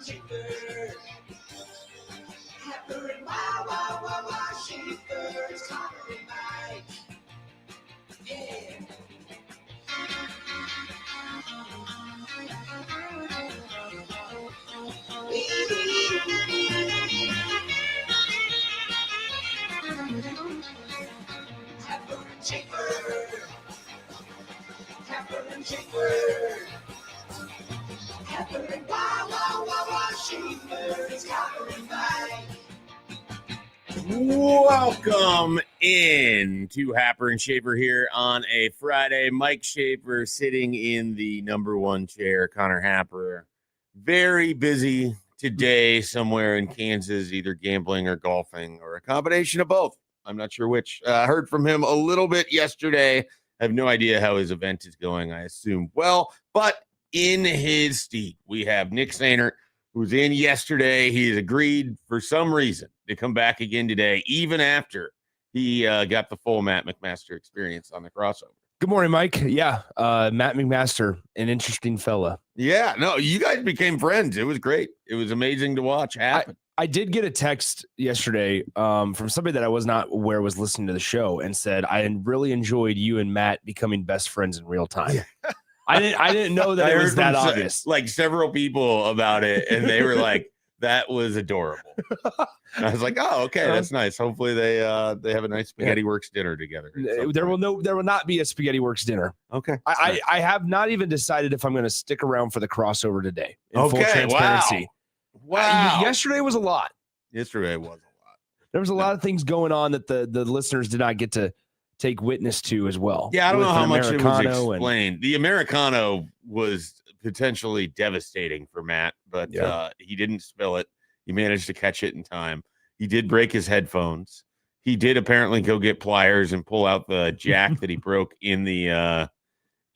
Schaefer. Happer and wow, Schaefer. It's Connor and Mike. Yeah. Happer and Schaefer. Happer and Schaefer. Happer and wow, Schaefer. It's Connor and Mike. Welcome in to Happer and Schaefer here on a Friday. Mike Schaefer sitting in the number one chair. Connor Happer, very busy today somewhere in Kansas, either gambling or golfing or a combination of both. I'm not sure which. Heard from him a little bit yesterday. I have no idea how his event is going. I assume well, but in his stead, we have Nick Sainert, who was in yesterday. He has agreed for some reason to come back again today, even after he got the full Matt McMaster experience on the crossover. Good morning, Mike. Yeah, Matt McMaster, an interesting fella. Yeah, no, you guys became friends. It was great. It was amazing to watch happen. I did get a text yesterday from somebody that I was not aware was listening to the show and said, I really enjoyed you and Matt becoming best friends in real time. Yeah. I didn't know that it was that obvious. Like several people about it, and they were like, that was adorable. And I was like, oh, okay, that's nice. Hopefully they have a nice Spaghetti Works dinner together. There will not be a Spaghetti Works dinner. Okay. I have not even decided if I'm going to stick around for the crossover today. In full transparency. Wow. Yesterday was a lot. Yesterday was a lot. There was a lot of things going on that the listeners did not get to take witness to as well. Yeah, I don't know how much it was explained. The Americano was potentially devastating for Matt, but he didn't spill it. He managed to catch it in time. He did break his headphones. He did apparently go get pliers and pull out the jack that he broke in the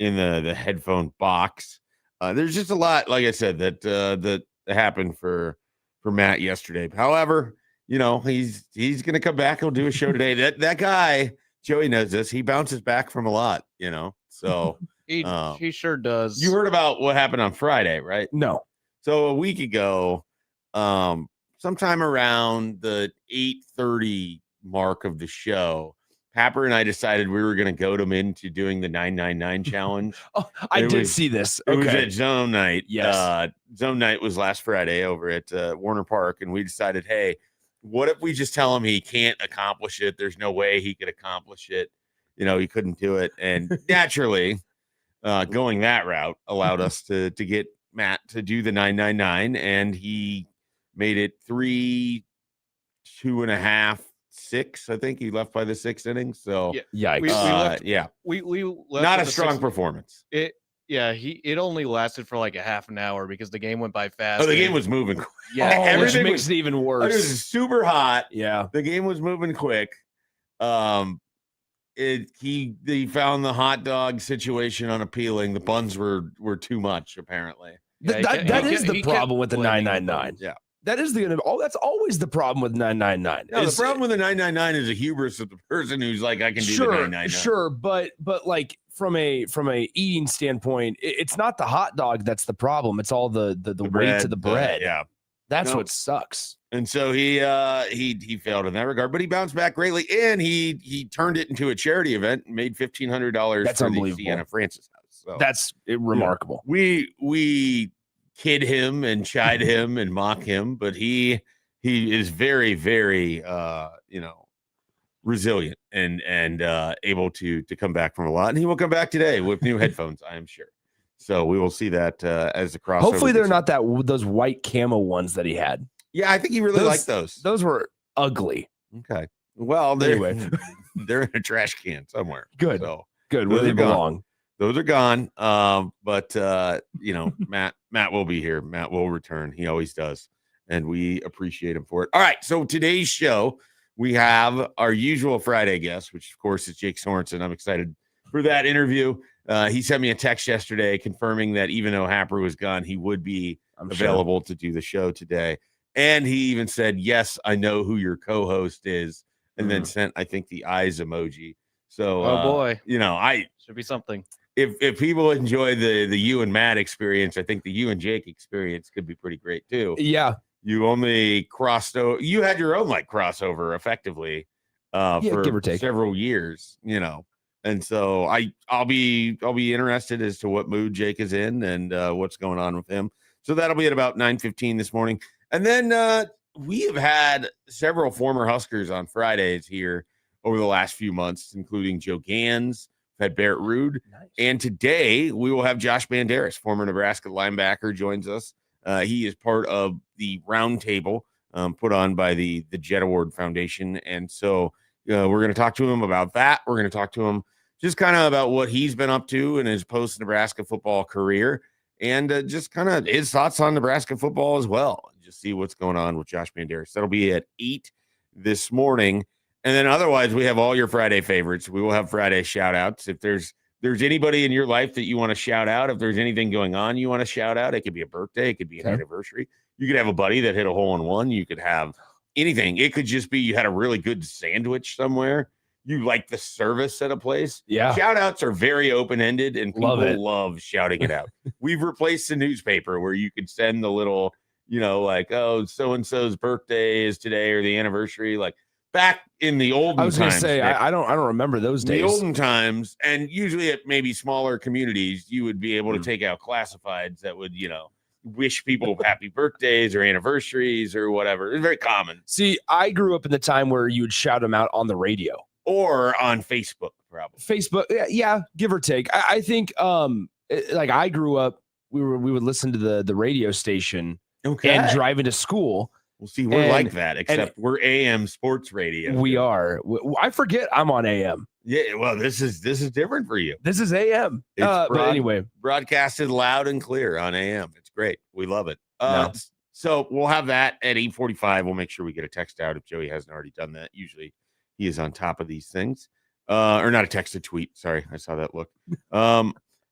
headphone box. There's just a lot, like I said, that happened for Matt yesterday. However, he's going to come back. He'll do a show today. That guy, Joey knows this. He bounces back from a lot, so he sure does. You heard about what happened on Friday, right? No. So a week ago, sometime around the 8:30 mark of the show, Happer and I decided we were going to goad him into doing the 999 challenge. Oh, I did see this. It was at Zone Night. Yes. Zone Night was last Friday over at Warner Park, and we decided, hey, what if we just tell him he can't accomplish it? There's no way he could accomplish it. He couldn't do it. And naturally, going that route allowed us to get Matt to do the 999, and he made it 3, 2.5, 6. I think he left by the 6th inning. So yikes. We left not a strong performance. It only lasted for like a half an hour because the game went by fast. Oh, the game was moving quick. Yeah, everything makes it even worse. It was super hot. Yeah, the game was moving quick. He found the hot dog situation unappealing. The buns were too much, apparently. That is the problem with the 999. Yeah. That's always the problem with 999. No, the problem with the 999 is a hubris of the person who's like, I can do the 999. Sure, but like from a eating standpoint, it's not the hot dog that's the problem. It's all the weight to the bread. Yeah. That's what sucks. And so he failed in that regard, but he bounced back greatly, and he turned it into a charity event and made $1,500 That's for unbelievable. the Sienna Francis house. So that's remarkable. We kid him and chide him and mock him, but he is very, very resilient and able to come back from a lot, and he will come back today with new headphones, I am sure. So we will see that as the crossover. Hopefully they're not those white camo ones that he had. Yeah, I think he really liked those. Those were ugly. Okay. Well, anyway, they're in a trash can somewhere. Good. So good. Where they belong. Those are gone. But Matt will be here. Matt will return. He always does. And we appreciate him for it. All right. So today's show, we have our usual Friday guest, which of course is Jake Sorensen. I'm excited for that interview. He sent me a text yesterday confirming that even though Happer was gone, he would be available to do the show today. And he even said, yes, I know who your co-host is. And then sent, I think, the eyes emoji. So, oh boy, I should be something. if people enjoy the you and Matt experience, I think the you and Jake experience could be pretty great too. Yeah. You only crossed over. You had your own like crossover effectively for give or take several years, And so I'll be interested as to what mood Jake is in and what's going on with him. So that'll be at about 9:15 this morning. And then we have had several former Huskers on Fridays here over the last few months, including Joe Gans, had Barrett Rude. Nice. And today we will have Josh Banderas, former Nebraska linebacker, joins us. He is part of the roundtable put on by the Jet Award Foundation. And so we're going to talk to him about that. We're going to talk to him just kind of about what he's been up to in his post-Nebraska football career and just kind of his thoughts on Nebraska football as well. Just see what's going on with Josh Banderas. That'll be at 8 this morning. And then otherwise, we have all your Friday favorites. We will have Friday shout-outs. If there's anybody in your life that you want to shout out, if there's anything going on you want to shout out, it could be a birthday, it could be an anniversary. You could have a buddy that hit a hole-in-one. You could have anything. It could just be you had a really good sandwich somewhere. You like the service at a place. Yeah. Shout-outs are very open-ended, and people love shouting it out. We've replaced the newspaper where you could send the little, like, oh, so-and-so's birthday is today or the anniversary. Like, back in the olden times. I was going to say, I don't remember those days. The olden times, and usually at maybe smaller communities, you would be able to take out classifieds that would, wish people happy birthdays or anniversaries or whatever. It's very common. See, I grew up in the time where you would shout them out on the radio. Or on Facebook, probably. Facebook, yeah, give or take. I think, like I grew up, we would listen to the radio station and driving to school. Well, see, we're like that, except we're AM sports radio. We are. I forget I'm on AM. Yeah, well, this is different for you. This is AM. But anyway, broadcasted loud and clear on AM. It's great. We love it. So we'll have that at 8:45. We'll make sure we get a text out if Joey hasn't already done that. Usually he is on top of these things. Or not a text, a tweet. Sorry, I saw that look.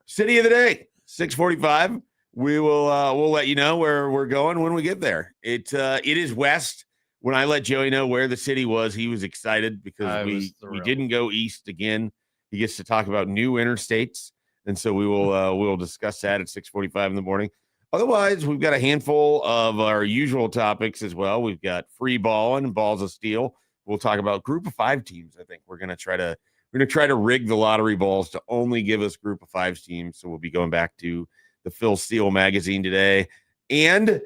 City of the day, 6:45. We will we'll let you know where we're going when we get there. It is west. When I let Joey know where the city was, he was excited because we didn't go east again. He gets to talk about new interstates, and so we will we'll discuss that at 6:45 in the morning. Otherwise, we've got a handful of our usual topics as well. We've got free ballin' and balls of steel. We'll talk about group of 5 teams. I think we're gonna try to rig the lottery balls to only give us group of 5 teams. So we'll be going back to the Phil Steele magazine today, and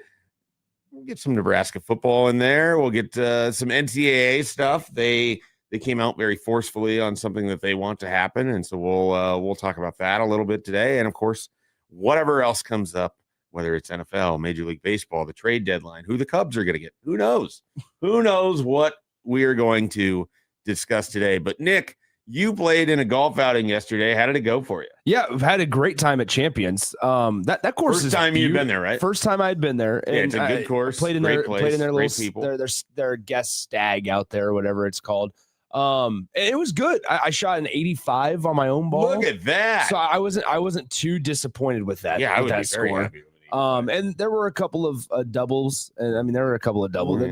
we'll get some Nebraska football in there. We'll get some NCAA stuff. They came out very forcefully on something that they want to happen, and so we'll talk about that a little bit today. And of course, whatever else comes up, whether it's NFL, Major League Baseball, the trade deadline, who the Cubs are going to get, who knows? Who knows what we are going to discuss today? But Nick, you played in a golf outing yesterday. How did it go for you? Yeah, I've had a great time at Champions. That course first is time you've been there, right? First time I'd been there. And it's a good course. Played in their little their guest stag out there, whatever it's called. It was good. I shot an 85 on my own ball. Look at that. So I wasn't too disappointed with that. Yeah, I would be score. very happy with it. And there were a couple of doubles, and I mean there were a couple of doubles.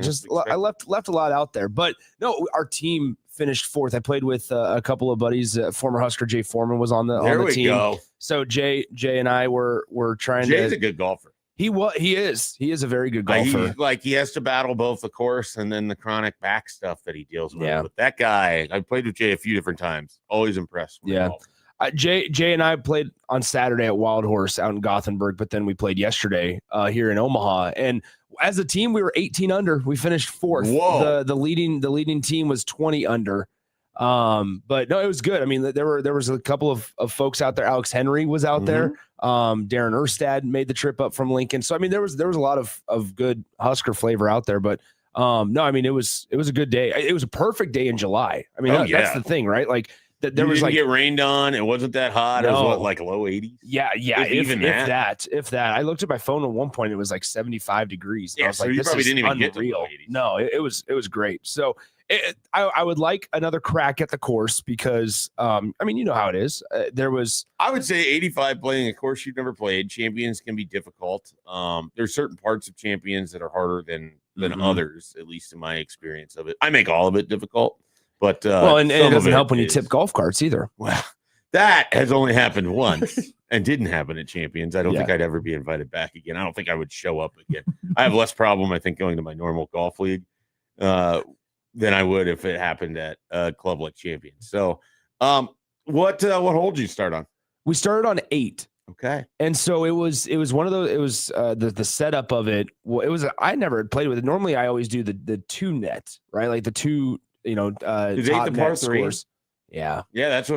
I left a lot out there, but no, our team finished 4th. I played with a couple of buddies. Former Husker Jay Foreman was on the team. Go. So Jay and I were trying Jay's a good golfer. He is a very good golfer. He has to battle both the course and then the chronic back stuff that he deals with. Yeah. But that guy, I played with Jay a few different times. Always impressed. Yeah. Jay and I played on Saturday at Wild Horse out in Gothenburg, but then we played yesterday here in Omaha. And as a team, we were 18 under. We finished 4th. Whoa. The leading team was 20 under. But no, it was good. I mean, there was a couple of folks out there. Alex Henry was out there. Darren Erstad made the trip up from Lincoln. So I mean, there was a lot of good Husker flavor out there. But no, I mean, it was a good day. It was a perfect day in July. I mean, that's the thing, right? Like there was get rained on. It wasn't that hot. It was like low 80s. Yeah. If that. I looked at my phone at one point. It was like 75 degrees. Yeah, I was so like, you probably didn't even get to low 80s. No, it was great. So I would like another crack at the course because I mean, you know how it is. I would say 85 playing a course you've never played. Champions can be difficult. There's certain parts of Champions that are harder than others, at least in my experience of it. I make all of it difficult. But and it doesn't help when you tip golf carts either. Well, That has only happened once and didn't happen at Champions. I don't Yeah. think I'd ever be invited back again. I don't think I would show up again. I have less problem, I think, going to my normal golf league than I would if it happened at a club like Champions. So, what hole did you start on? We started on 8. Okay. And so it was one of those, it was the setup of it. Well, it was, I never had played with it. Normally I always do the 2 net, right? Like the 2, Is 8 top the par net 3? scores. Yeah. Yeah, that's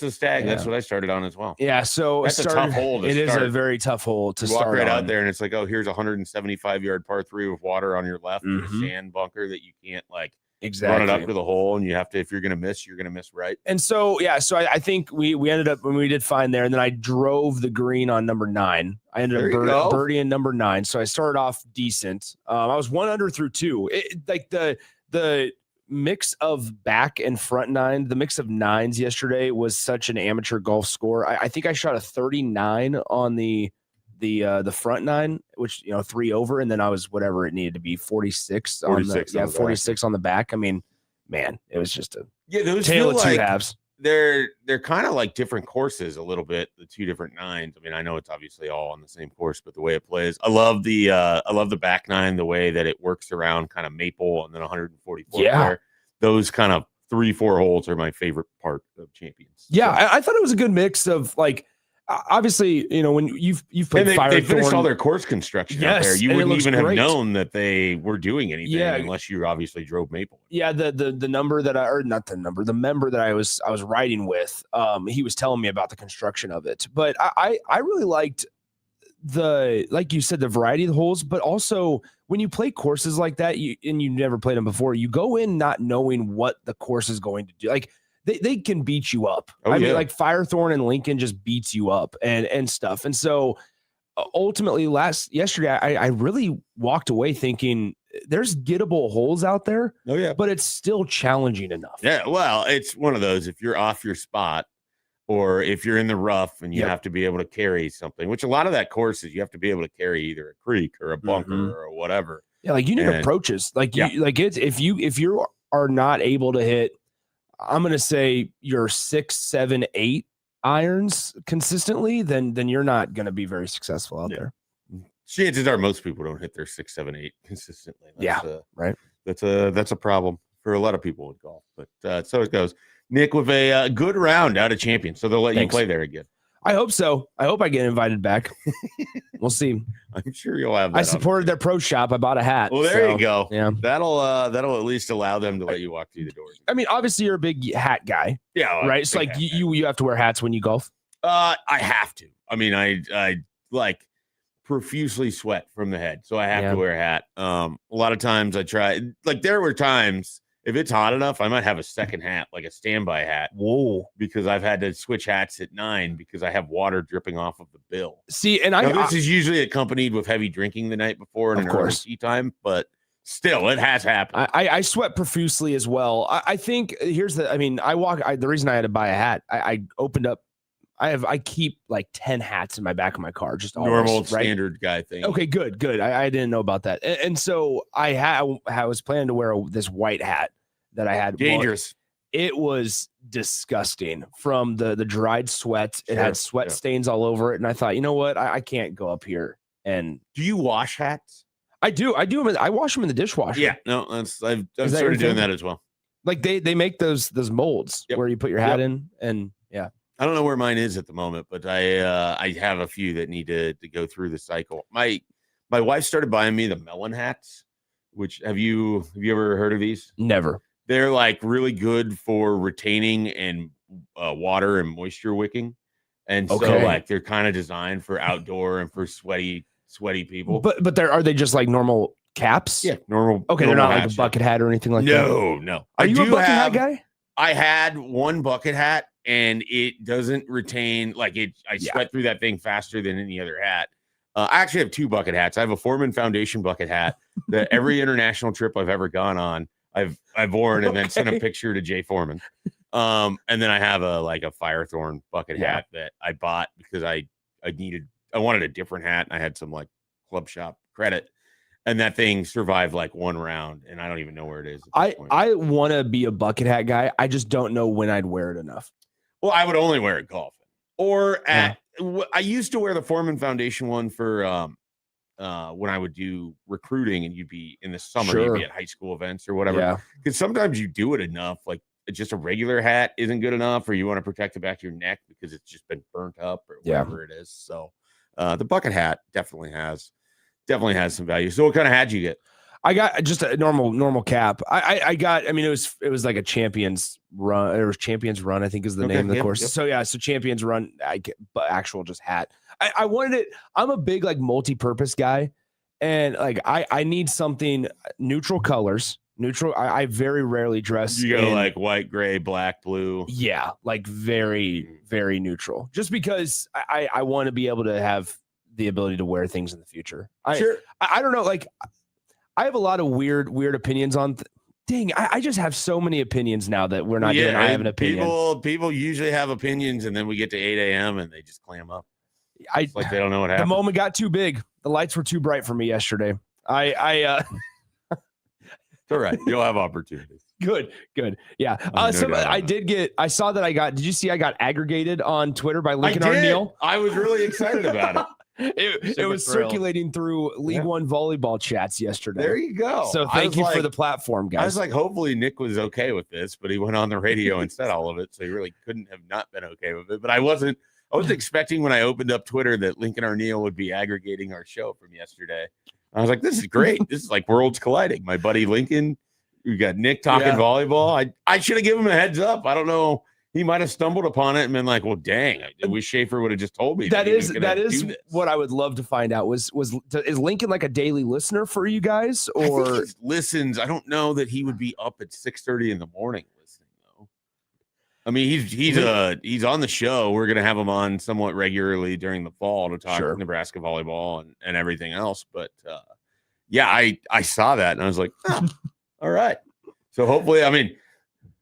the stag. Yeah. That's what I started on as well. Yeah. So That's a tough hole to It is start. a very tough hole to You walk start right on. out there and it's like, oh, here's a 175-yard par 3 with water on your left and a Mhm. sand bunker that you can't like Exactly. run it up to the hole, and you have to, if you're gonna miss, you're gonna miss right. And so, yeah, so I think we ended up, when we did fine there, and then I drove the green on number 9. I ended There you go. up birdieing number 9. So I started off decent. I was 1 under through 2. Like the mix of back and front 9, the mix of 9s yesterday was such an amateur golf score. I think I shot a 39 on the front 9, which 3 over, and then I was whatever it needed to be, 46 on the 46 on the back. I mean, man, it was just a those tale feel of two like halves. they're kind of like different courses a little bit, the 2 different 9s. I mean, I know it's obviously all on the same course, but the way it plays, I love the back 9, the way that it works around kind of Maple and then 144. Yeah. Those kind of 3-4 holes are my favorite part of Champions. Yeah, So, I thought it was a good mix of, like, obviously, when you've played and they finished Firethorn, all their course construction out there. Yes, You and it wouldn't looks even great. have known that they were doing anything Yeah. unless you obviously drove Maple. Yeah, the number that the member that I was riding with, he was telling me about the construction of it. But I really liked like you said, the variety of the holes, but also when you play courses like that, and you never played them before, you go in not knowing what the course is going to do. Like they can beat you up. Oh, I yeah. mean, like Firethorn and Lincoln just beats you up and stuff. And so ultimately yesterday, I really walked away thinking there's gettable holes out there, Oh, yeah. but it's still challenging enough. Yeah, well, it's one of those, if you're off your spot or if you're in the rough and you Yep. have to be able to carry something, which a lot of that course is you have to be able to carry either a creek or a bunker Mhm. or whatever. Yeah, like you need And- approaches. Like Yeah. it's if you are not able to hit, I'm gonna say your 6, 7, 8 irons consistently, then you're not gonna be very successful out Yeah. there. Chances are most people don't hit their 6, 7, 8 consistently. Yeah, right. That's a problem for a lot of people with golf, but so it goes. Nick with a good round out of Champions, so they'll let Thanks. you play there again. I hope so. I hope I get invited back. We'll see. I'm sure you'll have that. I supported their pro shop. I bought a hat. Well, there so, you go. Yeah. That'll at least allow them to let you walk through the doors. I mean, obviously you're a big hat guy, Yeah, well, right? So big like hat guy. you have to wear hats when you golf. I have to. I mean, I like profusely sweat from the head, so I have Yeah. to wear a hat. A lot of times I try. Like there were times if it's hot enough, I might have a second hat, like a standby hat, Whoa. because I've had to switch hats at 9 because I have water dripping off of the bill. See, and Now, this is usually accompanied with heavy drinking the night before and Of an early course. tea time, but still, it has happened. I sweat profusely as well. I think here's the. I mean, the reason I had to buy a hat. I opened up. I keep like 10 hats in my back of my car, just always, Normal right? standard guy thing. Okay, good. I didn't know about that, and so I was planning to wear this white hat that I had. Dangerous. Well, it was disgusting from the dried sweat. It Sure, had sweat yeah. stains all over it, and I thought, you know what, I can't go up here. And Do you wash hats? I do. I wash them in the dishwasher. Yeah, no, I've Is that your started doing thing? that as well. Like they make those molds Yep. where you put your hat in, and yeah. I don't know where mine is at the moment, but I have a few that need to go through the cycle. My wife started buying me the melon hats, which have you ever heard of these? Never. They're like really good for retaining and water and moisture wicking. And so Okay. like they're kind of designed for outdoor and for sweaty people. But are they just like normal caps? yeah, normal. Okay, they're normal not like hats, a bucket hat or anything like yeah. that. No. Are you a do bucket hat have- guy? I had one bucket hat and it doesn't retain I Yeah. sweat through that thing faster than any other hat. I actually have 2 bucket hats. I have a Foreman Foundation bucket hat that every international trip I've ever gone on, I've worn and then sent a Okay. picture to Jay Foreman. And then I have a Firethorn bucket Yeah. hat that I bought because I wanted a different hat and I had some like club shop credit. And that thing survived like 1 round, and I don't even know where it is. At this point. I want to be a bucket hat guy. I just don't know when I'd wear it enough. Well, I would only wear it golfing or at. I used to wear the Foreman Foundation one for when I would do recruiting, and you'd be in the summer, you'd be at high school events or whatever. Yeah. Because sometimes you do it enough, like just a regular hat isn't good enough, or you want to protect the back of your neck because it's just been burnt up or whatever it is. So the bucket hat definitely has some value. So what kind of hat did you get? I got just a normal cap. I got, I mean, it was like a Champions Run. It was Champions Run, I think is the name of the course. Yep. So so Champions Run, I get actual just hat. I wanted it. I'm a big like multi-purpose guy, and like I need something neutral colors. Neutral. I very rarely dress. You go like white, gray, black, blue. Yeah, like very neutral. Just because I want to be able to have the ability to wear things in the future. I don't know, like. I have a lot of weird opinions on. Dang, I just have so many opinions now that we're not doing. I have an opinion. People usually have opinions, and then we get to 8 a.m. and they just clam up. It's like they don't know what happened. The moment got too big. The lights were too bright for me yesterday. It's all right. You'll have opportunities. Good. Yeah. I saw that did you see I got aggregated on Twitter by Lincoln O'Neill? I was really excited about it. It was circulating through League One volleyball chats yesterday. There you go. So thank you for the platform, guys. I was like, hopefully Nick was okay with this, but he went on the radio and said all of it, so he really couldn't have not been okay with it. But I was expecting when I opened up Twitter that Lincoln O'Neill would be aggregating our show from yesterday. I was like, this is great. This is like worlds colliding. My buddy Lincoln, we got Nick talking volleyball. I should have given him a heads up. I don't know. He might have stumbled upon it and been like, well, dang, I wish Schaefer would have just told me. That is what I would love to find out. Is Lincoln like a daily listener for you guys? Or I think he listens. I don't know that he would be up at 6:30 in the morning listening, though. I mean, he's on the show. We're going to have him on somewhat regularly during the fall to talk Nebraska volleyball and everything else. But I saw that and I was like, all right. So hopefully, I mean,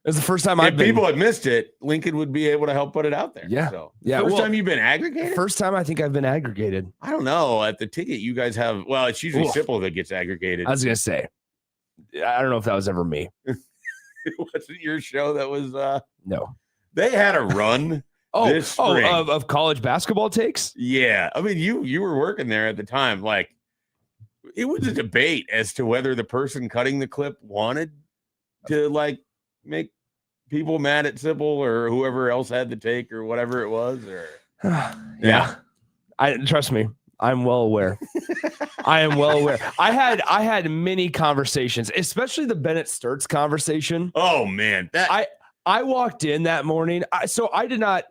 it's the first time people had missed it. Lincoln would be able to help put it out there. Yeah. So first time you've been aggregated? First time I think I've been aggregated. I don't know. At the ticket, you guys have, well, it's usually Sipple that gets aggregated. I was going to say, I don't know if that was ever me. It wasn't your show that was, no. They had a run this spring. Of college basketball takes? Yeah. I mean, you were working there at the time. Like, it was a debate as to whether the person cutting the clip wanted to, like, make people mad at Sipple or whoever else had the take or whatever it was. Or I trust me, I'm well aware. I am well aware. I had many conversations, especially the Bennett Sturts conversation. Oh man, I walked in that morning. I did not.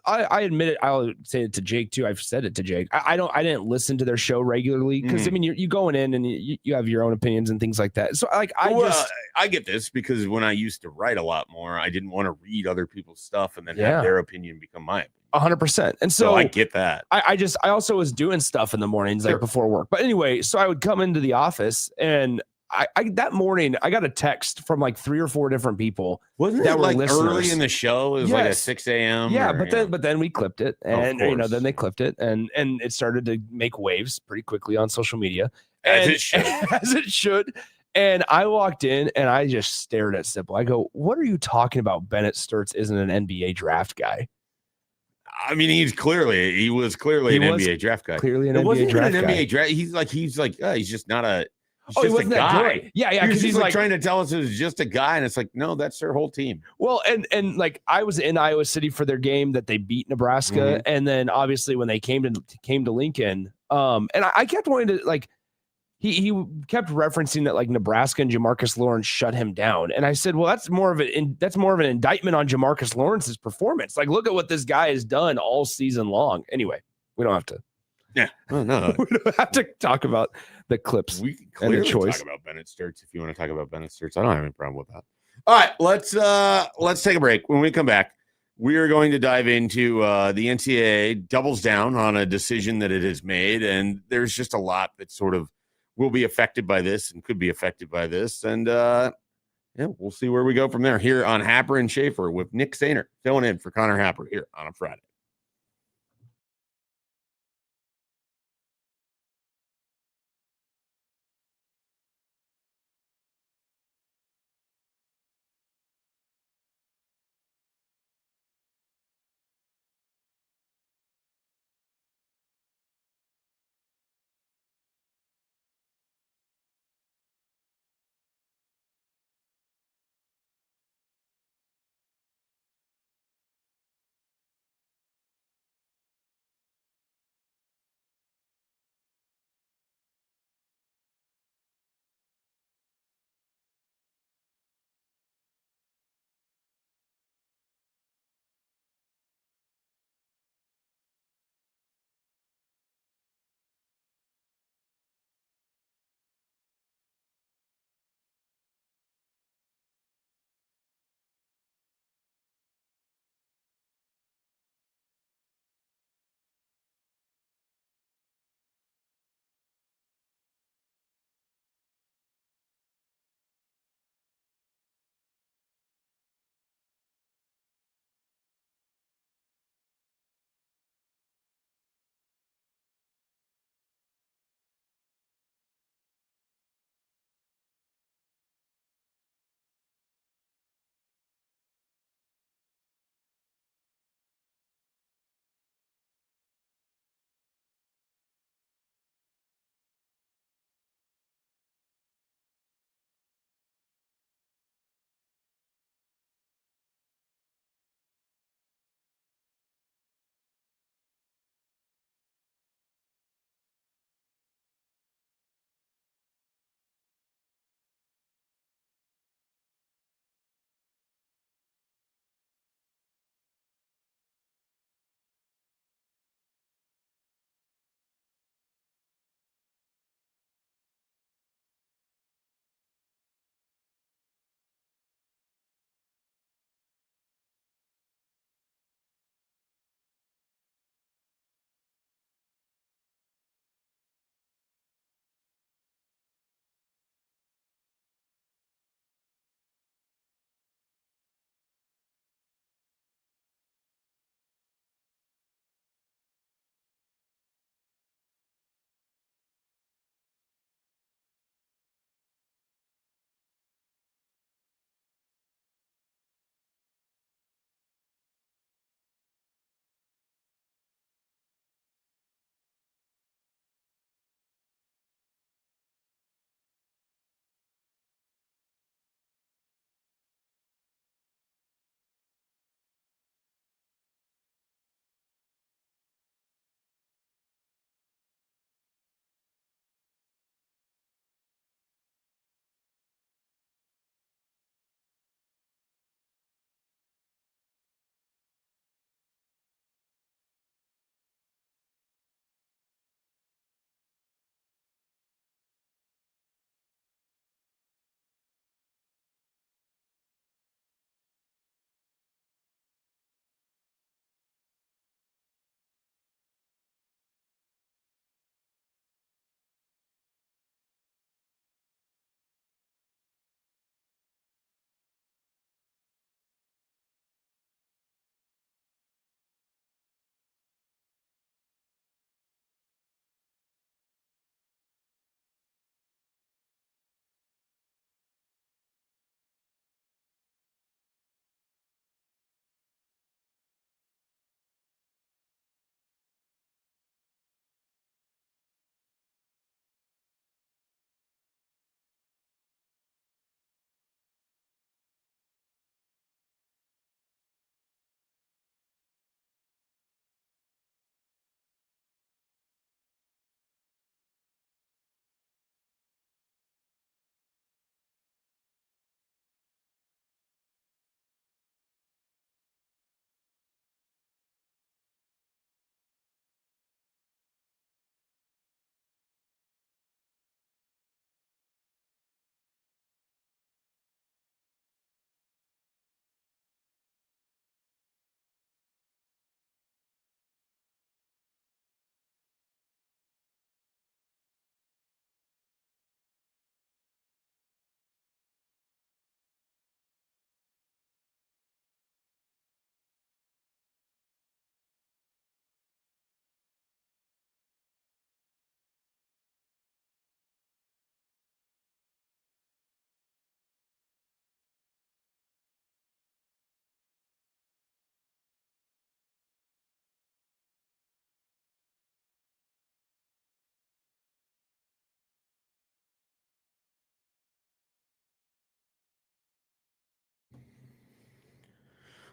I admit it. I'll say it to Jake too. I've said it to Jake. I didn't listen to their show regularly because I mean you going in and you have your own opinions and things like that. So I get this because when I used to write a lot more, I didn't want to read other people's stuff and then have their opinion become my opinion. 100%. And so I get that. I also was doing stuff in the mornings like before work. But anyway, so I would come into the office and I that morning I got a text from like 3 or 4 different people. Wasn't that like listeners. Early in the show? It was like a 6 a.m. Yeah, but then we clipped it, and then they clipped it, and it started to make waves pretty quickly on social media, as it should. As it should. And I walked in and I just stared at Sipple. I go, "What are you talking about? Bennett Sturts isn't an NBA draft guy." I mean, he was clearly an NBA draft guy. Clearly an NBA draft guy. NBA draft. He's just not a. He wasn't a guy. Yeah. Because he's like trying to tell us it was just a guy, and it's like, no, that's their whole team. Well, and like I was in Iowa City for their game that they beat Nebraska, and then obviously when they came to Lincoln, and I kept wanting to like, he kept referencing that like Nebraska and Jamarcus Lawrence shut him down, and I said, well, that's more of an indictment on Jamarcus Lawrence's performance. Like, look at what this guy has done all season long. Anyway, we don't have to. Yeah, no. We don't have to talk about the clips. We can clearly talk about Bennett Sturts if you want to talk about Bennett Sturts. I don't have any problem with that. All right, let's take a break. When we come back, we are going to dive into the NCAA doubles down on a decision that it has made, and there's just a lot that sort of will be affected by this and could be affected by this, and we'll see where we go from there. Here on Happer and Schaefer with Nick Sainer filling in for Connor Happer here on a Friday.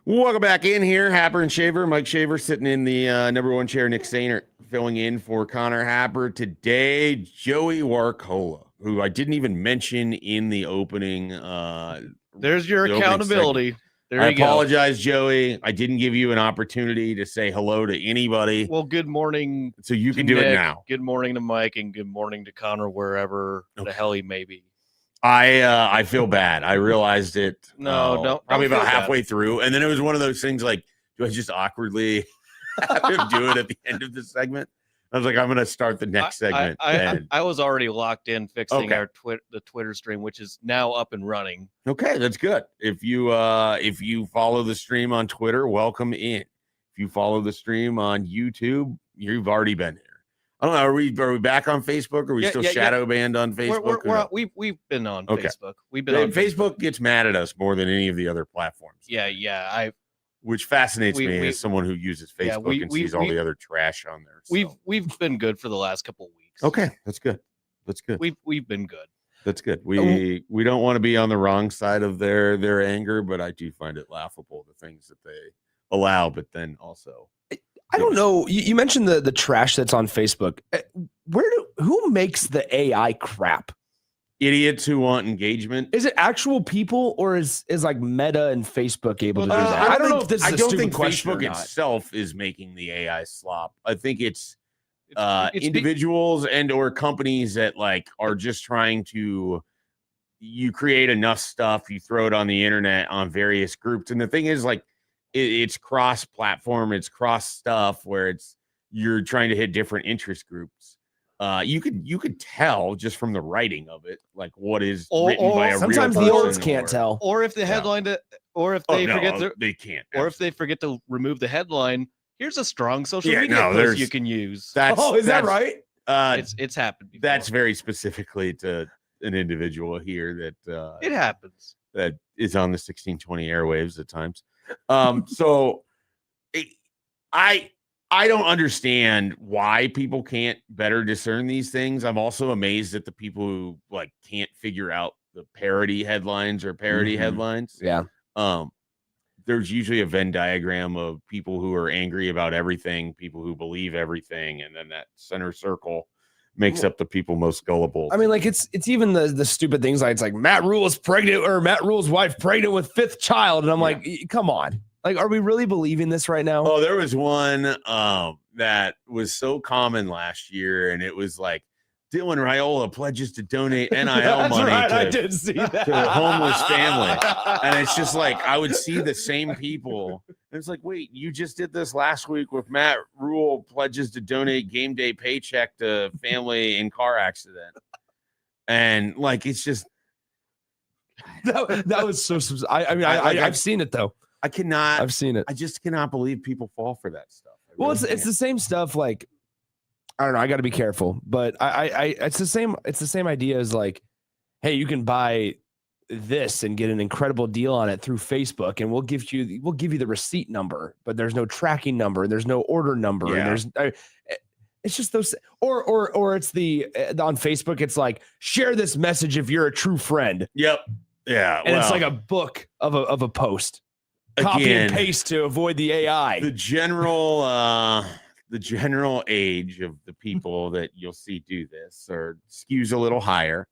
Welcome back in here. Happer and Schaefer. Mike Schaefer sitting in the number one chair. Nick Sainer filling in for Connor Happer. Today, Joey Warcola, who I didn't even mention in the opening. There's your the opening accountability. segment. There I you go. apologize, Joey. I didn't give you an opportunity to say hello to anybody. Well, good morning. So you can to do it Nick, now. Good morning to Mike, and good morning to Connor, wherever the hell he may be. I feel bad. I realized it. Don't probably feel about bad. halfway through, and then it was one of those things like, do I just awkwardly have him do it at the end of the segment? I was like, I'm going to start the next segment. I was already locked in fixing Okay. the Twitter stream, which is now up and running. Okay, that's good. If you follow the stream on Twitter, welcome in. If you follow the stream on YouTube, you've already been here. I don't know. Are we back on Facebook? Or are we still shadow banned on Facebook? We've been on Okay. Facebook. We've been on Facebook gets mad at us more than any of the other platforms. Yeah. Which fascinates me we- as someone who uses Facebook and sees all the other trash on there. So. We've been good for the last couple of weeks. Okay, that's good. That's good. We've been good. That's good. We don't want to be on the wrong side of their anger, but I do find it laughable the things that they allow, but then also I don't know. You mentioned the trash that's on Facebook. Who makes the AI crap? idiots who want engagement. Is it actual people, or is like Meta and Facebook able to do that? I I don't know if this is I a don't stupid think question Facebook or not. itself is making the AI slop. I think it's It's individuals and or companies that like are just trying to. You create enough stuff, you throw it on the internet on various groups, and the thing is, like, it's cross-platform, it's cross stuff where you're trying to hit different interest groups. You could tell just from the writing of it, like what is written by a real sometimes person. the olds can't tell. Or if the headline, or if they they can't, or if they forget to remove the headline. Here's a strong social media post there's- you can use. Is that right? It's happened before. That's very specifically to an individual here that It happens. that is on the 1620 airwaves at times. So I don't understand why people can't better discern these things. I'm also amazed at the people who like can't figure out the parody headlines or parody headlines. Yeah. There's usually a Venn diagram of people who are angry about everything, people who believe everything, and then that center circle makes up the people most gullible. I mean, like it's even the stupid things like it's like Matt Rule's pregnant, or Matt Rule's wife pregnant with 5th child, and I'm like, come on, like, are we really believing this right now? Oh, there was one that was so common last year, and it was like Dylan Raiola pledges to donate NIL money I did see that. to a homeless family, and it's just like I would see the same people. And it's like, wait, you just did this last week with Matt Rule pledges to donate game day paycheck to family in car accident, and like it's just that was so. I've seen it though. I've seen it. I just cannot believe people fall for that stuff. Well, it's the same stuff. Like, I don't know. I got to be careful, but it's the same. It's the same idea as like, hey, you can buy this and get an incredible deal on it through Facebook, and we'll give you the receipt number, but there's no tracking number, there's no order number, and there's it's just those, or it's the on Facebook, it's like share this message if you're a true friend. Yep. Yeah. And it's like a book of a post. Copy and paste to avoid the AI. The general age of the people that you'll see do this skews a little higher.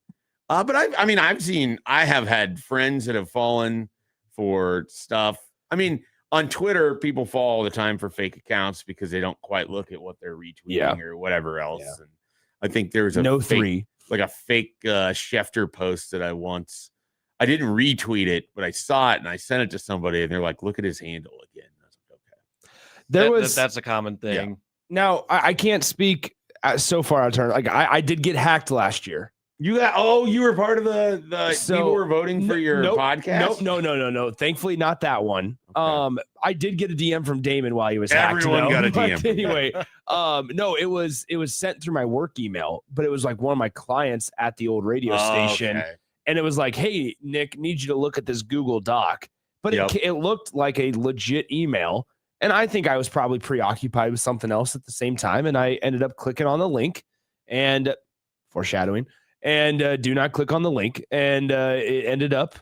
But I have had friends that have fallen for stuff. I mean, on Twitter, people fall all the time for fake accounts because they don't quite look at what they're retweeting or whatever else. Yeah. And I think there's a fake Schefter post that I didn't retweet it, but I saw it and I sent it to somebody, and they're like, "Look at his handle again." And I was like, "Okay." That's a common thing. Yeah. Now I can't speak so far out of turn. Like I did get hacked last year. You were part of the people were voting for your podcast? No. Thankfully, not that one. Okay. I did get a DM from Damon while he was hacked. Everyone got a DM. Anyway, no, it was sent through my work email, but it was like one of my clients at the old radio station. Okay. And it was like, hey, Nick, need you to look at this Google Doc. But it looked like a legit email. And I think I was probably preoccupied with something else at the same time. And I ended up clicking on the link and foreshadowing. And do not click on the link. And it ended up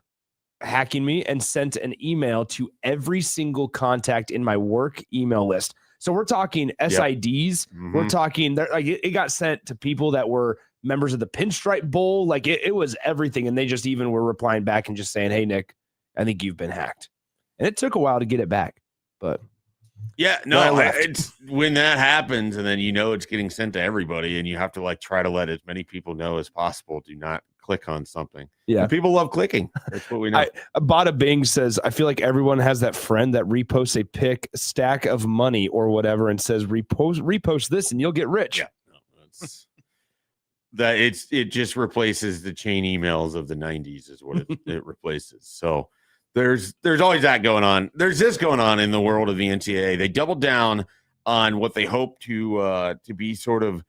hacking me and sent an email to every single contact in my work email list. So we're talking SIDs. We're talking like it got sent to people that were members of the Pinstripe Bowl. Like it was everything. And they just even were replying back and just saying, hey, Nick, I think you've been hacked. And it took a while to get it back. But yeah, no, it's when that happens and then it's getting sent to everybody and you have to like try to let as many people know as possible. Do not click on something. Yeah. And people love clicking. That's what we know. Bada Bing says, I feel like everyone has that friend that reposts a stack of money or whatever and says, repost this and you'll get rich. Yeah. No, it just replaces the chain emails of the 90s is what it replaces. So there's always that going on. There's this going on in the world of the NCAA. They doubled down on what they hope to be sort of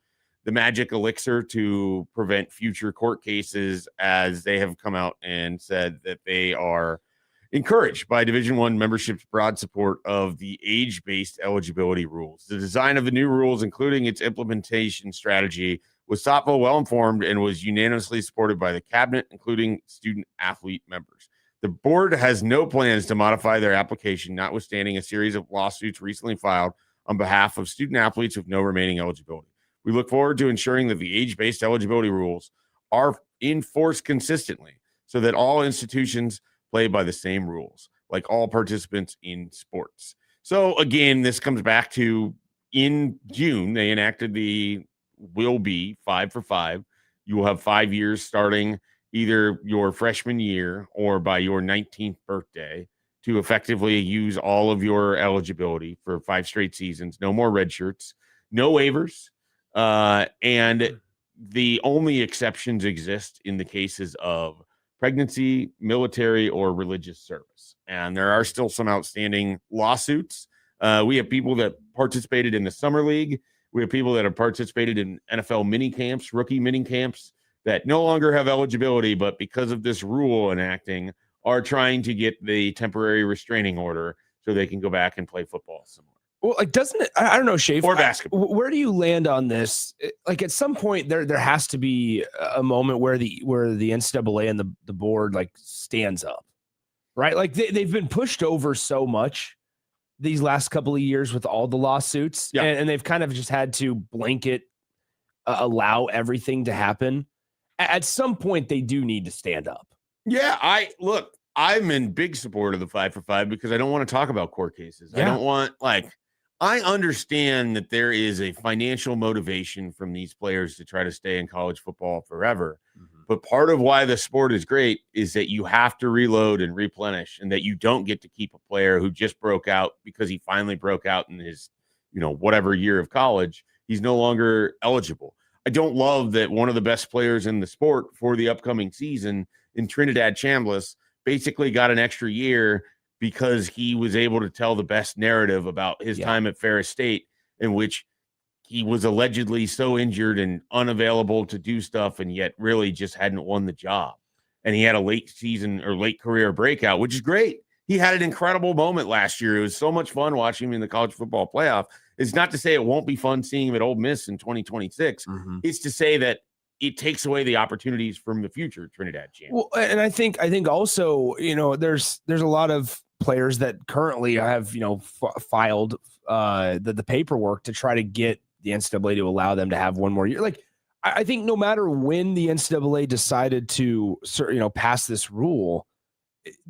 the magic elixir to prevent future court cases, as they have come out and said that they are encouraged by Division I membership's broad support of the age-based eligibility rules. The design of the new rules, including its implementation strategy, was thoughtful, well-informed, and was unanimously supported by the cabinet, including student-athlete members. The board has no plans to modify their application, notwithstanding a series of lawsuits recently filed on behalf of student-athletes with no remaining eligibility. We look forward to ensuring that the age-based eligibility rules are enforced consistently so that all institutions play by the same rules, like all participants in sports. So, again, this comes back to in June, they enacted the will be 5 for 5. You will have 5 years starting either your freshman year or by your 19th birthday to effectively use all of your eligibility for 5 straight seasons. No more red shirts, no waivers. And the only exceptions exist in the cases of pregnancy, military, or religious service. And there are still some outstanding lawsuits. We have people that participated in the summer league. We have people that have participated in NFL mini camps, rookie mini camps that no longer have eligibility, but because of this rule enacting are trying to get the temporary restraining order so they can go back and play football somewhere. Well, like, doesn't it? I don't know, Schaefer. Or basketball. Where do you land on this? Like, at some point, there has to be a moment where the NCAA and the board like stands up, right? Like they've been pushed over so much these last couple of years with all the lawsuits, and they've kind of just had to blanket allow everything to happen. At some point, they do need to stand up. Yeah, I'm in big support of the 5 for 5 because I don't want to talk about court cases. I don't want I understand that there is a financial motivation from these players to try to stay in college football forever. Mm-hmm. But part of why the sport is great is that you have to reload and replenish, and that you don't get to keep a player who just broke out because he finally broke out in his, whatever year of college. He's no longer eligible. I don't love that one of the best players in the sport for the upcoming season in Trinidad Chambliss basically got an extra year because he was able to tell the best narrative about his time at Ferris State, in which he was allegedly so injured and unavailable to do stuff, and yet really just hadn't won the job. And he had a late season or late career breakout, which is great. He had an incredible moment last year. It was so much fun watching him in the college football playoff. It's not to say it won't be fun seeing him at Ole Miss in 2026. Mm-hmm. It's to say that it takes away the opportunities from the future Trinidad champ. Well, and I think also, there's a lot of players that currently have, filed the paperwork to try to get the NCAA to allow them to have one more year. Like, I think no matter when the NCAA decided to, pass this rule,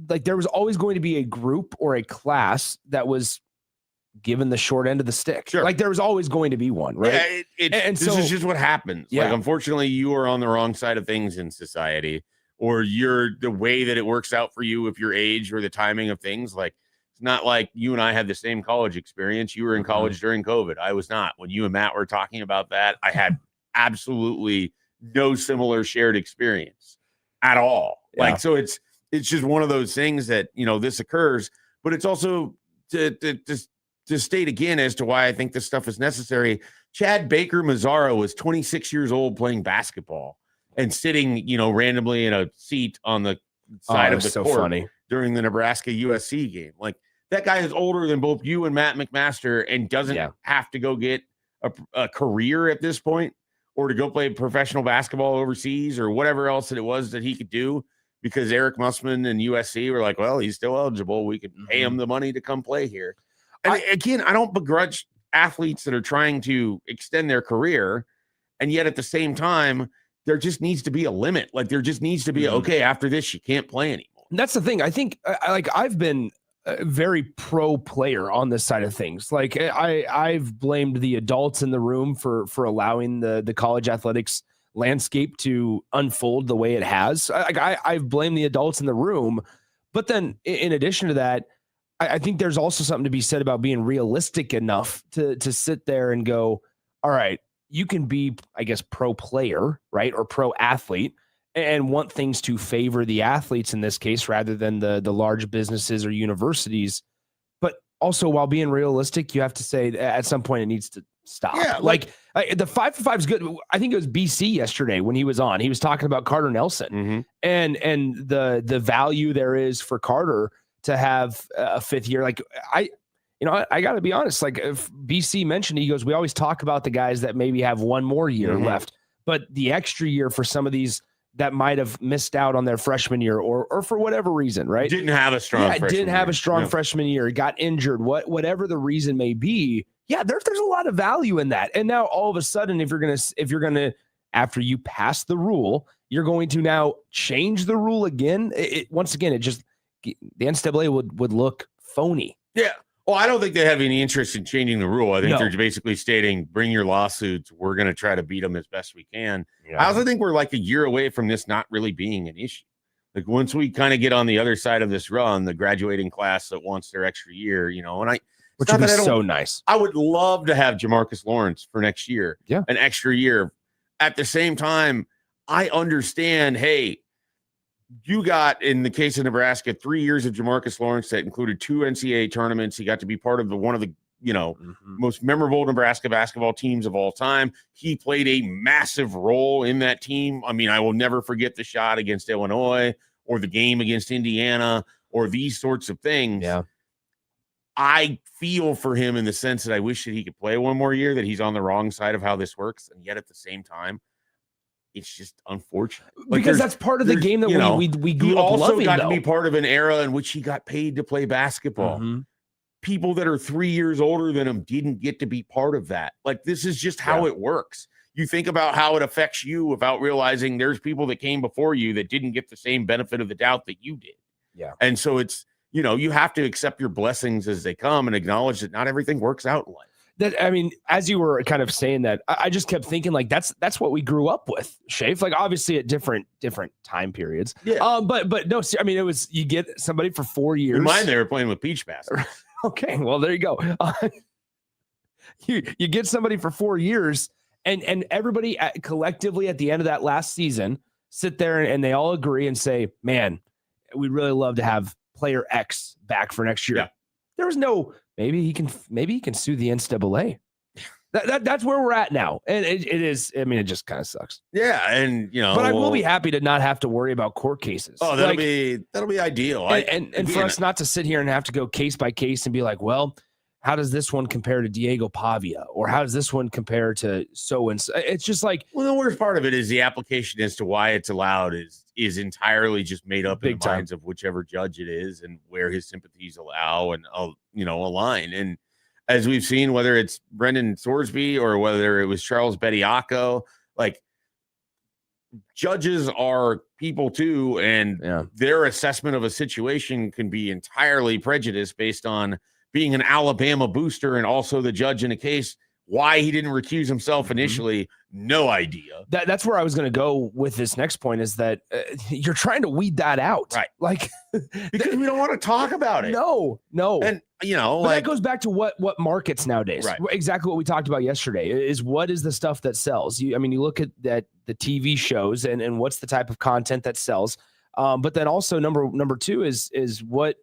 like there was always going to be a group or a class that was given the short end of the stick. Sure. Like there was always going to be one, right? Yeah, this is just what happens. Yeah. Like, unfortunately, you are on the wrong side of things in society, or you're the way that it works out for you with your age or the timing of things. Like, it's not like you and I had the same college experience. You were in college during COVID. I was not. When you and Matt were talking about that, I had absolutely no similar shared experience at all. Yeah. Like, so it's just one of those things that, this occurs, but it's also to state again as to why I think this stuff is necessary. Chad Baker Mazzaro was 26 years old playing basketball and sitting, randomly in a seat on the side of the court during the Nebraska USC game. Like, that guy is older than both you and Matt McMaster and doesn't have to go get a career at this point, or to go play professional basketball overseas or whatever else that it was that he could do, because Eric Mussman and USC were like, well, he's still eligible. We could pay him the money to come play here. And again, I don't begrudge athletes that are trying to extend their career. And yet at the same time, there just needs to be a limit. Like there just needs to be, okay, after this, you can't play anymore. And that's the thing. I think I've been a very pro player on this side of things. Like I've blamed the adults in the room for allowing the college athletics landscape to unfold the way it has. I've blamed the adults in the room, but then in addition to that, I think there's also something to be said about being realistic enough to sit there and go, all right, you can be, I guess, pro player, right? Or pro athlete and want things to favor the athletes in this case, rather than the large businesses or universities. But also while being realistic, you have to say at some point it needs to stop. Yeah, like the 5 for 5 is good. I think it was BC yesterday when he was on, he was talking about Carter Nelson and the value there is for Carter to have a fifth year. Like I gotta be honest, like if BC mentioned, he goes, we always talk about the guys that maybe have one more year left, but the extra year for some of these that might have missed out on their freshman year or for whatever reason, right? Didn't have a strong freshman year, got injured, whatever the reason may be. Yeah, there's a lot of value in that. And now all of a sudden, if you're gonna after you pass the rule, you're going to now change the rule again. Once again, the NCAA would look phony. Yeah. Well, I don't think they have any interest in changing the rule. I think they're basically stating, bring your lawsuits. We're going to try to beat them as best we can. Yeah. I also think we're like a year away from this not really being an issue. Like once we kind of get on the other side of this run, the graduating class that wants their extra year, which would be so nice. I would love to have Jamarcus Lawrence for next year. Yeah. An extra year. At the same time, I understand, hey, you got, in the case of Nebraska, 3 years of Jamarcus Lawrence that included 2 NCAA tournaments. He got to be part of one of the, most memorable Nebraska basketball teams of all time. He played a massive role in that team. I mean, I will never forget the shot against Illinois or the game against Indiana or these sorts of things. Yeah. I feel for him in the sense that I wish that he could play one more year, that he's on the wrong side of how this works. And yet at the same time, it's just unfortunate. Like because that's part of the game that we grew up loving. He also got to be part of an era in which he got paid to play basketball. People that are 3 years older than him didn't get to be part of that. Like, this is just how it works. You think about how it affects you without realizing there's people that came before you that didn't get the same benefit of the doubt that you did. Yeah. And so it's, you have to accept your blessings as they come and acknowledge that not everything works out in life. As you were kind of saying that, I just kept thinking like that's what we grew up with, Schaefer. Like obviously at different time periods. Yeah. But no, I mean, it was, you get somebody for 4 years. In mine, they were playing with peach baskets. Okay, well there you go. You get somebody for 4 years, and everybody collectively at the end of that last season sit there and they all agree and say, "Man, we'd really love to have player X back for next year." Yeah. There was no. Maybe he can sue the NCAA. That's where we're at now. And it is, I mean, it just kind of sucks. Yeah. And, but I will be happy to not have to worry about court cases. Oh, that'll be ideal. And for us not to sit here and have to go case by case and be like, well, how does this one compare to Diego Pavia? Or how does this one compare to so-and-so? It's just like, well, the worst part of it is the application as to why it's allowed is entirely just made up in the minds of whichever judge it is and where his sympathies allow and, align. And as we've seen, whether it's Brendan Thorsby or whether it was Charles Bediako, like judges are people too. And their assessment of a situation can be entirely prejudiced based on being an Alabama booster and also the judge in a case. Why he didn't recuse himself initially, no idea. That's where I was going to go with this next point is that you're trying to weed that out. Right. Like, because we don't want to talk about it. No. And, but that goes back to what markets nowadays. Right. Exactly what we talked about yesterday is what is the stuff that sells. You look at the TV shows and what's the type of content that sells. But then also number two is what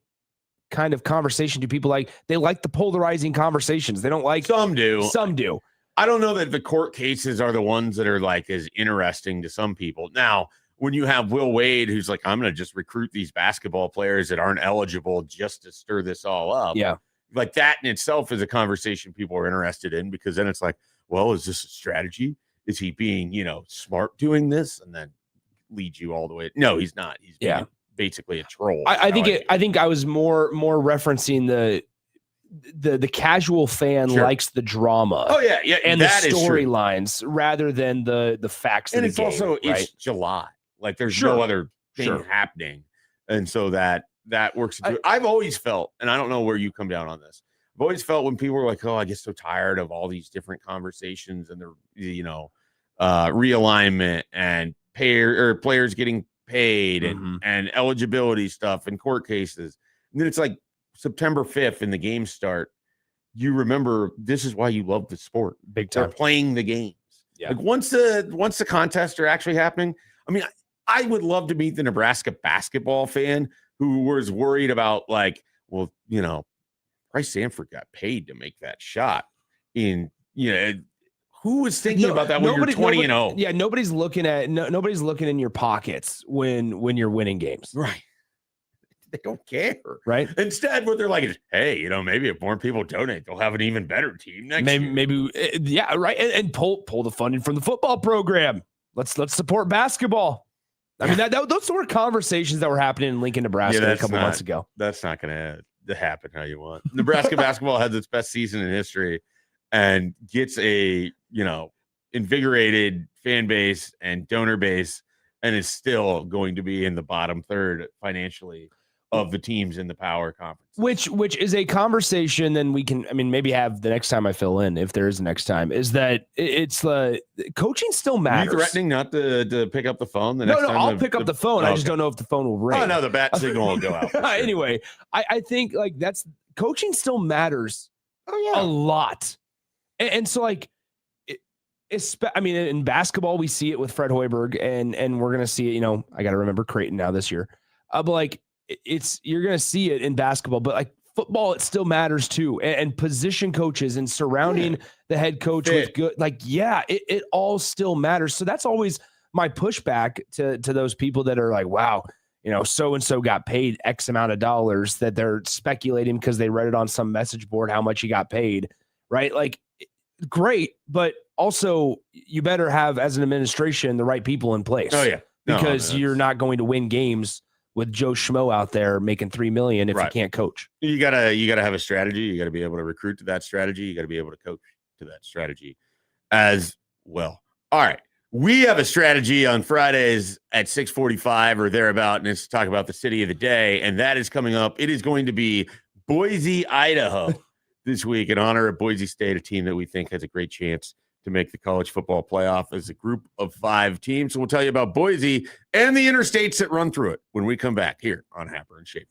kind of conversation do people like? They like the polarizing conversations. They don't like some do. I don't know that the court cases are the ones that are like as interesting to some people. Now, when you have Will Wade, who's like, I'm going to just recruit these basketball players that aren't eligible just to stir this all up. Yeah. Like that in itself is a conversation people are interested in, because then it's like, well, is this a strategy? Is he being, smart doing this? And then lead you all the way. No, he's not. He's being basically a troll. I think I was more referencing the casual fan likes the drama. Oh yeah, and the storylines rather than the facts. And of it's the game, also right? it's July. Like there's no other thing happening, and so that works. I've always felt, and I don't know where you come down on this. I've always felt when people were like, "Oh, I get so tired of all these different conversations and the realignment and players getting paid and eligibility stuff and court cases." And then it's like September 5th and the games start. You remember this is why you love the sport. Big time. They're playing the games. Yeah. Like once the contests are actually happening. I mean, I would love to meet the Nebraska basketball fan who was worried about like, well, Bryce Sanford got paid to make that shot. Who was thinking about that when you're 20-0? Yeah, nobody's looking in your pockets when you're winning games. Right. They don't care. Right. Instead, what they're like is, hey, maybe if more people donate, they'll have an even better team next year. Maybe, yeah, right. And pull the funding from the football program. Let's support basketball. I mean, those were conversations that were happening in Lincoln, Nebraska a couple months ago. That's not going to happen how you want. Nebraska basketball has its best season in history and gets a, invigorated fan base and donor base and is still going to be in the bottom third financially of the teams in the power conference. Which is a conversation then we can, maybe have the next time I fill in, if there is a next time, is that it's coaching still matters. Are you threatening not to pick up the phone the next time? No, I'll pick up the phone. I just don't know if the phone will ring. Oh, no, the bat signal will go out. Sure. Anyway, I think that's coaching still matters a lot. And so in basketball, we see it with Fred Hoiberg and we're going to see it, I got to remember Creighton now this year. But you're going to see it in basketball, but football, it still matters too. And position coaches and surrounding the head coach with good, it all still matters. So that's always my pushback to those people that are like, wow, so-and-so got paid X amount of dollars, that they're speculating because they read it on some message board, how much he got paid, right? Great. But also you better have, as an administration, the right people in place. Oh yeah. Because you're not going to win games with Joe Schmo out there making $3 million if you can't coach. You gotta have a strategy. You gotta be able to recruit to that strategy. You gotta be able to coach to that strategy as well. All right. We have a strategy on Fridays at 6:45 or thereabout, and it's to talk about the city of the day, and that is coming up. It is going to be Boise, Idaho this week in honor of Boise State, a team that we think has a great chance to make the college football playoff as a group of 5 teams. So we'll tell you about Boise and the interstates that run through it when we come back here on Happer and Schaefer.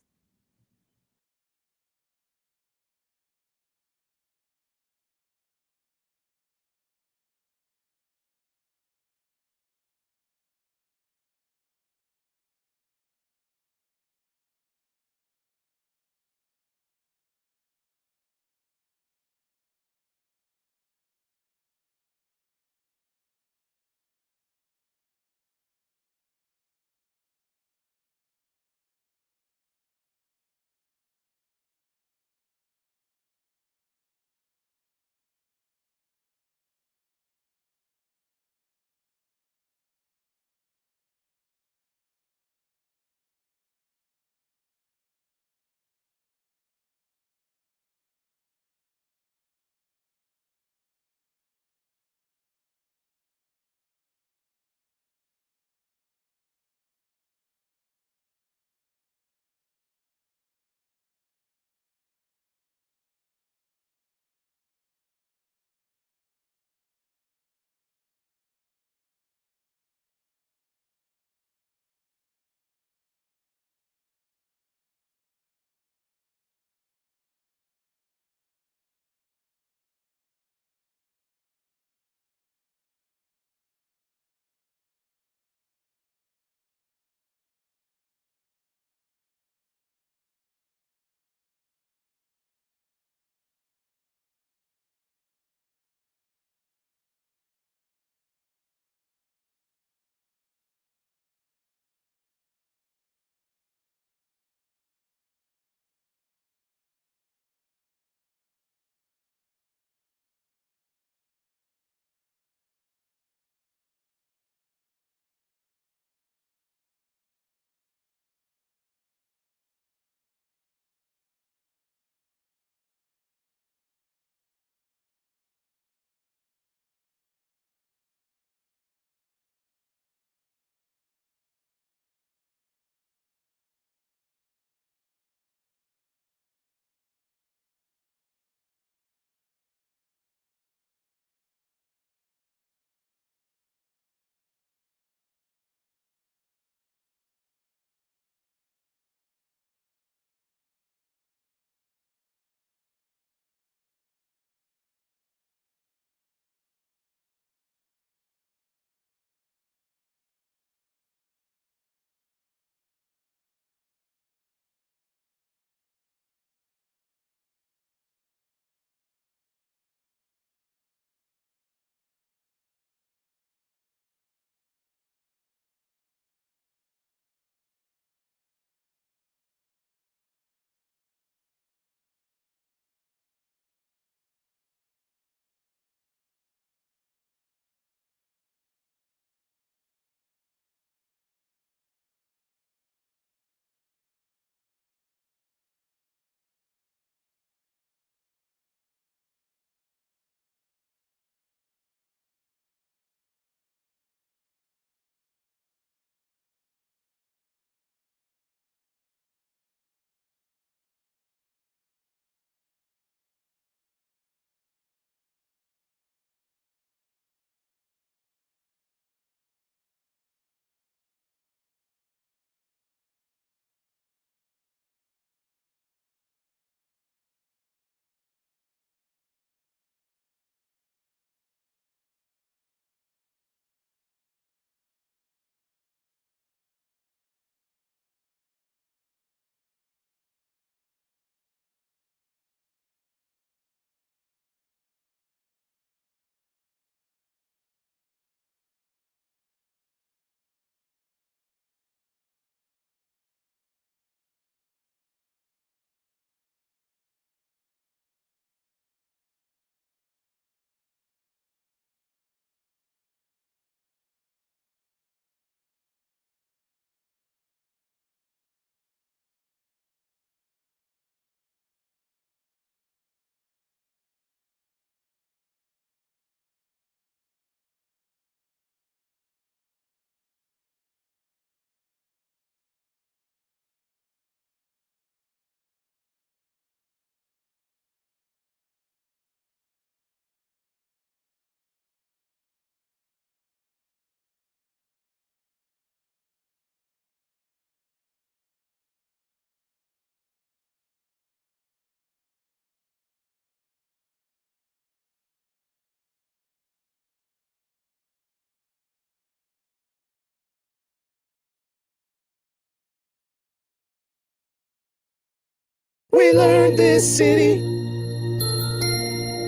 We learned this city.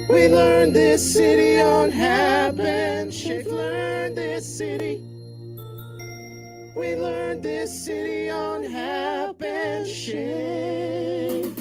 We learned this city on Happer. Schaefer learned this city. We learned this city on Happer. Schaefer.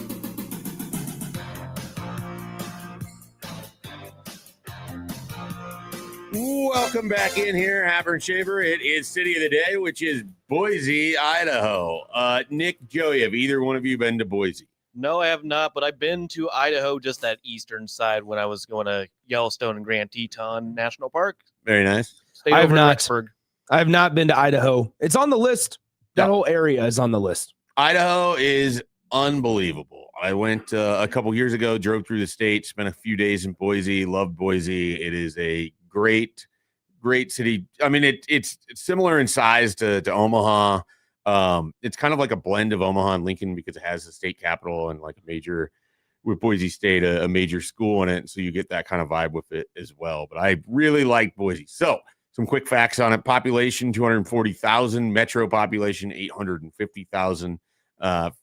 Welcome back in here, Happer and Schaefer. It is City of the Day, which is Boise, Idaho. Nick, Joey, have either one of you been to Boise? No, I have not, but I've been to Idaho, just that eastern side when I was going to Yellowstone and Grand Teton National Park. Very nice. Stayed I have over in not. Rexburg. I have not been to Idaho. It's on the list. That whole area is on the list. Idaho is unbelievable. I went a couple years ago, drove through the state, spent a few days in Boise, loved Boise. It is a great city. I mean, it's similar in size to Omaha. It's kind of like a blend of Omaha and Lincoln because it has the state capital and like a major, with Boise State, a major school in it. So you get that kind of vibe with it as well. But I really like Boise. So some quick facts on it. Population, 240,000. Metro population, 850,000.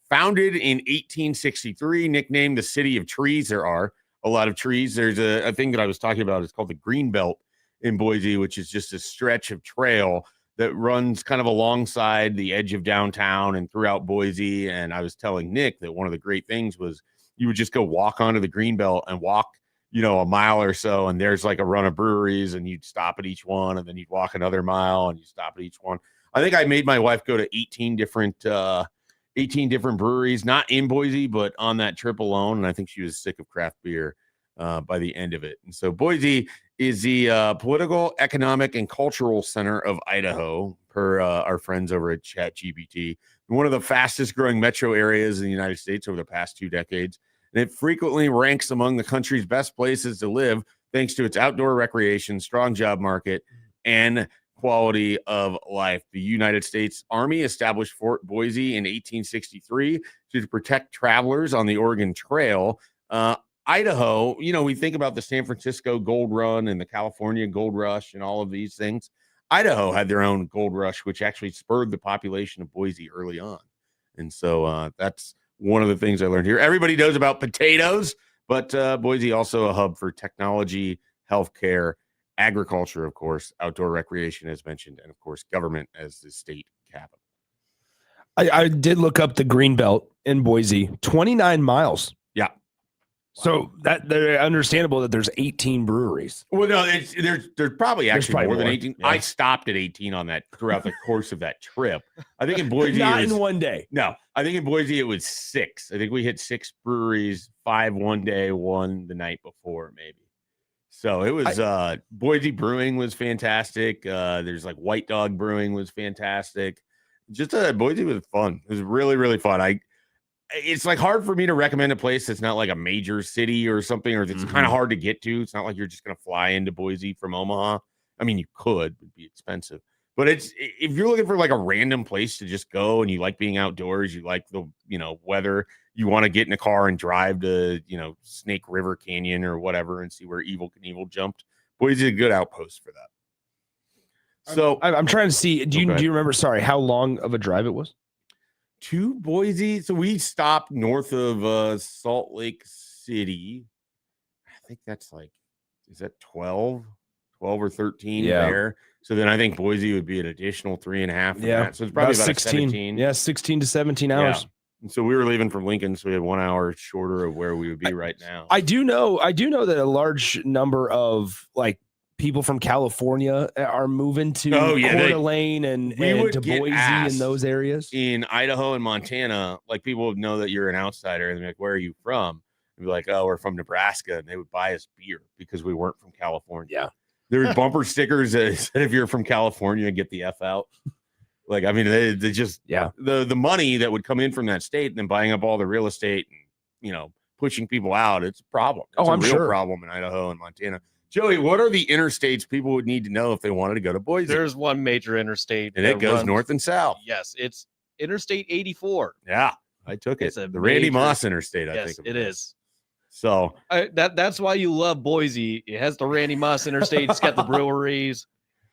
Founded in 1863, nicknamed the City of Trees. There are a lot of trees. There's a thing that I was talking about. It's called the Greenbelt in Boise, which is just a stretch of trail that runs kind of alongside the edge of downtown and throughout Boise. And I was telling Nick that one of the great things was you would just go walk onto the Greenbelt and walk, a mile or so, and there's like a run of breweries, and you'd stop at each one, and then you'd walk another mile and you stop at each one. I think I made my wife go to 18 different breweries, not in Boise, but on that trip alone. And I think she was sick of craft beer by the end of it. And so Boise is the political, economic, and cultural center of Idaho, per our friends over at ChatGPT. One of the fastest growing metro areas in the United States over the past 2 decades. And it frequently ranks among the country's best places to live, thanks to its outdoor recreation, strong job market, and quality of life. The United States Army established Fort Boise in 1863 to protect travelers on the Oregon Trail. Idaho, we think about the San Francisco Gold Run and the California Gold Rush and all of these things. Idaho had their own gold rush, which actually spurred the population of Boise early on. And so that's one of the things I learned here. Everybody knows about potatoes, but Boise also a hub for technology, healthcare, agriculture, of course, outdoor recreation, as mentioned, and of course, government as the state capital. I did look up the Greenbelt in Boise, 29 miles. Yeah. So that they're understandable that there's 18 breweries. Well, no, there's probably actually more than 18. Yeah. I stopped at 18 on that throughout the course of that trip. I think in Boise, not in one day. No, I think in Boise it was 6. I think we hit 6 breweries, 5 one day, 1 the night before, maybe. So it was Boise Brewing was fantastic. There's like White Dog Brewing was fantastic. Just Boise was fun. It was really, really fun. It's like hard for me to recommend a place that's not like a major city or something, or that's kind of hard to get to. It's not like you're just going to fly into Boise from Omaha. I mean, you could, it'd be expensive. But if you're looking for like a random place to just go and you like being outdoors, you like the, weather, you want to get in a car and drive to, Snake River Canyon or whatever and see where Evel Knievel jumped. Boise is a good outpost for that. So I'm trying to see. Do you remember, how long of a drive it was? To Boise. So we stopped north of Salt Lake City. I think that's is that 12 or 13 there? So then I think Boise would be an additional 3.5. That. So it's probably about 16. 16 to 17 hours. Yeah. And so we were leaving from Lincoln, so we had 1 hour shorter of where we would be right now. I do know that a large number of people from California are moving to Coeur d'Alene and to Boise and those areas. In Idaho and Montana, people would know that you're an outsider and they're like, "Where are you from?" And be like, "Oh, we're from Nebraska," and they would buy us beer because we weren't from California. Yeah. There were bumper stickers that said, "If you're from California, get the F out." They just the money that would come in from that state and then buying up all the real estate and pushing people out. It's a problem. It's a real problem in Idaho and Montana. Joey, what are the interstates people would need to know if they wanted to go to Boise? There's one major interstate. And it goes north and south. Yes, it's Interstate 84. Yeah, I took it. It's the Randy Moss Interstate, I think. It is. So that's why you love Boise. It has the Randy Moss Interstate. It's got the breweries,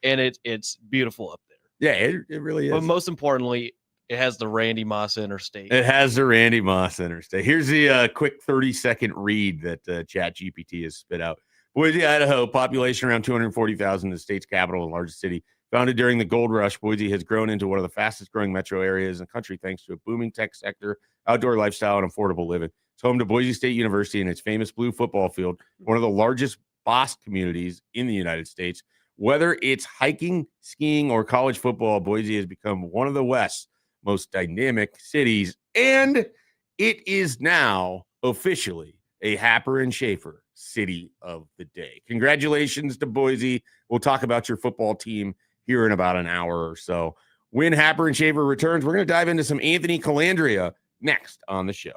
and it's beautiful up there. Yeah, it really is. But most importantly, It has the Randy Moss Interstate. It has the Randy Moss Interstate. Here's the quick 30-second read that ChatGPT has spit out. Boise, Idaho, population around 240,000, the state's capital and largest city. Founded during the gold rush, Boise has grown into one of the fastest growing metro areas in the country thanks to a booming tech sector, outdoor lifestyle, and affordable living. It's home to Boise State University and its famous blue football field, one of the largest BOS communities in the United States. Whether it's hiking, skiing, or college football, Boise has become one of the West's most dynamic cities, and it is now officially a Happer and Schaefer City of the Day. Congratulations to Boise. We'll talk about your football team here in about an hour or so. When Happer and Schaefer returns, we're going to dive into some Anthony Calandria next on the show.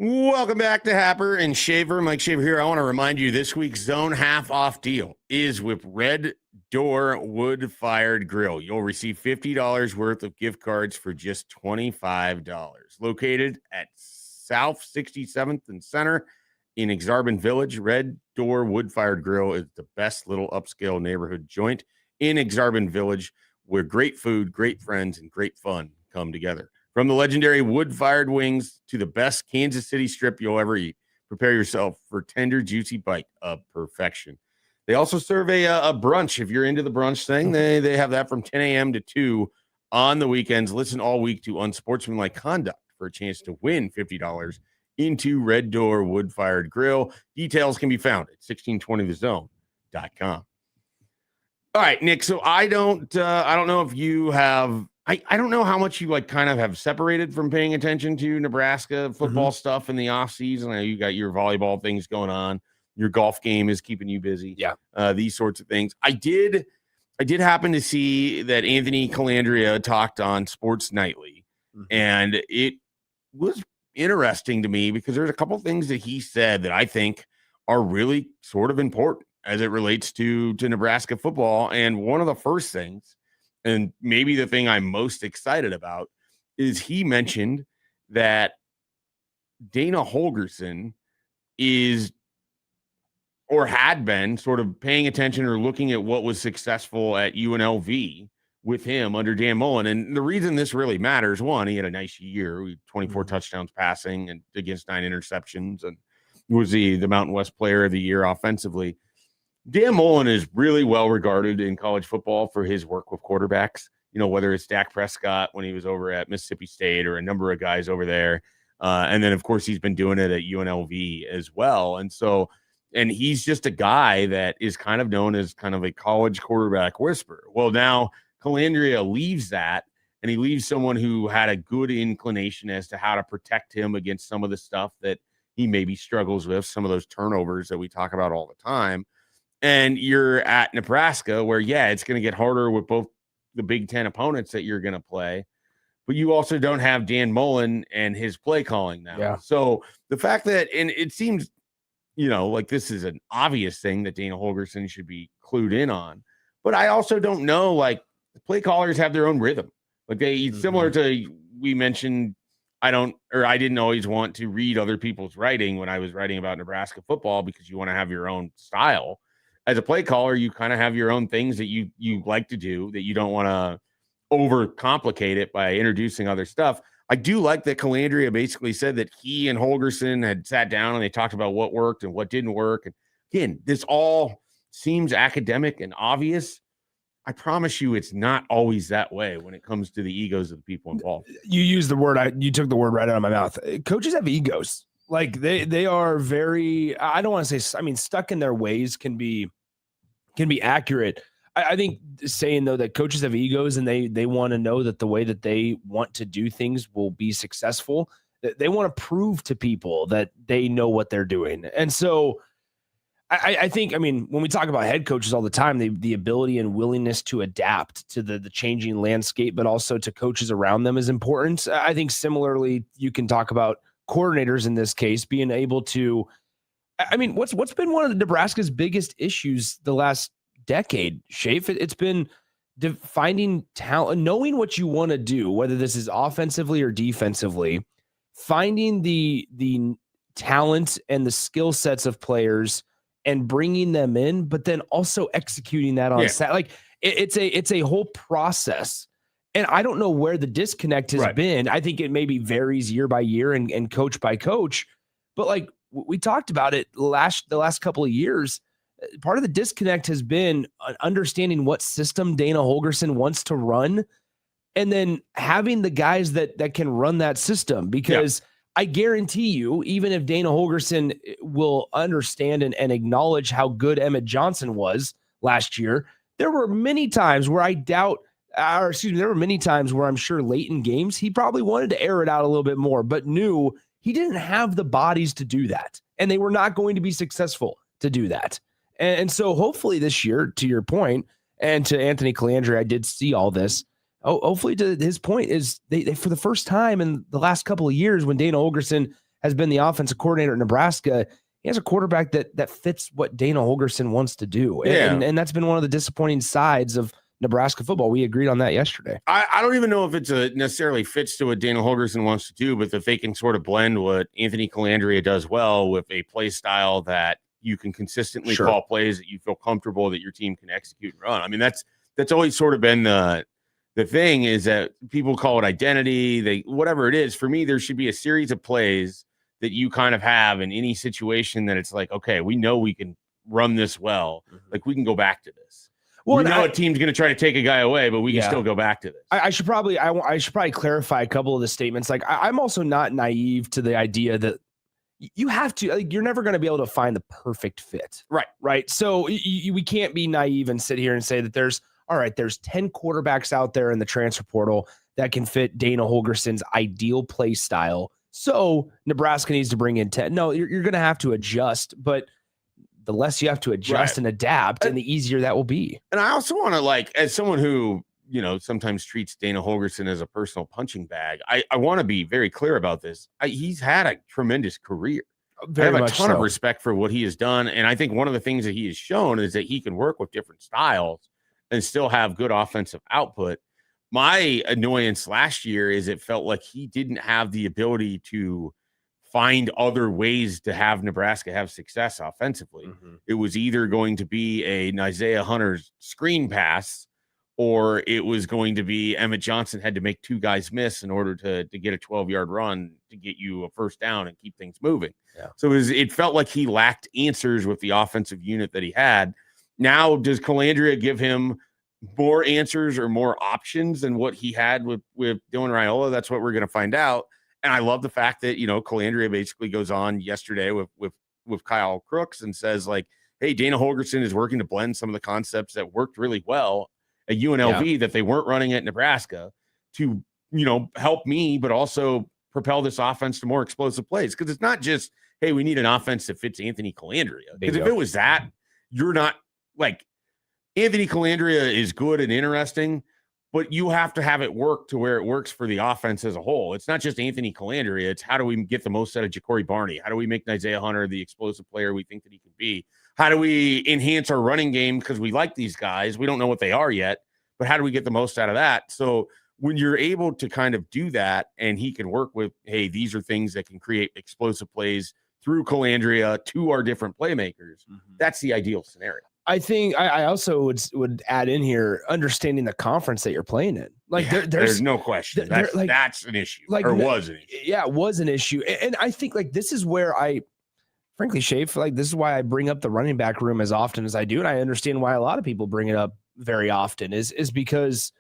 Welcome back to Happer and Schaefer. Mike Schaefer here. I want to remind you this week's Zone Half Off deal is with Red Door Wood-Fired Grill. You'll receive $50 worth of gift cards for just $25. Located at South 67th and Center in Exarban Village, Red Door Wood-Fired Grill is the best little upscale neighborhood joint in Exarban Village where great food, great friends, and great fun come together. From the legendary wood-fired wings to the best Kansas City strip you'll ever eat, prepare yourself for tender, juicy bite of perfection. They also serve a brunch. If you're into the brunch thing, they have that from 10 a.m. to 2 on the weekends. Listen all week to Unsportsmanlike Conduct for a chance to win $50 into Red Door Wood-Fired Grill. Details can be found at 1620thezone.com. All right, Nick. So I don't know if you have. I don't know how much you like kind of have separated from paying attention to Nebraska football stuff in the off season. I know you got your volleyball things going on. Your golf game is keeping you busy. Yeah. These sorts of things. I did happen to see that Anthony Calandria talked on Sports Nightly, and it was interesting to me because there's a couple things that he said that I think are really sort of important as it relates to Nebraska football. And one of the first things, and maybe the thing I'm most excited about, is he mentioned that Dana Holgorsen is or had been sort of paying attention or looking at what was successful at UNLV with him under Dan Mullen. And the reason this really matters, one, he had a nice year, 24 touchdowns passing and against 9 interceptions, and was the Mountain West Player of the Year offensively. Dan Mullen is really well regarded in college football for his work with quarterbacks, whether it's Dak Prescott when he was over at Mississippi State or a number of guys over there. And then, of course, he's been doing it at UNLV as well. And he's just a guy that is kind of known as kind of a college quarterback whisperer. Well, now Calandria leaves that, and he leaves someone who had a good inclination as to how to protect him against some of the stuff that he maybe struggles with, some of those turnovers that we talk about all the time. And you're at Nebraska where, it's going to get harder with both the Big Ten opponents that you're going to play, but you also don't have Dan Mullen and his play calling now. Yeah. So the fact that, and it seems, like this is an obvious thing that Dana Holgorsen should be clued in on, but I also don't know, like the play callers have their own rhythm. Like similar to, we mentioned, I didn't always want to read other people's writing when I was writing about Nebraska football because you want to have your own style. As a play caller, you kind of have your own things that you like to do, that you don't want to overcomplicate it by introducing other stuff. I do like that Calandria basically said that he and Holgorsen had sat down and they talked about what worked and what didn't work. And again, this all seems academic and obvious. I promise you it's not always that way when it comes to the egos of the people involved. You used the word, you took the word right out of my mouth. Coaches have egos. Like they are very, I don't want to say, stuck in their ways can be accurate. I think saying though that coaches have egos and they want to know that the way that they want to do things will be successful. They want to prove to people that they know what they're doing. And so I think, when we talk about head coaches all the time, the ability and willingness to adapt to the changing landscape, but also to coaches around them is important. I think similarly, you can talk about coordinators in this case being able to, what's been one of Nebraska's biggest issues the last decade, Schaefer? It's been finding talent, knowing what you want to do, whether this is offensively or defensively, finding the talent and the skill sets of players and bringing them in, but then also executing that on set. Like it's a whole process. And I don't know where the disconnect has been. I think it maybe varies year by year and coach by coach, but like we talked about it the last couple of years, part of the disconnect has been understanding what system Dana Holgorsen wants to run and then having the guys that can run that system, because I guarantee you, even if Dana Holgorsen will understand and acknowledge how good Emmett Johnson was last year, there were many times where there were many times where I'm sure late in games, he probably wanted to air it out a little bit more, but knew he didn't have the bodies to do that. And they were not going to be successful to do that. And so hopefully this year, to your point, and to Anthony Calandria, I did see all this. Hopefully to his point is they for the first time in the last couple of years when Dana Holgorsen has been the offensive coordinator at Nebraska, he has a quarterback that fits what Dana Holgorsen wants to do. And that's been one of the disappointing sides of Nebraska football. We agreed on that yesterday. I don't even know if it's necessarily fits to what Dana Holgorsen wants to do, but if they can sort of blend what Anthony Colandrea does well with a play style that you can consistently call plays that you feel comfortable that your team can execute and run. I mean, that's always sort of been the thing, is that people call it identity, whatever it is. For me, there should be a series of plays that you kind of have in any situation that it's like, okay, we know we can run this well. Like, we can go back to this. Well, we know a team's going to try to take a guy away, but we can still go back to this. I should probably clarify a couple of the statements. Like, I'm also not naive to the idea that you have to, like, you're never going to be able to find the perfect fit. Right. So we can't be naive and sit here and say that there's 10 quarterbacks out there in the transfer portal that can fit Dana Holgorsen's ideal play style. So Nebraska needs to bring in 10. No, you're going to have to adjust, but the less you have to adjust and adapt, and the easier that will be. And I also want to, like, as someone who, sometimes treats Dana Holgorsen as a personal punching bag, I want to be very clear about this. He's had a tremendous career. I have a ton of respect for what he has done. And I think one of the things that he has shown is that he can work with different styles and still have good offensive output. My annoyance last year is it felt like he didn't have the ability to find other ways to have Nebraska have success offensively. It was either going to be an Isaiah Hunter's screen pass, or it was going to be Emmett Johnson had to make two guys miss in order to get a 12-yard run to get you a first down and keep things moving. So it felt like he lacked answers with the offensive unit that he had. Now, does Colandrea give him more answers or more options than what he had with Dylan Raiola? That's what we're going to find out. And I love the fact that, Colandrea basically goes on yesterday with Kyle Crooks and says, like, hey, Dana Holgorsen is working to blend some of the concepts that worked really well at UNLV that they weren't running at Nebraska to, help me, but also propel this offense to more explosive plays. Because it's not just, hey, we need an offense that fits Anthony Colandrea. Because if it was that, you're not, like, Anthony Colandrea is good and interesting, but you have to have it work to where it works for the offense as a whole. It's not just Anthony Colandrea. It's how do we get the most out of Ja'Cory Barney? How do we make Isaiah Hunter the explosive player we think that he can be? How do we enhance our running game? Because we like these guys. We don't know what they are yet, but how do we get the most out of that? So when you're able to kind of do that and he can work with, hey, these are things that can create explosive plays through Colandrea to our different playmakers, that's the ideal scenario. I think I also would add in here understanding the conference that you're playing in. Like there's no question that's an issue, or was an issue. Yeah, it was an issue, and I think like this is where frankly, Schaefer, like this is why I bring up the running back room as often as I do, and I understand why a lot of people bring it up very often is because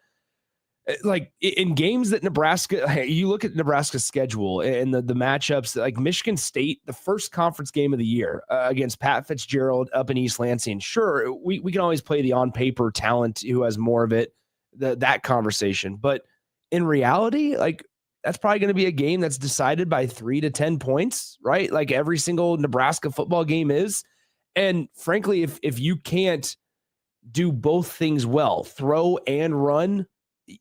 like in games that Nebraska, you look at Nebraska's schedule and the matchups, like Michigan State, the first conference game of the year against Pat Fitzgerald up in East Lansing. Sure, we can always play the on paper talent who has more of it, that conversation. But in reality, like that's probably going to be a game that's decided by 3 to 10 points, right? Like every single Nebraska football game is. And frankly, if you can't do both things well, throw and run,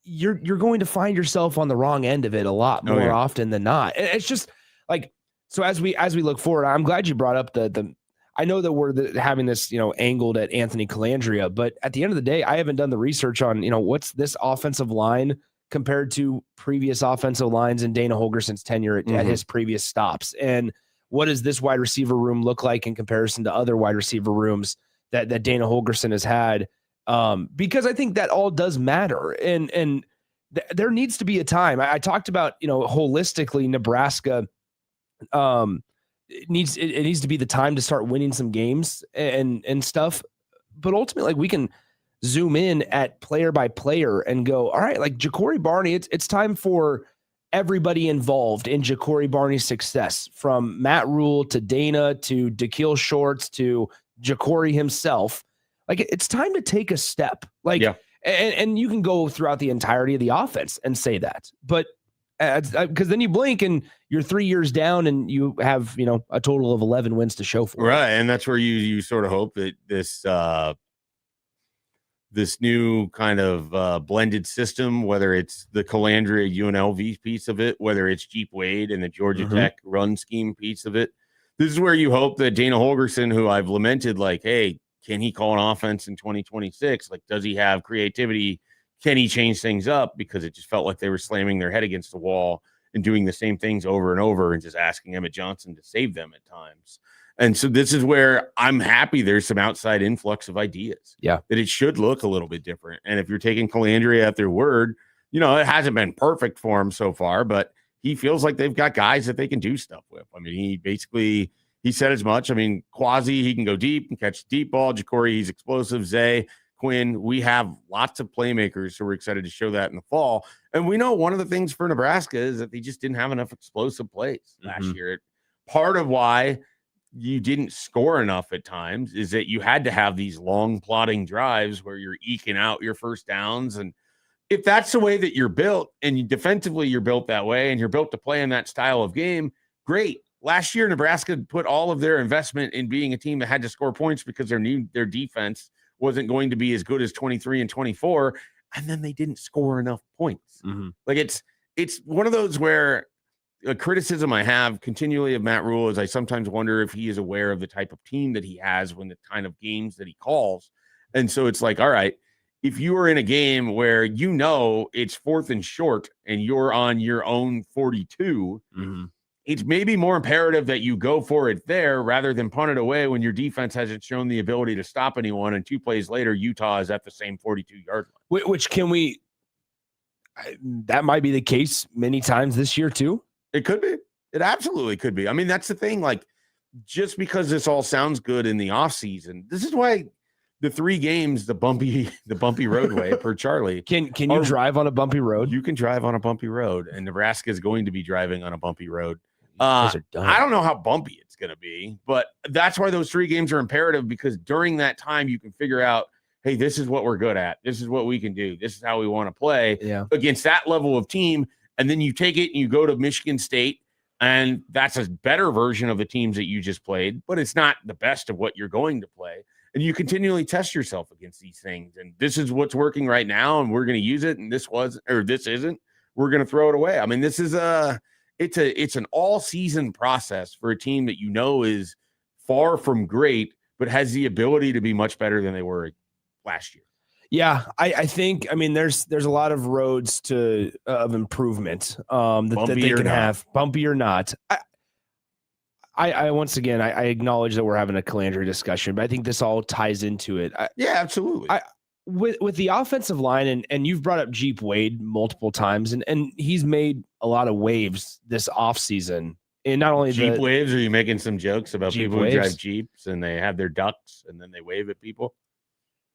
you're going to find yourself on the wrong end of it a lot more often than not. It's just like, so as we look forward, I'm glad you brought up the I know that we're having this, angled at Anthony Colandrea, but at the end of the day, I haven't done the research on, what's this offensive line compared to previous offensive lines in Dana Holgorsen's tenure at his previous stops. And what does this wide receiver room look like in comparison to other wide receiver rooms that Dana Holgorsen has had? Because I think that all does matter. And there needs to be a time. I talked about, holistically, Nebraska it needs to be the time to start winning some games and stuff. But ultimately, like, we can zoom in at player by player and go, all right, like Ja'Cory Barney, it's time for everybody involved in Ja'Cory Barney's success, from Matt Rule to Dana to Dakil Shorts to Ja'Cory himself. Like, it's time to take a step. Like, and you can go throughout the entirety of the offense and say that, but because then you blink and you're 3 years down and you have, a total of 11 wins to show for it. Right. And that's where you sort of hope that this, this new kind of blended system, whether it's the Calandria UNLV piece of it, whether it's Jeep Wade and the Georgia Tech run scheme piece of it. This is where you hope that Dana Holgerson, who I've lamented, like, hey, can he call an offense in 2026? Like, does he have creativity? Can he change things up? Because it just felt like they were slamming their head against the wall and doing the same things over and over and just asking Emmett Johnson to save them at times. And so this is where I'm happy there's some outside influx of ideas. Yeah. That it should look a little bit different. And if you're taking Calandria at their word, it hasn't been perfect for him so far, but he feels like they've got guys that they can do stuff with. I mean, he said as much. I mean, Quasi, he can go deep and catch the deep ball. Ja'Cory, he's explosive. Zay, Quinn, we have lots of playmakers, so we're excited to show that in the fall. And we know one of the things for Nebraska is that they just didn't have enough explosive plays last year. Part of why you didn't score enough at times is that you had to have these long plodding drives where you're eking out your first downs. And if that's the way that you're built and defensively you're built that way and you're built to play in that style of game, great. Last year, Nebraska put all of their investment in being a team that had to score points because their defense wasn't going to be as good as 23 and 24. And then they didn't score enough points. Like it's one of those where a criticism I have continually of Matt Rule is I sometimes wonder if he is aware of the type of team that he has when the kind of games that he calls. And so it's like, all right, if you are in a game where it's 4th and short and you're on your own 42, it's maybe more imperative that you go for it there rather than punt it away when your defense hasn't shown the ability to stop anyone. And 2 plays later, Utah is at the same 42-yard line. Which that might be the case many times this year too. It could be. It absolutely could be. I mean, that's the thing. Like, just because this all sounds good in the offseason, this is why the 3 games, the bumpy roadway per Charlie. Can you drive on a bumpy road? You can drive on a bumpy road, and Nebraska is going to be driving on a bumpy road. I don't know how bumpy it's going to be, but that's why those 3 games are imperative, because during that time you can figure out, hey, this is what we're good at. This is what we can do. This is how we want to play against that level of team. And then you take it and you go to Michigan State, and that's a better version of the teams that you just played, but it's not the best of what you're going to play. And you continually test yourself against these things. And this is what's working right now, and we're going to use it. And this isn't. We're going to throw it away. I mean, this is it's an all-season process for a team that is far from great, but has the ability to be much better than they were last year. Yeah, I think, there's a lot of roads of improvement that they can have, bumpy or not. I once again, I acknowledge that we're having a Calandria discussion, but I think this all ties into it. Yeah, absolutely. With the offensive line, and you've brought up Jeep Wade multiple times, and he's made a lot of waves this offseason. And not only Jeep waves, are you making some jokes about Jeep people waves? Who drive Jeeps and they have their ducks and then they wave at people?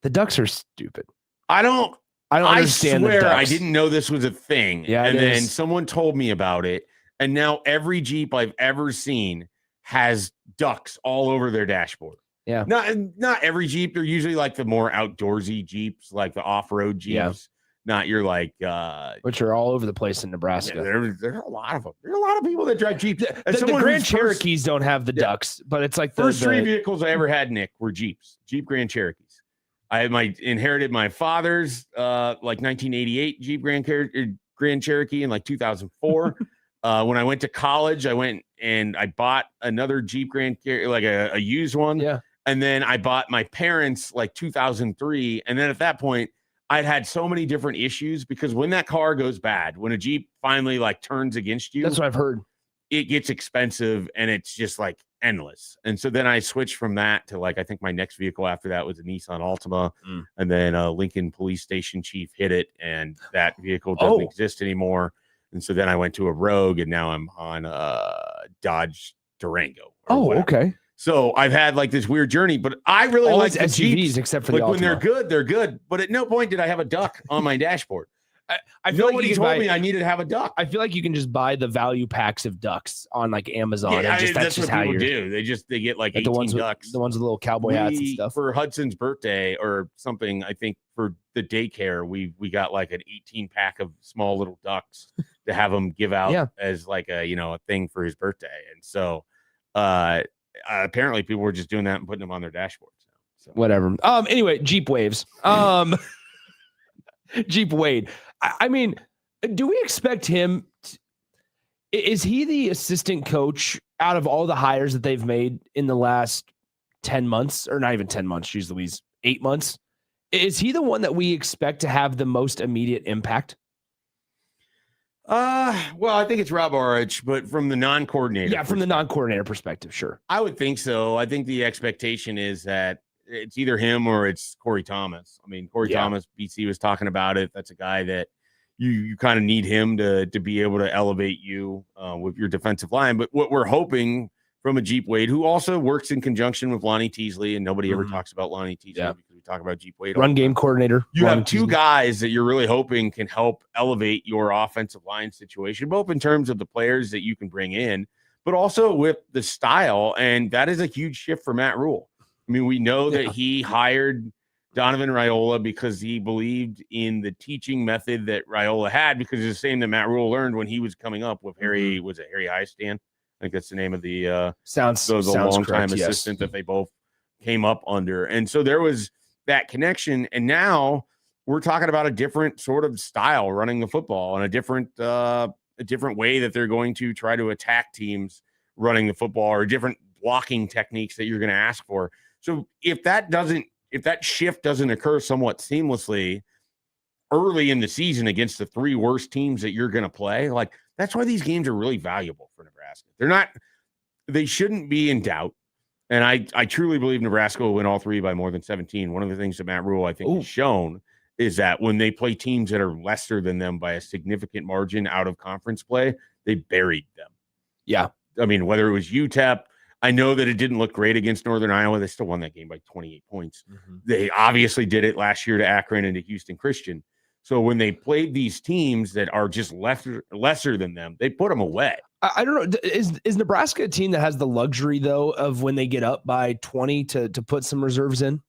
The ducks are stupid. I don't understand. I swear the ducks. I didn't know this was a thing. Yeah, and then someone told me about it. And now every Jeep I've ever seen has ducks all over their dashboard. Yeah. Not every Jeep. They're usually like the more outdoorsy Jeeps, like the off-road Jeeps. Yeah. Not your which are all over the place in Nebraska. Yeah, there are a lot of them. There are a lot of people that drive Jeeps. The Grand Cherokees don't have the ducks, but it's like the 3 vehicles I ever had, Nick, were Jeeps, Jeep Grand Cherokees. I inherited my father's 1988 Jeep Grand Cherokee in 2004. When I went to college, I went and I bought another Jeep Grand Cherokee, a used one. Yeah. And then I bought my parents 2003. And then at that point, I'd had so many different issues because when that car goes bad, when a Jeep finally turns against you, that's what I've heard. It gets expensive and it's just endless. And so then I switched from that to I think my next vehicle after that was a Nissan Altima. And then Lincoln police station chief hit it and that vehicle doesn't exist anymore. And so then I went to a Rogue and now I'm on a Dodge Durango. Okay. So I've had this weird journey, but I really like the SUVs Jeeps, except for the Altima. When they're good, they're good. But at no point did I have a duck on my dashboard. I feel Nobody told me I needed to have a duck. I feel like you can just buy the value packs of ducks on Amazon. Yeah, and that's just what people do. They get 18 ducks. The ones with little cowboy hats and stuff. For Hudson's birthday or something, I think for the daycare, we got an 18 pack of small little ducks to have him give out as a thing for his birthday. And so apparently people were just doing that and putting them on their dashboards. Whatever. Anyway, Jeep Waves. Jeep Wade. I mean, do we expect him? Is he the assistant coach out of all the hires that they've made in the last 10 months, or not even 10 months? Geez Louise, 8 months. Is he the one that we expect to have the most immediate impact? Well, I think it's Rob Orich, but from the non-coordinator. Yeah, from the non-coordinator perspective, sure. I would think so. I think the expectation is that it's either him or it's Corey Thomas. I mean, Corey Thomas, BC was talking about it. That's a guy that you kind of need him to be able to elevate you with your defensive line. But what we're hoping from a Jeep Wade, who also works in conjunction with Lonnie Teasley, and nobody ever talks about Lonnie Teasley because we talk about Jeep Wade. Run game coordinator. You have two guys that you're really hoping can help elevate your offensive line situation, both in terms of the players that you can bring in, but also with the style. And that is a huge shift for Matt Rule. I mean, we know that he hired Donovan Raiola because he believed in the teaching method that Raiola had, because it's the same that Matt Rule learned when he was coming up with Harry. Was it Harry Highstand? I think that's the name of the sounds long-time assistant that they both came up under. And so there was that connection. And now we're talking about a different sort of style running the football, and a different way that they're going to try to attack teams running the football, or different blocking techniques that you're going to ask for. So if that shift doesn't occur somewhat seamlessly early in the season against the three worst teams that you're going to play, like, that's why these games are really valuable for Nebraska. They shouldn't be in doubt. And I truly believe Nebraska will win all three by more than 17. One of the things that Matt Rule, I think, has shown is that when they play teams that are lesser than them by a significant margin out of conference play, they buried them. Yeah. I mean, whether it was UTEP, I know that it didn't look great against Northern Iowa. They still won that game by 28 points. They obviously did it last year to Akron and to Houston Christian. So when they played these teams that are just lesser than them, they put them away. I don't know. Is Nebraska a team that has the luxury, though, of when they get up by 20 to put some reserves in?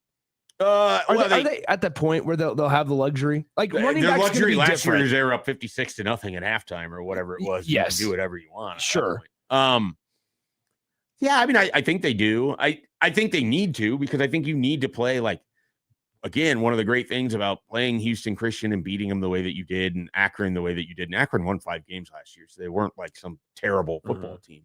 Are they at that point where they'll have the luxury? Like, running their back's luxury be last different. year, they were up 56-0 at halftime or whatever it was. Yes. You can do whatever you want. Sure. Yeah, I mean, I think they do. I think they need to, because I think you need to play, like, again, one of the great things about playing Houston Christian and beating them the way that you did, and Akron the way that you did. And Akron won 5 games last year, so they weren't like some terrible football team.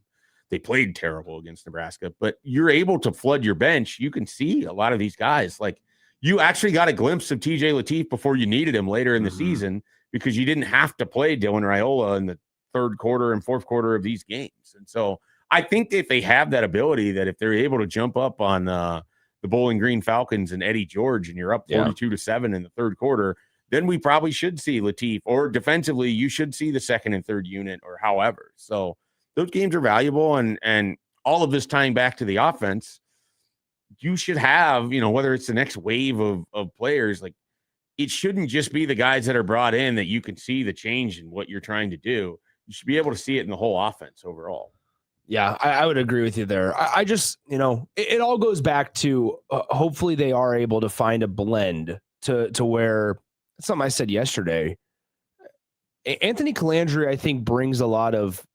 They played terrible against Nebraska, but you're able to flood your bench. You can see a lot of these guys. Like, you actually got a glimpse of TJ Lateef before you needed him later in the season, because you didn't have to play Dylan Raiola in the third quarter and fourth quarter of these games. And so I think if they have that ability, that if they're able to jump up on the Bowling Green Falcons and Eddie George, and you're up 42-7 in the third quarter, then we probably should see Lateef, or defensively, you should see the second and third unit, or however. So those games are valuable, and all of this tying back to the offense, you should have, whether it's the next wave of players, like, it shouldn't just be the guys that are brought in that you can see the change in what you're trying to do. You should be able to see it in the whole offense overall. Yeah, I would agree with you there. I just, it all goes back to hopefully they are able to find a blend to where, something I said yesterday, Anthony Calandri, I think, brings a lot of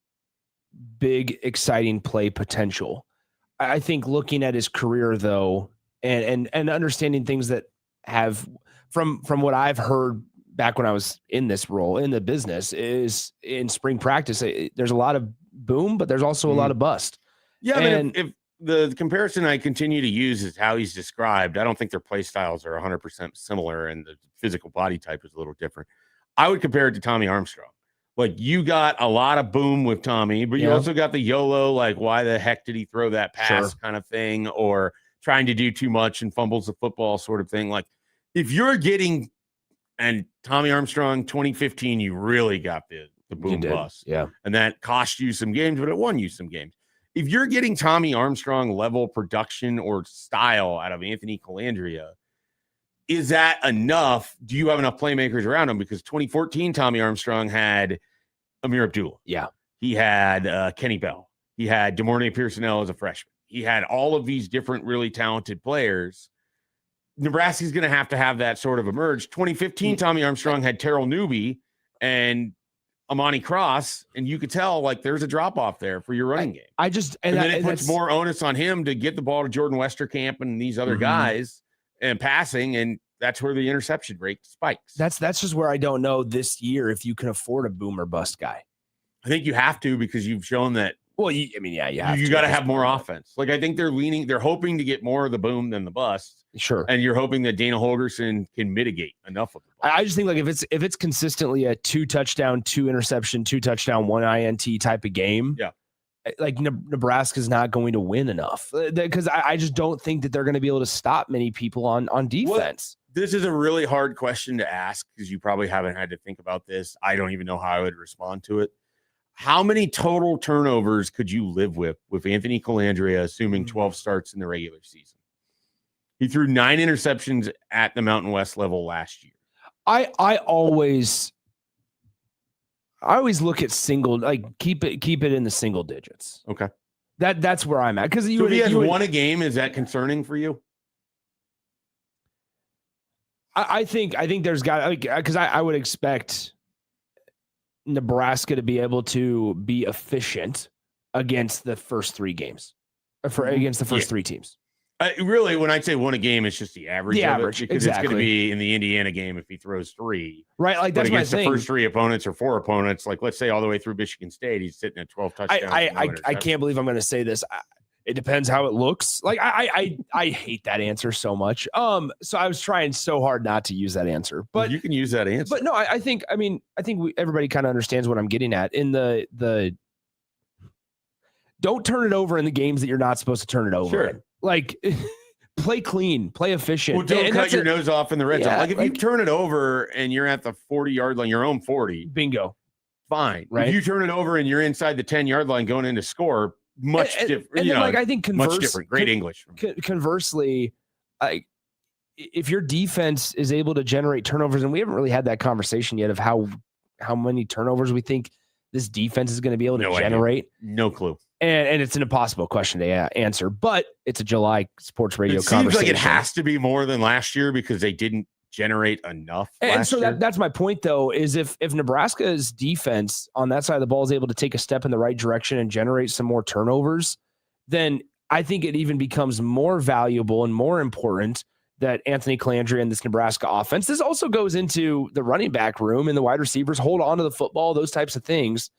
big, exciting play potential. I think looking at his career, though, and understanding things that have, from what I've heard back when I was in this role in the business, is in spring practice, there's a lot of boom, but there's also a lot of bust. Yeah, and if the comparison I continue to use is how he's described, I don't think their play styles are 100% similar, and the physical body type is a little different. I would compare it to Tommy Armstrong. Like, you got a lot of boom with Tommy, but you also got the YOLO, like, why the heck did he throw that pass kind of thing, or trying to do too much and fumbles the football sort of thing. Like, if you're getting, and Tommy Armstrong 2015, you really got the boom bust. Yeah. And that cost you some games, but it won you some games. If you're getting Tommy Armstrong level production or style out of Anthony Calandria, is that enough? Do you have enough playmakers around him? Because 2014, Tommy Armstrong had Amir Abdullah. Yeah. He had Kenny Bell. He had DeMornay Pearsonell as a freshman. He had all of these different really talented players. Nebraska's going to have that sort of emerge. 2015, Tommy Armstrong had Terrell Newby and Amani Cross, and you could tell, like, there's a drop off there for your running game. I just, and then it puts more onus on him to get the ball to Jordan Westerkamp and these other guys and passing, and that's where the interception rate spikes. That's just where I don't know this year if you can afford a boom or bust guy. I think you have to because you've shown that. Well, you got to have more offense. Like I think they're hoping to get more of the boom than the bust. Sure. And you're hoping that Dana Holgerson can mitigate enough of it. I just think like if it's consistently a 2 touchdown, 2 interception, 2 touchdown, 1 INT type of game. Yeah. Like Nebraska's not going to win enough because I just don't think that they're going to be able to stop many people on defense. This is a really hard question to ask because you probably haven't had to think about this. I don't even know how I would respond to it. How many total turnovers could you live with Anthony Colandrea, assuming 12 starts in the regular season? He threw 9 interceptions at the Mountain West level last year. I always look at single, like keep it in the single digits. Okay. That's where I'm at. Because if he has won a game, is that concerning for you? I think there's got, because I would expect Nebraska to be able to be efficient against the first 3 games against the first 3 teams. Really, when I say won a game, it's just the average. Because exactly. It's going to be in the Indiana game if he throws 3. Right, like that's my thing. The first 3 opponents or 4 opponents, like let's say all the way through Michigan State, he's sitting at 12 touchdowns. I can't believe I'm going to say this. It depends how it looks. Like I hate that answer so much. So I was trying so hard not to use that answer, but you can use that answer. But no, I think everybody kind of understands what I'm getting at in the don't turn it over in the games that you're not supposed to turn it over. Sure. In. Like play clean, play efficient. Well, don't cut your nose off in the red zone. Like if you turn it over and you're at the 40-yard line, your own 40, bingo, fine. Right? If you turn it over and you're inside the 10-yard line going into score, much different. I think much different. Great English. Conversely, if your defense is able to generate turnovers, and we haven't really had that conversation yet of how many turnovers we think this defense is going to be able to generate. No clue. And it's an impossible question to answer, but it's a July sports radio conversation. It seems like it has to be more than last year because they didn't generate enough. And so that's my point, though, is if Nebraska's defense on that side of the ball is able to take a step in the right direction and generate some more turnovers, then I think it even becomes more valuable and more important that Anthony Colandrea and this Nebraska offense. This also goes into the running back room and the wide receivers hold on to the football, those types of things.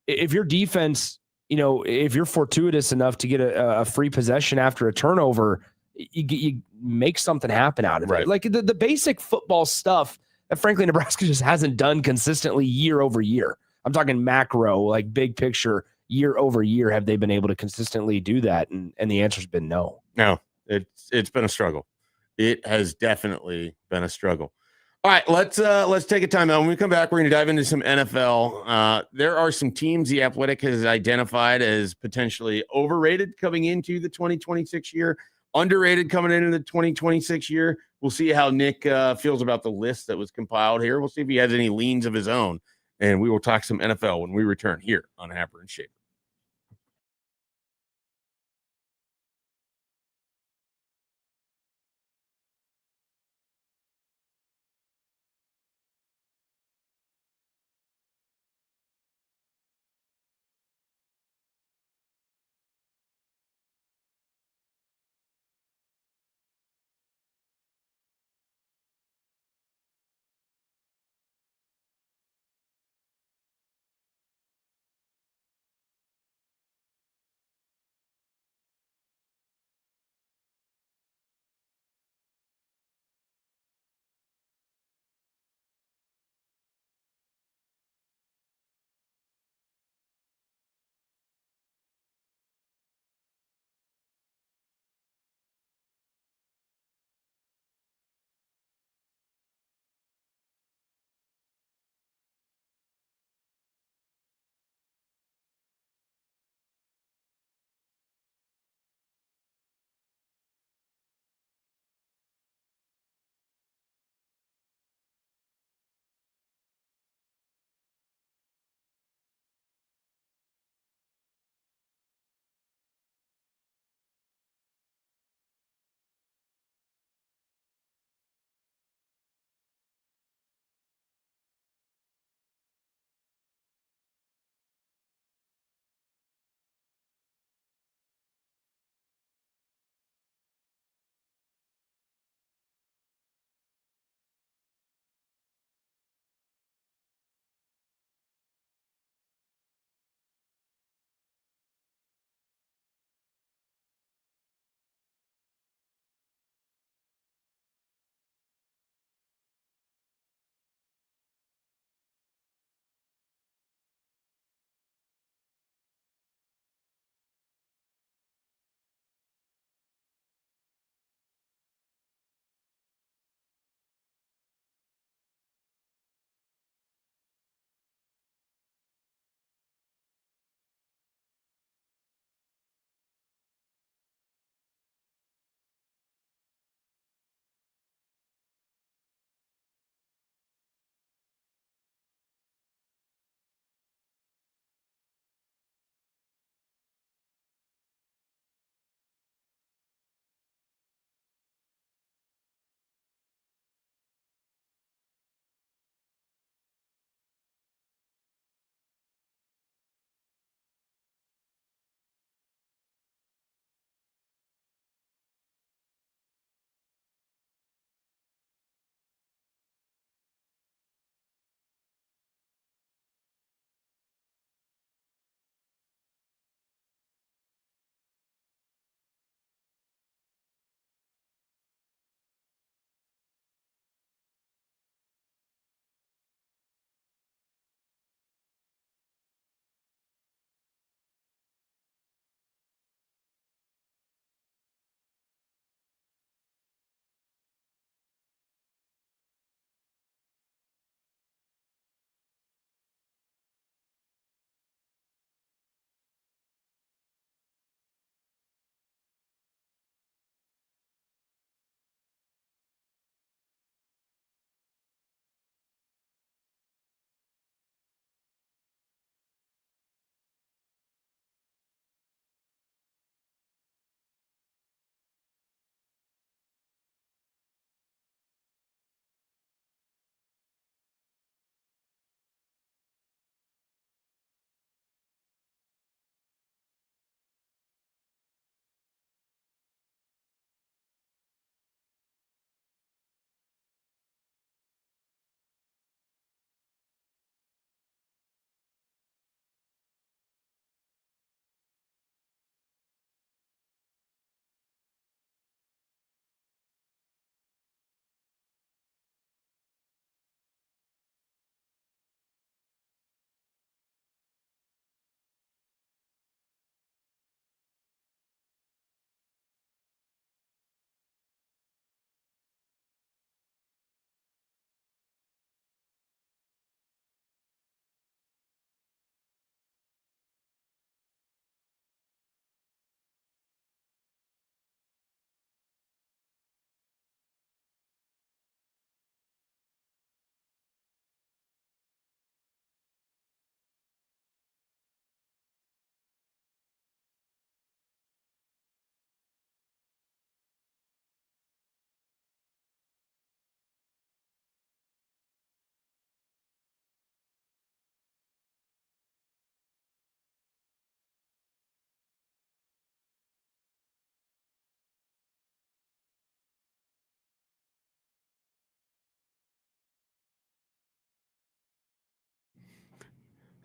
If your defense, if you're fortuitous enough to get a free possession after a turnover, you make something happen out of it. Like the basic football stuff that frankly Nebraska just hasn't done consistently year over year. I'm talking macro, like big picture, year over year. Have they been able to consistently do that? And the answer's been no. No, it's been a struggle. It has definitely been a struggle. All right, let's take a time out. When we come back, we're going to dive into some NFL. There are some teams The Athletic has identified as potentially overrated coming into the 2026 year, underrated coming into the 2026 year. We'll see how Nick feels about the list that was compiled here. We'll see if he has any leans of his own, and we will talk some NFL when we return here on Happer and Schaefer.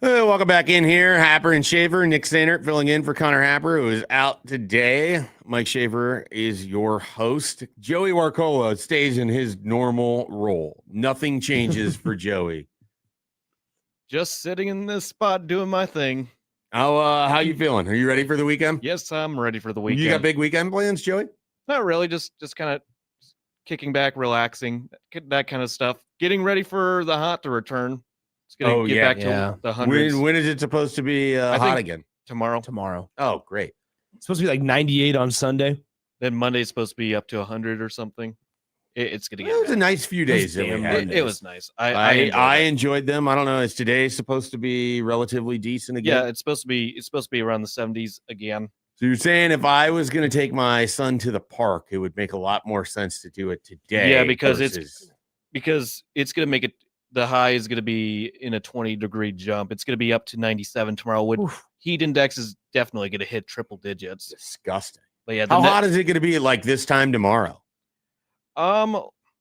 Hey, welcome back in here. Happer and Schaefer. Nick Sainert filling in for Connor Happer, who is out today. Mike Schaefer is your host. Joey Warcola stays in his normal role. Nothing changes for Joey. Just sitting in this spot doing my thing. How you feeling? Are you ready for the weekend? Yes, I'm ready for the weekend. You got big weekend plans, Joey? Not really, just kind of kicking back, relaxing, that kind of stuff. Getting ready for the hot to return. It's gonna get back to the hundreds. When is it supposed to be hot again? Tomorrow. Oh, great. It's supposed to be like 98 on Sunday. Then Monday's supposed to be up to 100 or something. It's gonna get. It was a nice few days that we had. It was nice. I enjoyed them. I don't know. Is today supposed to be relatively decent again? Yeah, it's supposed to be around the 70s again. So you're saying if I was going to take my son to the park, it would make a lot more sense to do it today. Yeah, because it's going to make it. The high is going to be in a 20-degree jump. It's going to be up to 97 tomorrow. Heat index is definitely going to hit triple digits. Disgusting. But yeah, how hot is it going to be like this time tomorrow?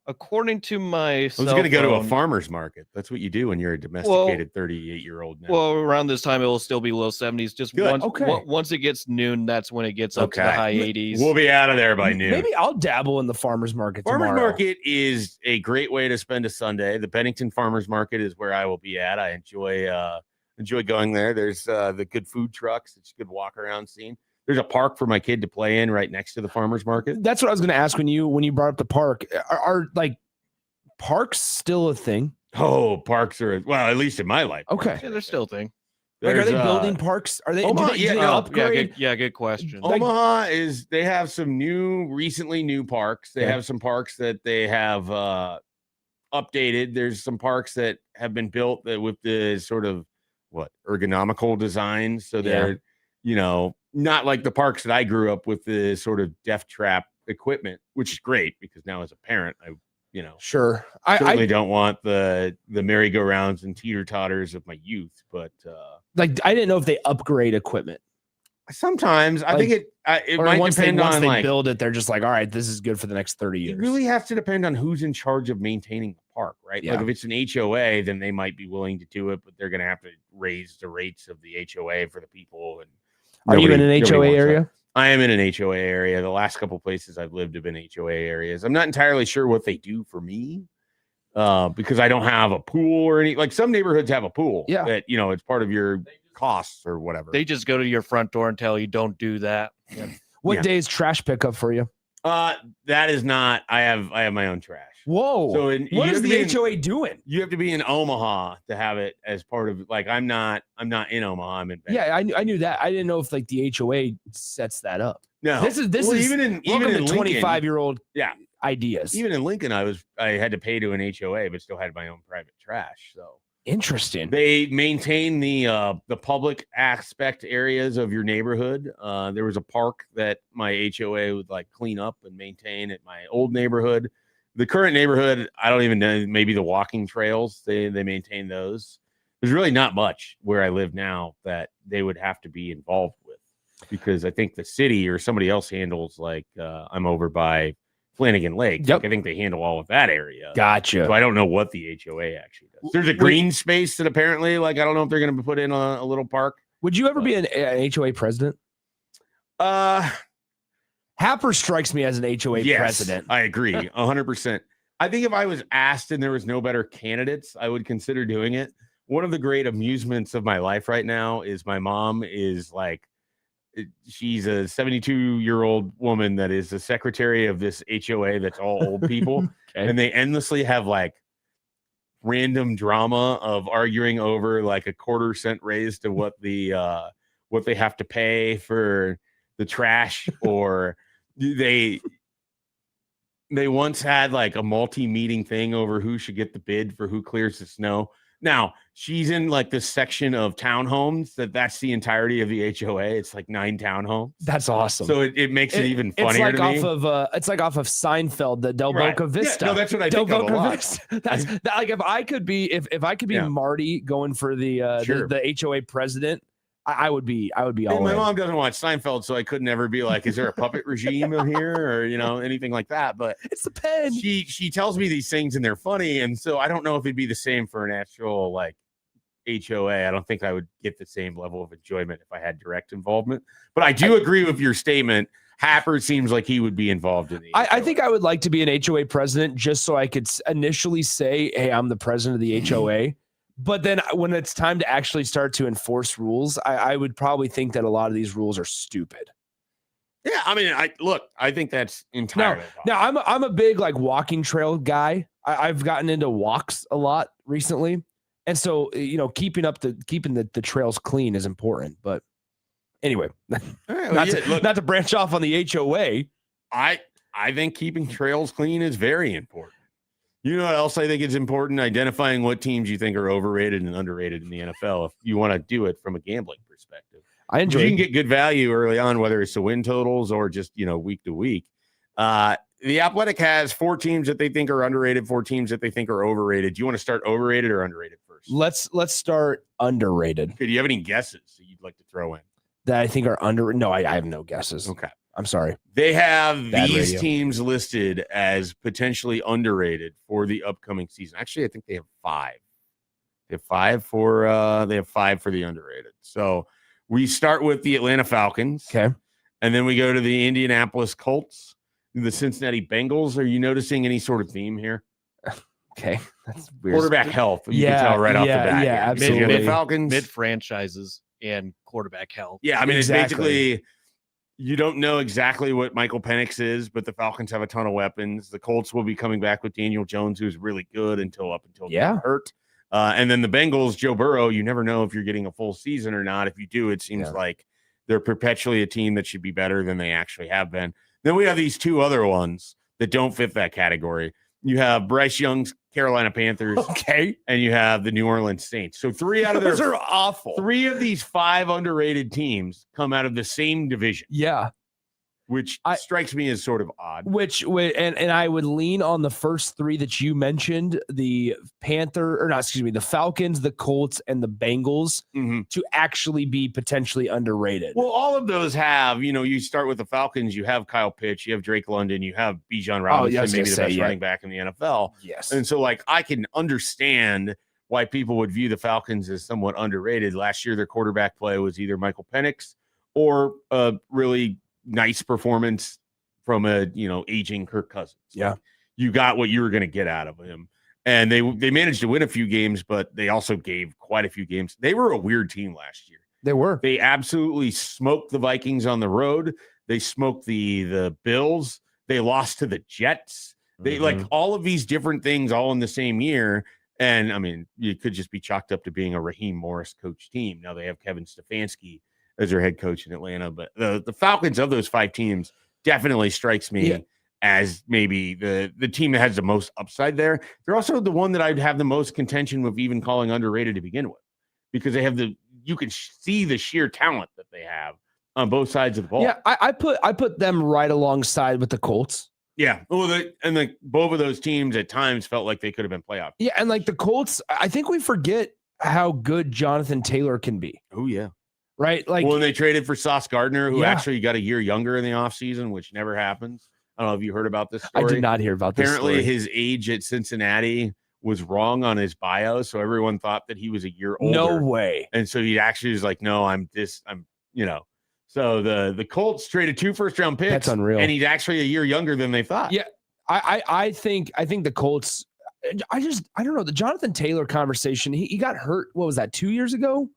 According to my I was going to go to a farmer's market. That's what you do when you're a domesticated 38-year-old now. Well, around this time, it will still be low 70s. Just once it gets noon, that's when it gets up to the high 80s. We'll be out of there by noon. Maybe I'll dabble in the farmer's market tomorrow. Farmer's market is a great way to spend a Sunday. The Bennington Farmer's Market is where I will be at. I enjoy going there. There's the good food trucks. It's a good walk around scene. There's a park for my kid to play in right next to the farmer's market. That's what I was going to ask when you brought up the park. Are like parks still a thing? Oh, parks are, well, at least in my life. Okay. Yeah, they're still a thing. Like, are they building parks? Are they? Omaha, do they upgrade? Good question. Omaha they have some recently new parks. They have some parks that they have updated. There's some parks that have been built with the sort of ergonomical designs. So they're, not like the parks that I grew up with, the sort of death trap equipment, which is great because now as a parent, I sure. I don't want the merry-go-rounds and teeter-totters of my youth, but I didn't know if they upgrade equipment. Sometimes I think it might depend on they build it. They're just like, all right, this is good for the next 30 years. It really has to depend on who's in charge of maintaining the park, right? Yeah. Like if it's an HOA, then they might be willing to do it, but they're going to have to raise the rates of the HOA for the people. And are you in an HOA area? I am in an HOA area. The last couple places I've lived have been HOA areas. I'm not entirely sure what they do for me because I don't have a pool or any. Like some neighborhoods have a pool. Yeah, that it's part of your costs or whatever. They just go to your front door and tell you don't do that. Yeah. What day is trash pickup for you? That is not. I have my own trash. Whoa. So what is the HOA doing? You have to be in Omaha to have it as part of. Like I'm not in Omaha. I'm in. Yeah, I knew that. I didn't know if the HOA sets that up. No, this is even in 25-year-old ideas. Even in Lincoln, I had to pay to an HOA, but still had my own private trash. So interesting. They maintain the public aspect areas of your neighborhood. There was a park that my HOA would clean up and maintain at my old neighborhood. The current neighborhood, I don't even know, maybe the walking trails, they maintain those. There's really not much where I live now that they would have to be involved with because I think the city or somebody else handles I'm over by Flanagan Lake. Yep. I think they handle all of that area. Gotcha. So I don't know what the HOA actually does. There's a green space that apparently, I don't know if they're going to put in a little park. Would you ever be an HOA president? Happer strikes me as an HOA president. I agree 100%. I think if I was asked and there was no better candidates, I would consider doing it. One of the great amusements of my life right now is my mom is she's a 72-year-old woman that is the secretary of this HOA that's all old people. And they endlessly have random drama of arguing over a 1/4 cent raise to what they have to pay for the trash, or they once had a multi-meeting thing over who should get the bid for who clears the snow. Now she's in this section of townhomes that's the entirety of the HOA. It's 9 townhomes. That's awesome. So it makes it even funnier to me. It's off of Seinfeld, the Del Boca Vista. Yeah, no, that's what I think of a lot. Vista. That's if I could be Marty going for the HOA president, I would be all my in. mom doesn't watch Seinfeld, so I could never be is there a puppet regime in here or anything like that? But it's the pen. She tells me these things and they're funny, and so I don't know if it'd be the same for an actual HOA, I don't think I would get the same level of enjoyment if I had direct involvement. But I do agree with your statement. Happer seems like he would be involved in the I think I would like to be an HOA president just so I could initially say, hey, I'm the president of the HOA. But then when it's time to actually start to enforce rules, I would probably think that a lot of these rules are stupid. Yeah, I mean, I think that's entirely possible. Now I'm a big like walking trail guy. I've gotten into walks a lot recently. And so, keeping the trails clean is important. But anyway, not to branch off on the HOA. I think keeping trails clean is very important. You know what else I think is important? Identifying what teams you think are overrated and underrated in the NFL if you want to do it from a gambling perspective. I enjoy. You can get good value early on, whether it's the win totals or just, week to week. The Athletic has 4 teams that they think are underrated, 4 teams that they think are overrated. Do you want to start overrated or underrated first? Let's start underrated. Okay, do you have any guesses that you'd like to throw in? That I think are under? No, I have no guesses. Okay. I'm sorry. They have Bad these radio. teams listed as potentially underrated for the upcoming season. Actually, I think they have 5. They have 5 for the underrated. So we start with the Atlanta Falcons. Okay. And then we go to the Indianapolis Colts, the Cincinnati Bengals. Are you noticing any sort of theme here? Okay. That's weird. Quarterback health. You can tell right off the bat. Yeah, here. absolutely. The Falcons. Mid franchises and quarterback health. Yeah, I mean, Exactly. it's basically you don't know exactly what Michael Penix is, but the Falcons have a ton of weapons. The Colts will be coming back with Daniel Jones, who's really good until he got hurt. And then the Bengals, Joe Burrow, you never know if you're getting a full season or not. If you do, it seems like they're perpetually a team that should be better than they actually have been. Then we have these 2 other ones that don't fit that category. You have Bryce Young's Carolina Panthers. Okay. And you have the New Orleans Saints. So 3 out of those are awful. 3 of these 5 underrated teams come out of the same division. Yeah. Which strikes me as sort of odd. And I would lean on the first 3 that you mentioned, the Falcons, the Colts, and the Bengals to actually be potentially underrated. Well, all of those have, you start with the Falcons, you have Kyle Pitts, you have Drake London, you have Bijan Robinson, maybe the best running back in the NFL. Yes. And so, I can understand why people would view the Falcons as somewhat underrated. Last year, their quarterback play was either Michael Penix or a really nice performance from a aging Kirk Cousins. Yeah, you got what you were going to get out of him, and they managed to win a few games, but they also gave quite a few games. They were a weird team last year. They absolutely smoked the Vikings on the road. They smoked the Bills. They lost to the Jets. They all of these different things all in the same year. And I mean, you could just be chalked up to being a Raheem Morris coach team. Now they have Kevin Stefanski as their head coach in Atlanta, but the Falcons of those 5 teams definitely strikes me as maybe the team that has the most upside there. They're also the one that I'd have the most contention with even calling underrated to begin with, because they have you can see the sheer talent that they have on both sides of the ball. Yeah, I put them right alongside with the Colts. Yeah. Well, both of those teams at times felt like they could have been playoff. Yeah, and the Colts, I think we forget how good Jonathan Taylor can be. Oh, yeah. Right? When they traded for Sauce Gardner, who actually got a year younger in the offseason, which never happens. I don't know if you heard about this story. I did not hear about this. Apparently, his age at Cincinnati was wrong on his bio, so everyone thought that he was a year older. No way. And so he actually was like, no, So the Colts traded 2 first-round picks. That's unreal. And he's actually a year younger than they thought. Yeah, I think the Colts. I don't know, the Jonathan Taylor conversation. He got hurt. What was that? 2 years ago.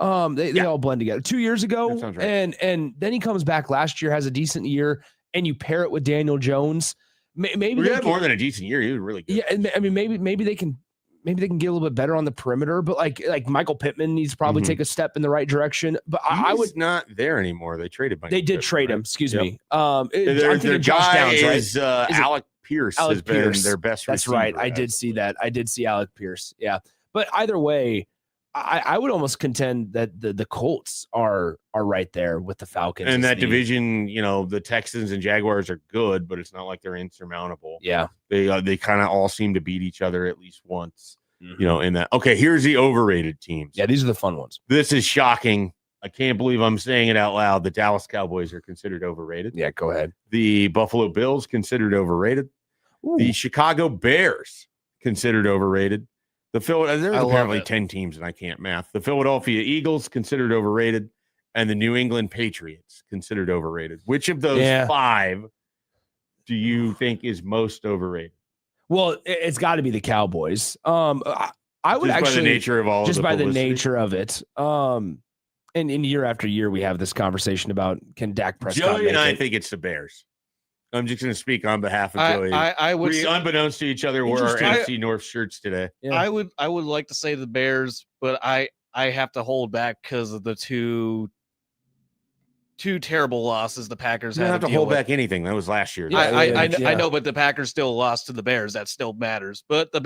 They all blend together. 2 years ago, that sounds right. and then he comes back last year, has a decent year, and you pair it with Daniel Jones. Maybe he had more than a decent year. He was really good. Yeah, and I mean maybe they can get a little bit better on the perimeter, but like Michael Pittman needs to probably take a step in the right direction. But I would not there anymore. They traded. They did trade him. Excuse me. Their Josh guy Downs, right? is Alec Pierce. Has been their best. That's receiver, right. I did see that. I did see Alec Pierce. Yeah, but either way, I would almost contend that the Colts are right there with the Falcons. And that division, the Texans and Jaguars are good, but it's not like they're insurmountable. Yeah, they kind of all seem to beat each other at least once. In that. Okay, here's the overrated teams. Yeah, these are the fun ones. This is shocking. I can't believe I'm saying it out loud. The Dallas Cowboys are considered overrated. Yeah, go ahead. The Buffalo Bills considered overrated. Ooh. The Chicago Bears considered overrated. There's apparently 10 teams, and I can't math. The Philadelphia Eagles considered overrated, and the New England Patriots considered overrated. Which of those 5 do you think is most overrated? Well, it's got to be the Cowboys. I would just actually, by the nature of all just of the by publicity? the nature of it. And year after year, we have this conversation about can Dak Prescott Joey make and I it? think it's the Bears. I'm just going to speak on behalf of Joey. I would we, unbeknownst to each other, wore our Interesting. NFC North shirts today. Yeah. I would like to say the Bears, but I have to hold back because of the two terrible losses the Packers You don't had have to hold back anything. That was last year. I know, but the Packers still lost to the Bears. That still matters. But the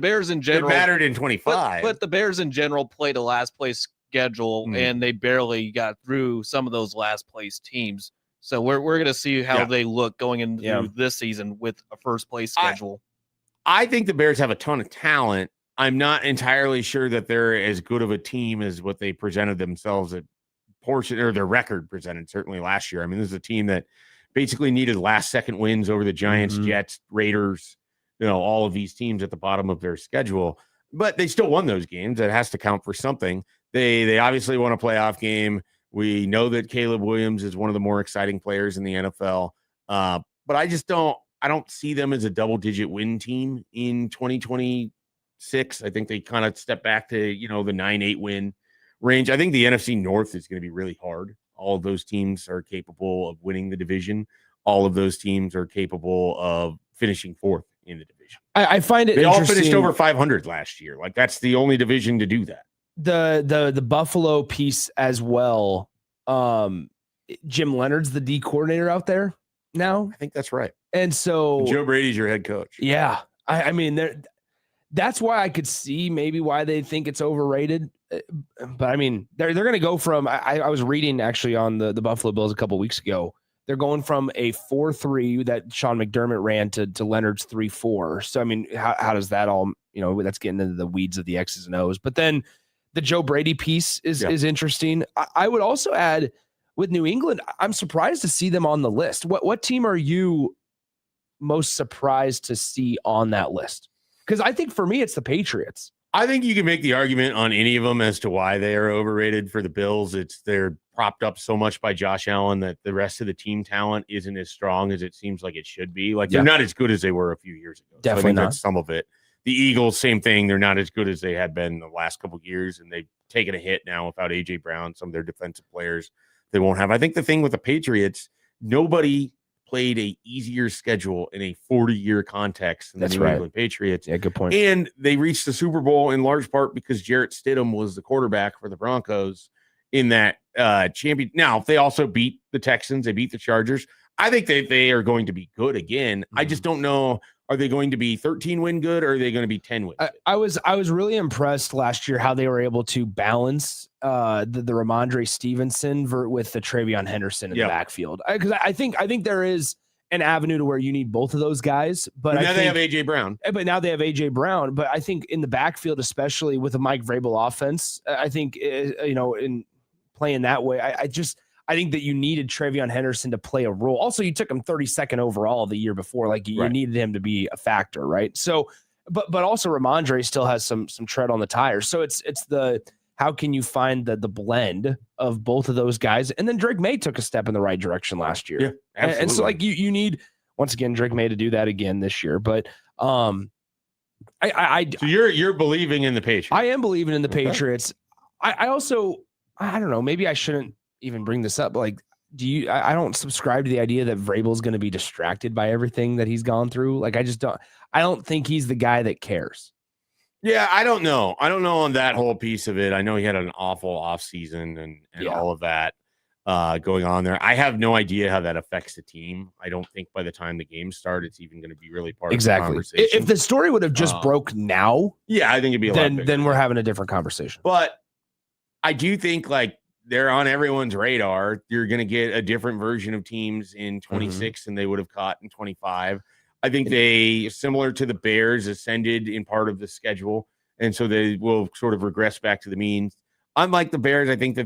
Bears in general, it mattered in 25. But the Bears in general played a last place schedule, and they barely got through some of those last place teams. So we're going to see how they look going into this season with a first place schedule. I think the Bears have a ton of talent. I'm not entirely sure that they're as good of a team as what they presented themselves at portion, or their record presented certainly last year. I mean, this is a team that basically needed last second wins over the Giants, Jets, Raiders, all of these teams at the bottom of their schedule, but they still won those games. That has to count for something. They obviously won a playoff game. We know that Caleb Williams is one of the more exciting players in the NFL. But I don't see them as a double-digit win team in 2026. I think they kind of step back to, the 9-8 win range. I think the NFC North is going to be really hard. All of those teams are capable of winning the division. All of those teams are capable of finishing fourth in the division. I find it they all interesting. finished over 500 last year. Like, that's the only division to do that. The Buffalo piece as well. Jim Leonard's the D coordinator out there now. I think that's right. And so Joe Brady's your head coach. Yeah. I mean, that's why I could see maybe why they think it's overrated. But I mean, they're going to go from, I was reading actually on the Buffalo Bills a couple of weeks ago. They're going from a 4-3 that Sean McDermott ran to Leonard's 3-4. So, I mean, how does that all, that's getting into the weeds of the X's and O's. But then the Joe Brady piece is interesting. I would also add with New England, I'm surprised to see them on the list. What team are you most surprised to see on that list? Because I think for me, it's the Patriots. I think you can make the argument on any of them as to why they are overrated. For the Bills, they're propped up so much by Josh Allen that the rest of the team talent isn't as strong as it seems like it should be. Like, they're not as good as they were a few years ago. Definitely so I think not. that's some of it. The Eagles, same thing. They're not as good as they had been the last couple of years, and they've taken a hit now without A.J. Brown. Some of their defensive players they won't have. I think the thing with the Patriots, nobody played a easier schedule in a 40-year context than the New England Patriots. Yeah, good point. And they reached the Super Bowl in large part because Jarrett Stidham was the quarterback for the Broncos in that champion. Now, they also beat the Texans. They beat the Chargers. I think they are going to be good again. I just don't know. Are they going to be 13-win good, or are they going to be 10-win good? I was really impressed last year how they were able to balance the Ramondre Stevenson with the Travion Henderson in the backfield. Because I think there is an avenue to where you need both of those guys. But now they have A.J. Brown. But now they have A.J. Brown. But I think in the backfield, especially with a Mike Vrabel offense, I think, in playing that way, I think that you needed Travion Henderson to play a role. Also, you took him 32nd overall the year before. Like, you needed him to be a factor, right? So, but also Ramondre still has some tread on the tires. So it's the how can you find the blend of both of those guys? And then Drake May took a step in the right direction last year. Yeah, absolutely. And so, like, you need, once again, Drake May to do that again this year. But so you're believing in the Patriots. I am believing in the Patriots. I also, I don't know, maybe I shouldn't even bring this up. Like, I don't subscribe to the idea that Vrabel's going to be distracted by everything that he's gone through. Like, I don't think he's the guy that cares. Yeah, I don't know. I don't know on that whole piece of it. I know he had an awful offseason and all of that going on there. I have no idea how that affects the team. I don't think by the time the game starts, it's even going to be really part of the conversation. If the story would have just broke now, I think it'd be a lot bigger. Then we're having a different conversation. But I do think, like, they're on everyone's radar. You're going to get a different version of teams in 26 than they would have caught in 25. I think they, similar to the Bears, ascended in part of the schedule, and so they will sort of regress back to the mean. Unlike the Bears, I think they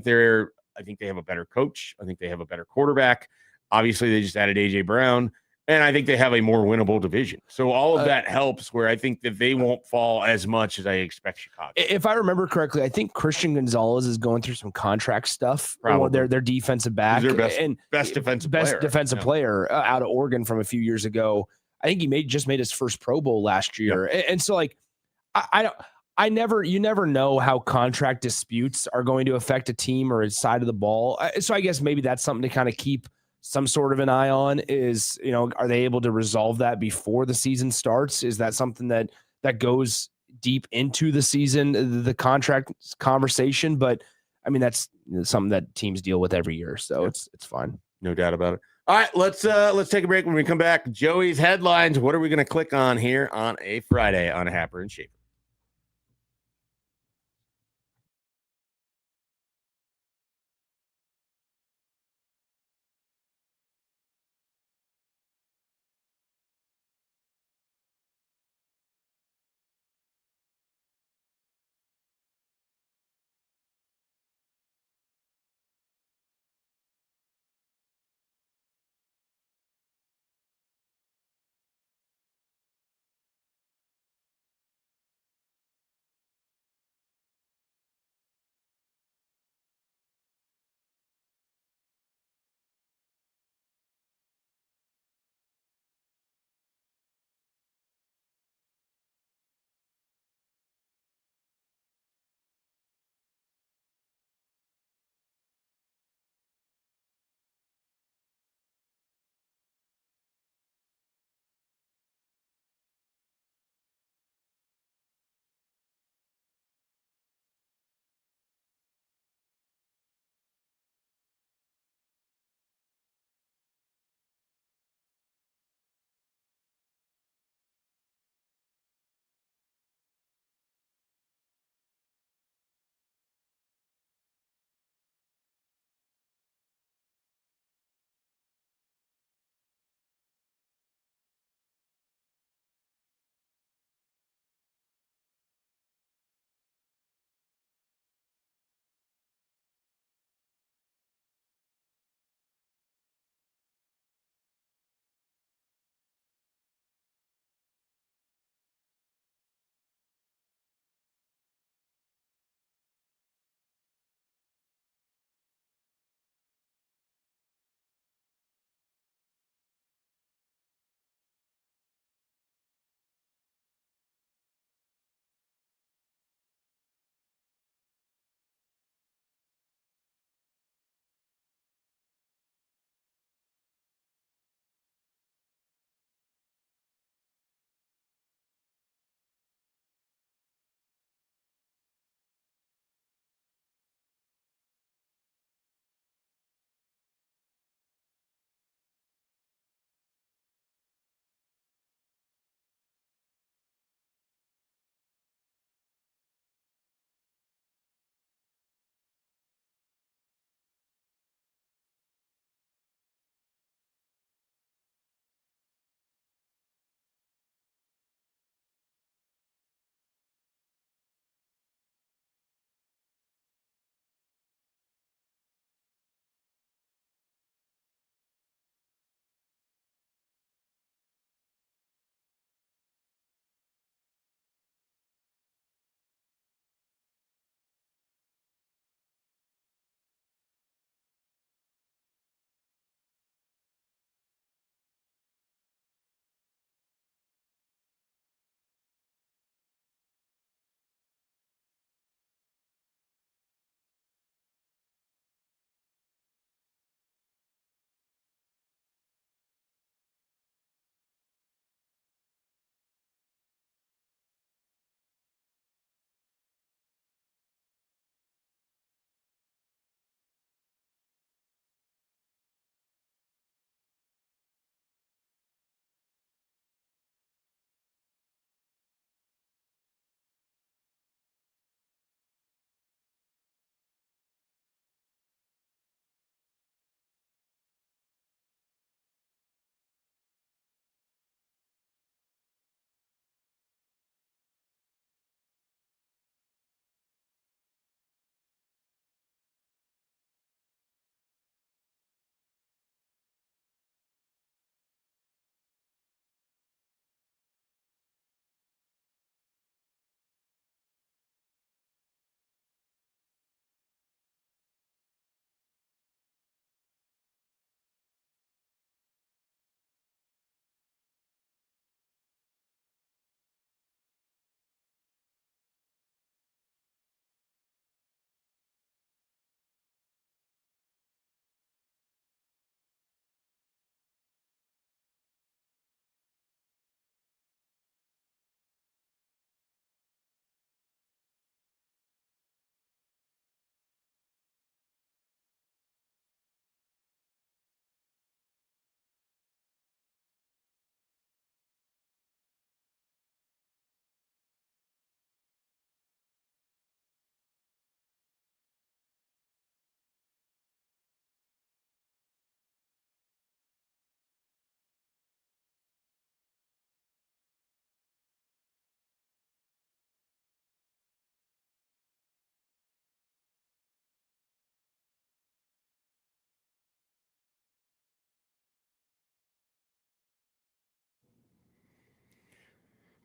have a better coach. I think they have a better quarterback. Obviously, they just added A.J. Brown, And I think they have a more winnable division. So all of that helps where I think that they won't fall as much as I expect Chicago. If I remember correctly, I think Christian Gonzalez is going through some contract stuff. Probably. Their defensive back. He's their best defensive player out of Oregon from a few years ago. I think he just made his first Pro Bowl last year. Yep. And so like, you never know how contract disputes are going to affect a team or a side of the ball. So I guess maybe that's something to kind of keep some sort of an eye on is, are they able to resolve that before the season starts? Is that something that goes deep into the season, the contract conversation? But I mean, that's something that teams deal with every year. So it's fine. No doubt about it. All right, let's take a break. When we come back, Joey's headlines. What are we going to click on here on a Friday on Happer and Schaefer?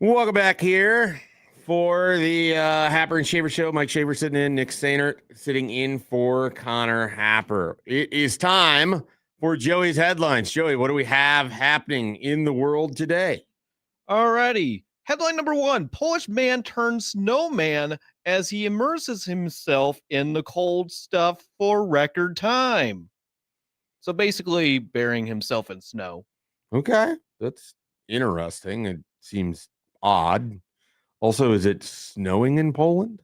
Welcome back here for the Happer and Schaefer show. Mike Schaefer sitting in, Nick Stainert sitting in for Connor Happer. It is time for Joey's headlines. Joey, what do we have happening in the world today? Alrighty. Headline number 1, Polish man turns snowman as he immerses himself in the cold stuff for record time. So basically burying himself in snow. Okay, that's interesting. It seems odd. Also, is it snowing in Poland?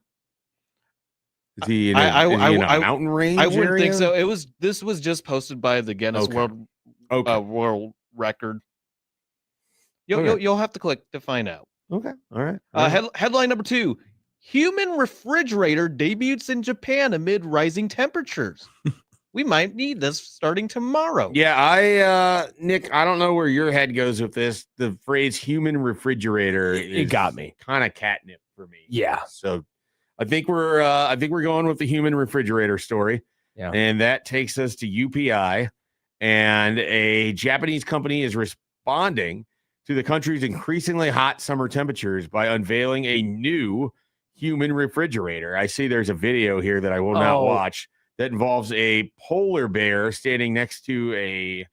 Is he in a mountain range? I wouldn't area? think so. This was just posted by the Guinness World Record. You'll have to click to find out. Okay, all right. Headline number 2: Human refrigerator debuts in Japan amid rising temperatures. We might need this starting tomorrow. Yeah, Nick, I don't know where your head goes with this. The phrase "human refrigerator" it got me. Kind of catnip for me. Yeah. So I think we're going with the human refrigerator story. Yeah. And that takes us to UPI, and a Japanese company is responding to the country's increasingly hot summer temperatures by unveiling a new human refrigerator. I see there's a video here that I will not watch that involves a polar bear standing next to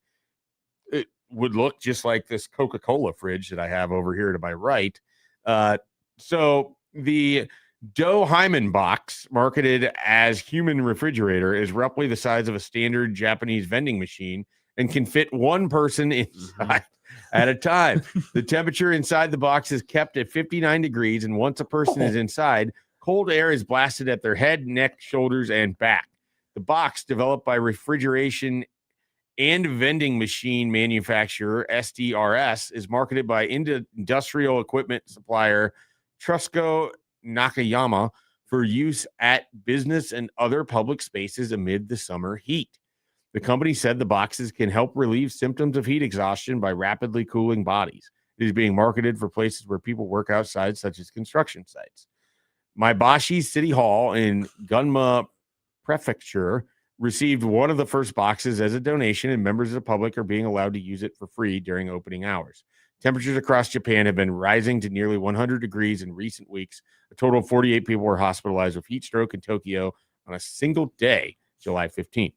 it would look just like this Coca-Cola fridge that I have over here to my right. So the Doe Hyman box, marketed as human refrigerator, is roughly the size of a standard Japanese vending machine and can fit one person inside at a time. The temperature inside the box is kept at 59 degrees, and once a person is inside, cold air is blasted at their head, neck, shoulders, and back. The box, developed by refrigeration and vending machine manufacturer SDRS, is marketed by industrial equipment supplier Trusco Nakayama for use at business and other public spaces amid the summer heat. The company said the boxes can help relieve symptoms of heat exhaustion by rapidly cooling bodies. It is being marketed for places where people work outside, such as construction sites. Maebashi City Hall in Gunma Prefecture received one of the first boxes as a donation, and members of the public are being allowed to use it for free during opening hours. Temperatures across Japan have been rising to nearly 100 degrees in recent weeks. A total of 48 people were hospitalized with heat stroke in Tokyo on a single day, July 15th.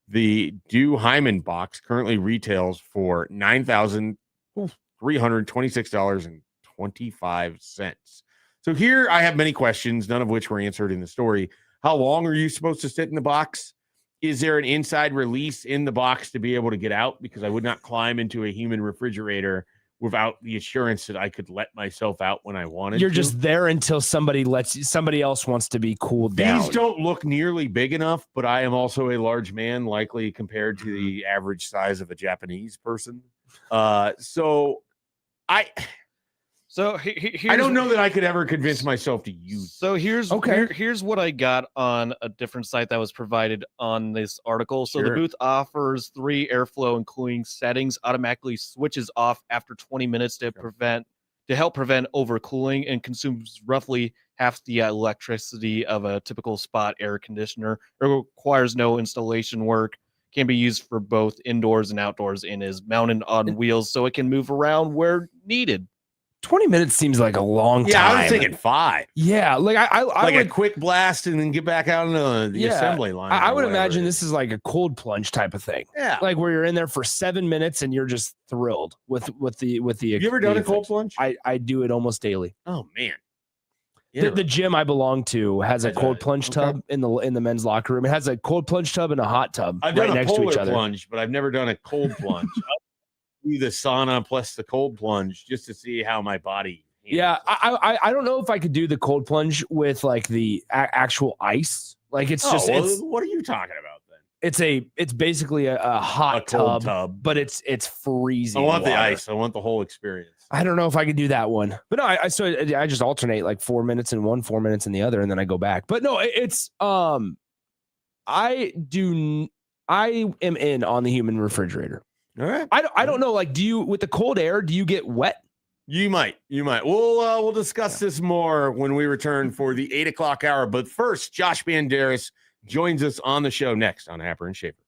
The Doe Hyman box currently retails for $9,326.25. So here I have many questions, none of which were answered in the story. How long are you supposed to sit in the box? Is there an inside release in the box to be able to get out? Because I would not climb into a human refrigerator without the assurance that I could let myself out when I wanted. You're just there until somebody else wants to be cooled down. These don't look nearly big enough, but I am also a large man, likely compared to the average size of a Japanese person. I don't know that I could ever convince myself to use. So here's what I got on a different site that was provided on this article. So the booth offers 3 airflow and cooling settings, automatically switches off after 20 minutes to help prevent overcooling, and consumes roughly half the electricity of a typical spot air conditioner. It requires no installation work, can be used for both indoors and outdoors, and is mounted on wheels so it can move around where needed. 20 minutes seems like a long time. Yeah, I was thinking 5. Yeah, like I like would, a quick blast and then get back out into the assembly line. I would imagine this is like a cold plunge type of thing. Yeah, like where you're in there for 7 minutes and you're just thrilled with the. You ever done a cold plunge? I do it almost daily. Oh man, the gym I belong to has a cold plunge tub in the men's locker room. It has a cold plunge tub and a hot tub right next to each other. Plunge, but I've never done a cold plunge. I'll do the sauna plus the cold plunge just to see how my body. Yeah, I don't know if I could do the cold plunge with like the actual ice. Like it's just what are you talking about then? It's basically a hot tub, but it's freezing. I want the ice. I want the whole experience. I don't know if I could do that one, but no, I just alternate like 4 minutes in one, 4 minutes in the other, and then I go back. But no, it's I am in on the human refrigerator. All right. I don't know. Like, do you with the cold air? Do you get wet? You might. We'll discuss this more when we return for the 8:00 hour. But first, Josh Banderas joins us on the show next on Happer and Schaefer.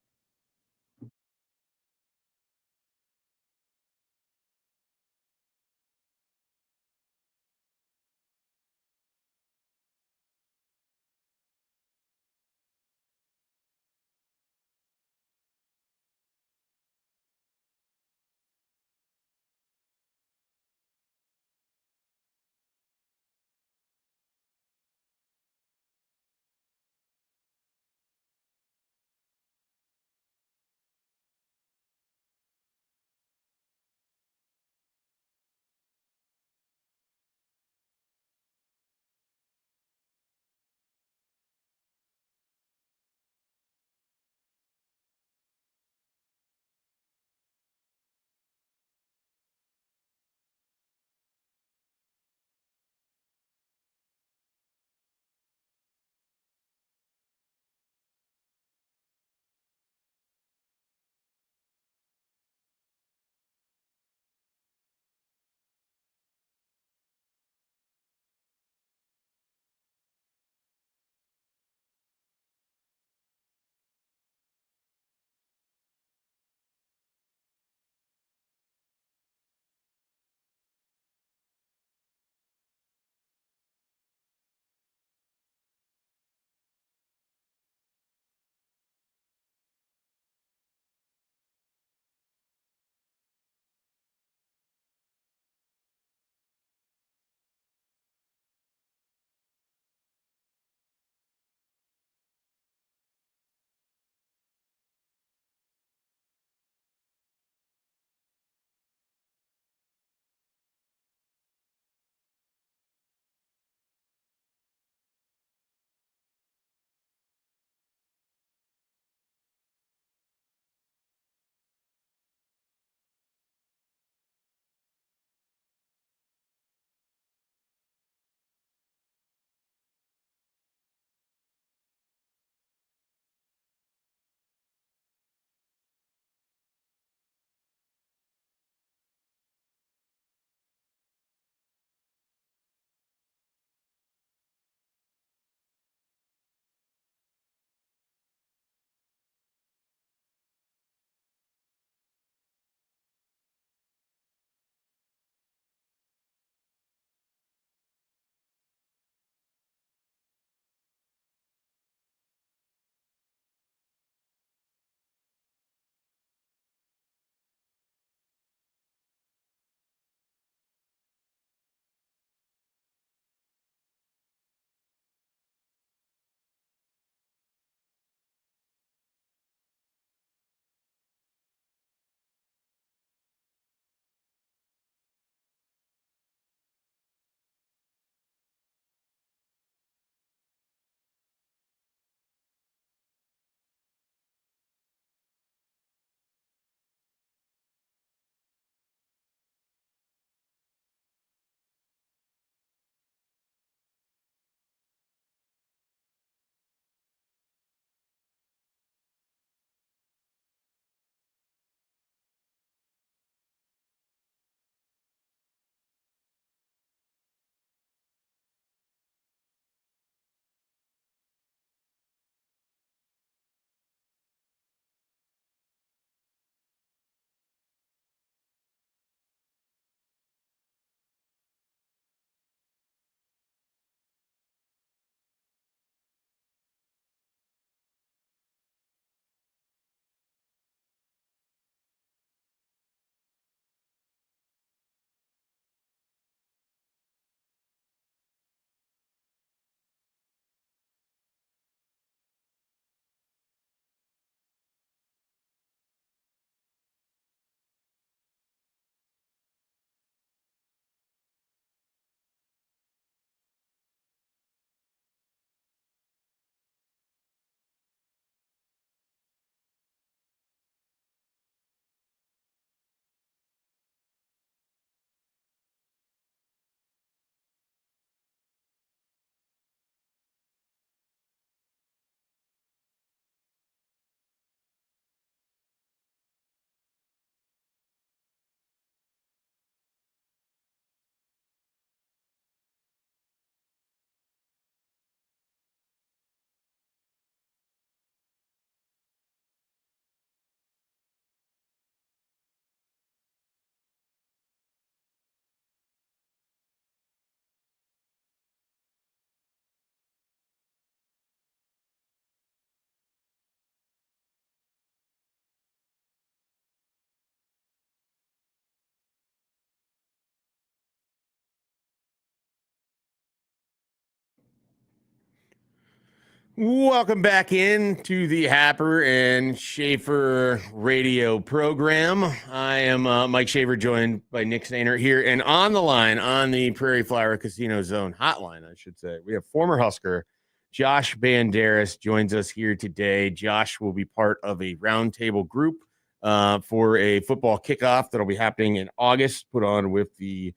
Welcome back in to the Happer and Schaefer radio program. I am Mike Schaefer, joined by Nick Stainer here, and on the line, on the Prairie Flower Casino Zone hotline, I should say, we have former Husker Josh Banderas joins us here today. Josh will be part of a roundtable group for a football kickoff that'll be happening in August, put on with the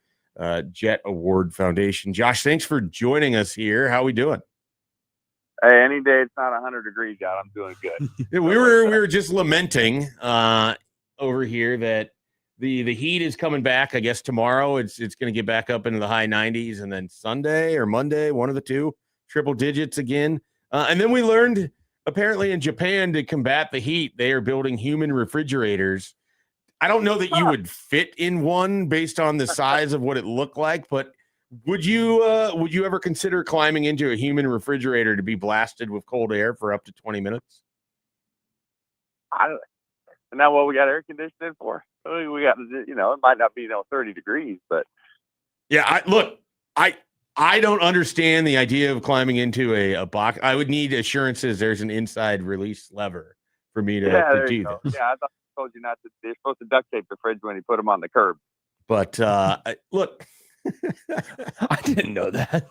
Jet Award Foundation. Josh, thanks for joining us here. How are we doing? Hey, any day it's not 100 degrees out, I'm doing good. we were just lamenting over here that the heat is coming back. I guess tomorrow it's going to get back up into the high 90s, and then Sunday or Monday, one of the two, triple digits again. And then we learned apparently in Japan, to combat the heat, they are building human refrigerators. I don't know that you would fit in one based on the size of what it looked like, but would you ever consider climbing into a human refrigerator to be blasted with cold air for up to 20 minutes? Isn't that what we got air conditioning for? We got, it might not be 30 degrees, but yeah. I don't understand the idea of climbing into a box. I would need assurances there's an inside release lever for me to do that. Yeah, I thought I told you not to. They're supposed to duct tape the fridge when you put them on the curb. But look. I didn't know that.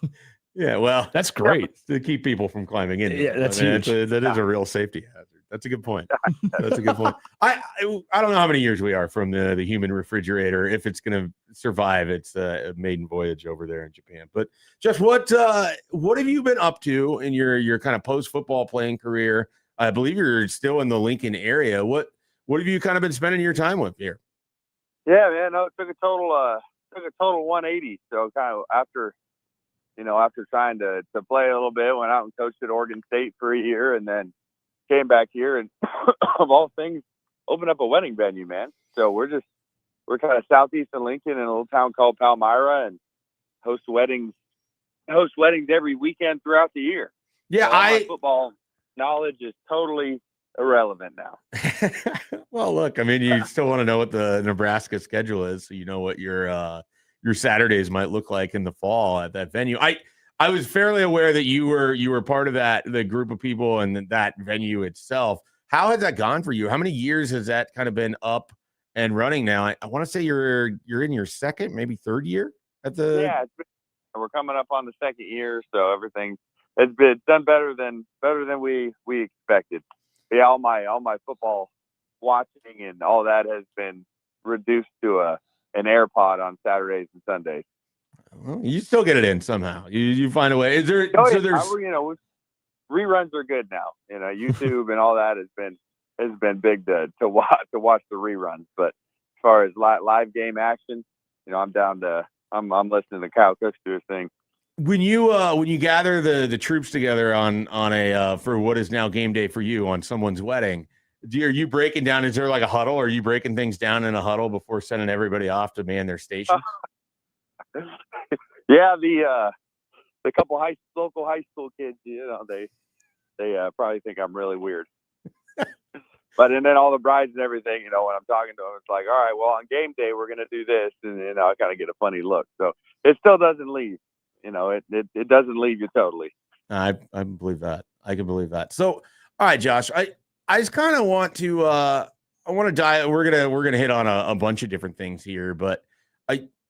Yeah, well, that's great to keep people from climbing in. Yeah, that's huge. That is a real safety hazard. That's a good point. That's a good point. I don't know how many years we are from the human refrigerator, if it's going to survive its maiden voyage over there in Japan. But just what have you been up to in your kind of post football playing career? I believe you're still in the Lincoln area. What have you kind of been spending your time with here? Yeah, man. No, it took a total 180. So kind of after trying to play a little bit, went out and coached at Oregon State for a year, and then came back here and of all things, opened up a wedding venue, man. So we're kind of southeast of Lincoln in a little town called Palmyra, and host weddings every weekend throughout the year. Yeah, so my football knowledge is totally irrelevant now. Well, look, I mean, you still want to know what the Nebraska schedule is, so you know what your Saturdays might look like in the fall at that venue. I was fairly aware that you were part of the group of people and that venue itself. How has that gone for you? How many years has that kind of been up and running now? I want to say you're in your second, maybe third year at the. Yeah, we're coming up on the second year, so it's been done better than we expected. Yeah, all my football watching and all that has been reduced to an AirPod on Saturdays and Sundays. Well, you still get it in somehow. You find a way. Is there? Oh, so yeah, there's reruns are good now. YouTube and all that has been big to watch the reruns. But as far as live game action, I'm down to I'm listening to Kyle Kuster's thing. When you gather the troops together on a for what is now game day for you on someone's wedding, are you breaking down? Is there like a huddle? Or are you breaking things down in a huddle before sending everybody off to man their stations? Yeah, the couple local high school kids, they probably think I'm really weird. And then all the brides and everything, when I'm talking to them, it's like, all right, well, on game day we're gonna do this, and I kind of get a funny look. So it still doesn't leave. It doesn't leave you totally. I believe that. I can believe that. So, all right, Josh, I just kind of want to dive. We're gonna hit on a bunch of different things here, but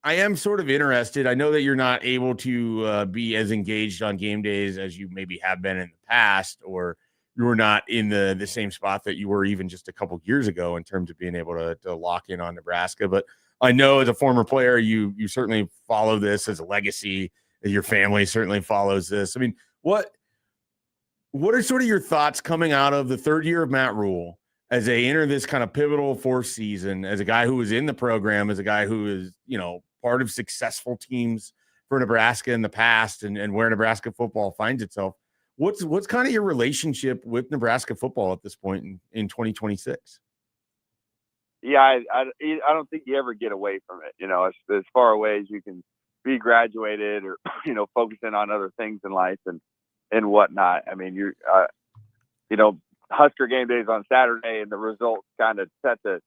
I am sort of interested. I know that you're not able to be as engaged on game days as you maybe have been in the past, or you were not in the same spot that you were even just a couple years ago in terms of being able to lock in on Nebraska. But I know as a former player, you certainly follow this as a legacy. Your family certainly follows this. I mean, what are sort of your thoughts coming out of the third year of Matt Rule as they enter this kind of pivotal fourth season, as a guy who was in the program, as a guy who is, part of successful teams for Nebraska in the past and where Nebraska football finds itself? What's kind of your relationship with Nebraska football at this point in 2026? Yeah, I don't think you ever get away from it. As far away as you can be graduated or, focusing on other things in life and whatnot. I mean, Husker game days on Saturday, and the results kind of set the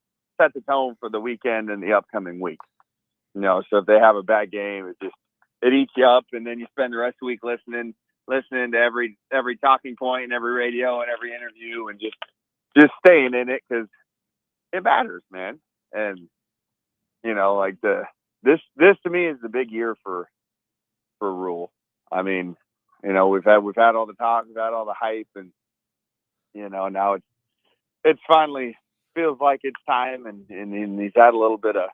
tone for the weekend and the upcoming week. So if they have a bad game, it eats you up, and then you spend the rest of the week listening listening to every talking point and every radio and every interview, and just staying in it because it matters, man. And like this to me is the big year for Rule. I mean, we've had all the talk, we've had all the hype, and now it's finally feels like it's time, and he's had a little bit of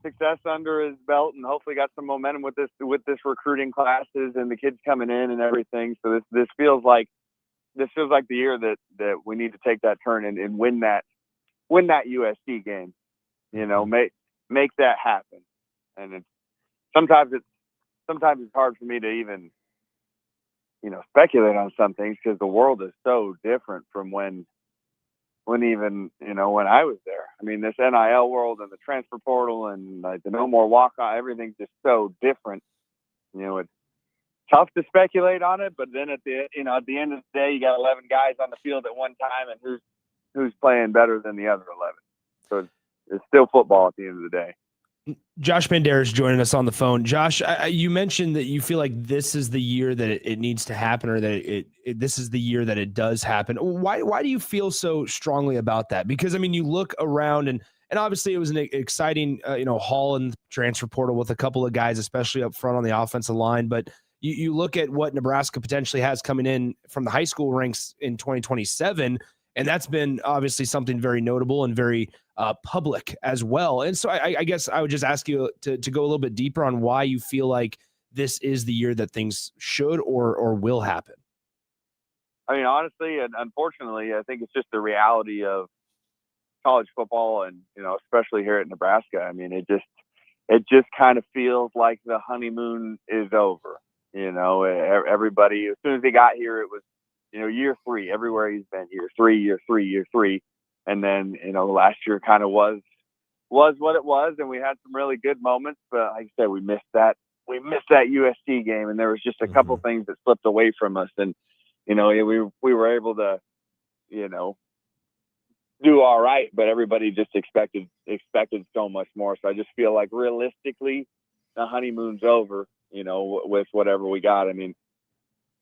success under his belt, and hopefully got some momentum with this recruiting classes and the kids coming in and everything. So this feels like the year that we need to take that turn and win that USC game. Make that happen. And sometimes it's hard for me to even speculate on some things because the world is so different from when I was there. I mean, this NIL world and the transfer portal and like the no more walk-on, everything's just so different. It's tough to speculate on it, but then at the end of the day, you got 11 guys on the field at one time, and who's playing better than the other 11. So it's still football at the end of the day. Josh Banderas joining us on the phone. Josh, you mentioned that you feel like this is the year that it needs to happen, or that this is the year that it does happen. Why do you feel so strongly about that? Because I mean, you look around and obviously it was an exciting haul in the transfer portal with a couple of guys, especially up front on the offensive line. But you look at what Nebraska potentially has coming in from the high school ranks in 2027. And that's been obviously something very notable and very public as well. And so I guess I would just ask you to go a little bit deeper on why you feel like this is the year that things should or will happen. I mean, honestly, and unfortunately, I think it's just the reality of college football, and especially here at Nebraska. I mean, it just kind of feels like the honeymoon is over. Everybody, as soon as they got here, it was year 3 everywhere he's been. Year 3, and then last year kind of was what it was, and we had some really good moments. But like I said, we missed that USC game, and there was just a couple things that slipped away from us, and we were able to do all right, but everybody just expected so much more. So I just feel like realistically, the honeymoon's over. With whatever we got. I mean,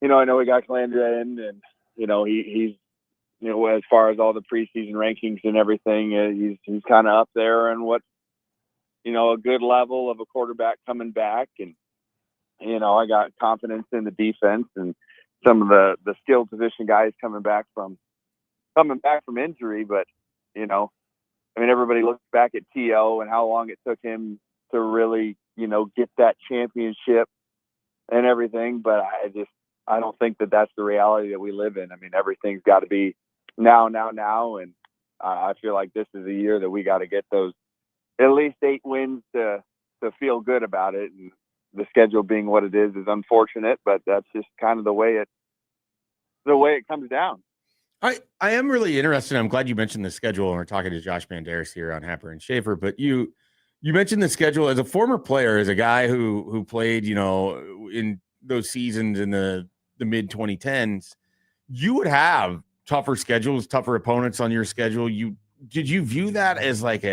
I know we got Calandria in, and he's as far as all the preseason rankings and everything, he's kind of up there, and what a good level of a quarterback coming back, and I got confidence in the defense and some of the skill position guys coming back from injury. But I mean, everybody looks back at T.O. and how long it took him to really get that championship and everything, but I don't think that that's the reality that we live in. I mean, everything's got to be now, and I feel like this is a year that we got to get those at least 8 wins to feel good about it. And the schedule being what it is unfortunate, but that's just kind of the way it comes down. I am really interested. I'm glad you mentioned the schedule, and we're talking to Josh Banderas here on Happer and Schaefer. But you mentioned the schedule as a former player, as a guy who played, in those seasons in the mid 2010s. You would have tougher schedules, tougher opponents on your schedule. Did you view that as like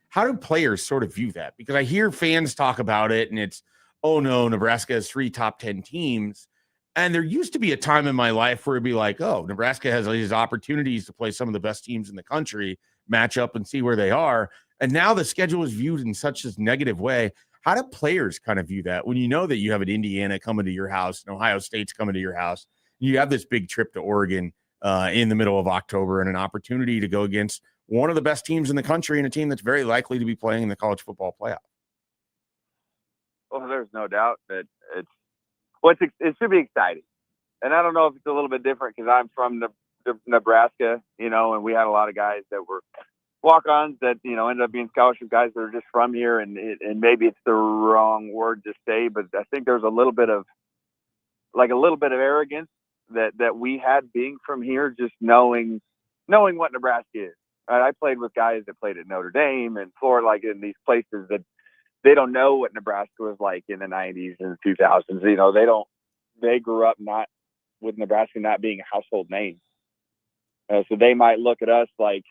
how do players sort of view that? Because I hear fans talk about it, and it's, oh no, Nebraska has 3 top 10 teams. And there used to be a time in my life where it'd be like, oh, Nebraska has these opportunities to play some of the best teams in the country, match up and see where they are. And now the schedule is viewed in such a negative way. How do players kind of view that when you know that you have an Indiana coming to your house, and Ohio State's coming to your house? You have this big trip to Oregon in the middle of October, and an opportunity to go against one of the best teams in the country, and a team that's very likely to be playing in the college football playoff. Well, there's no doubt that it should be exciting. And I don't know if it's a little bit different because I'm from Nebraska, and we had a lot of guys that were walk-ons that, ended up being scholarship guys that are just from here. And maybe it's the wrong word to say, but I think there's a little bit of arrogance that we had being from here, just knowing what Nebraska is. I played with guys that played at Notre Dame and Florida, like in these places that they don't know what Nebraska was like in the 90s and 2000s. They grew up not with Nebraska not being a household name. So they might look at us like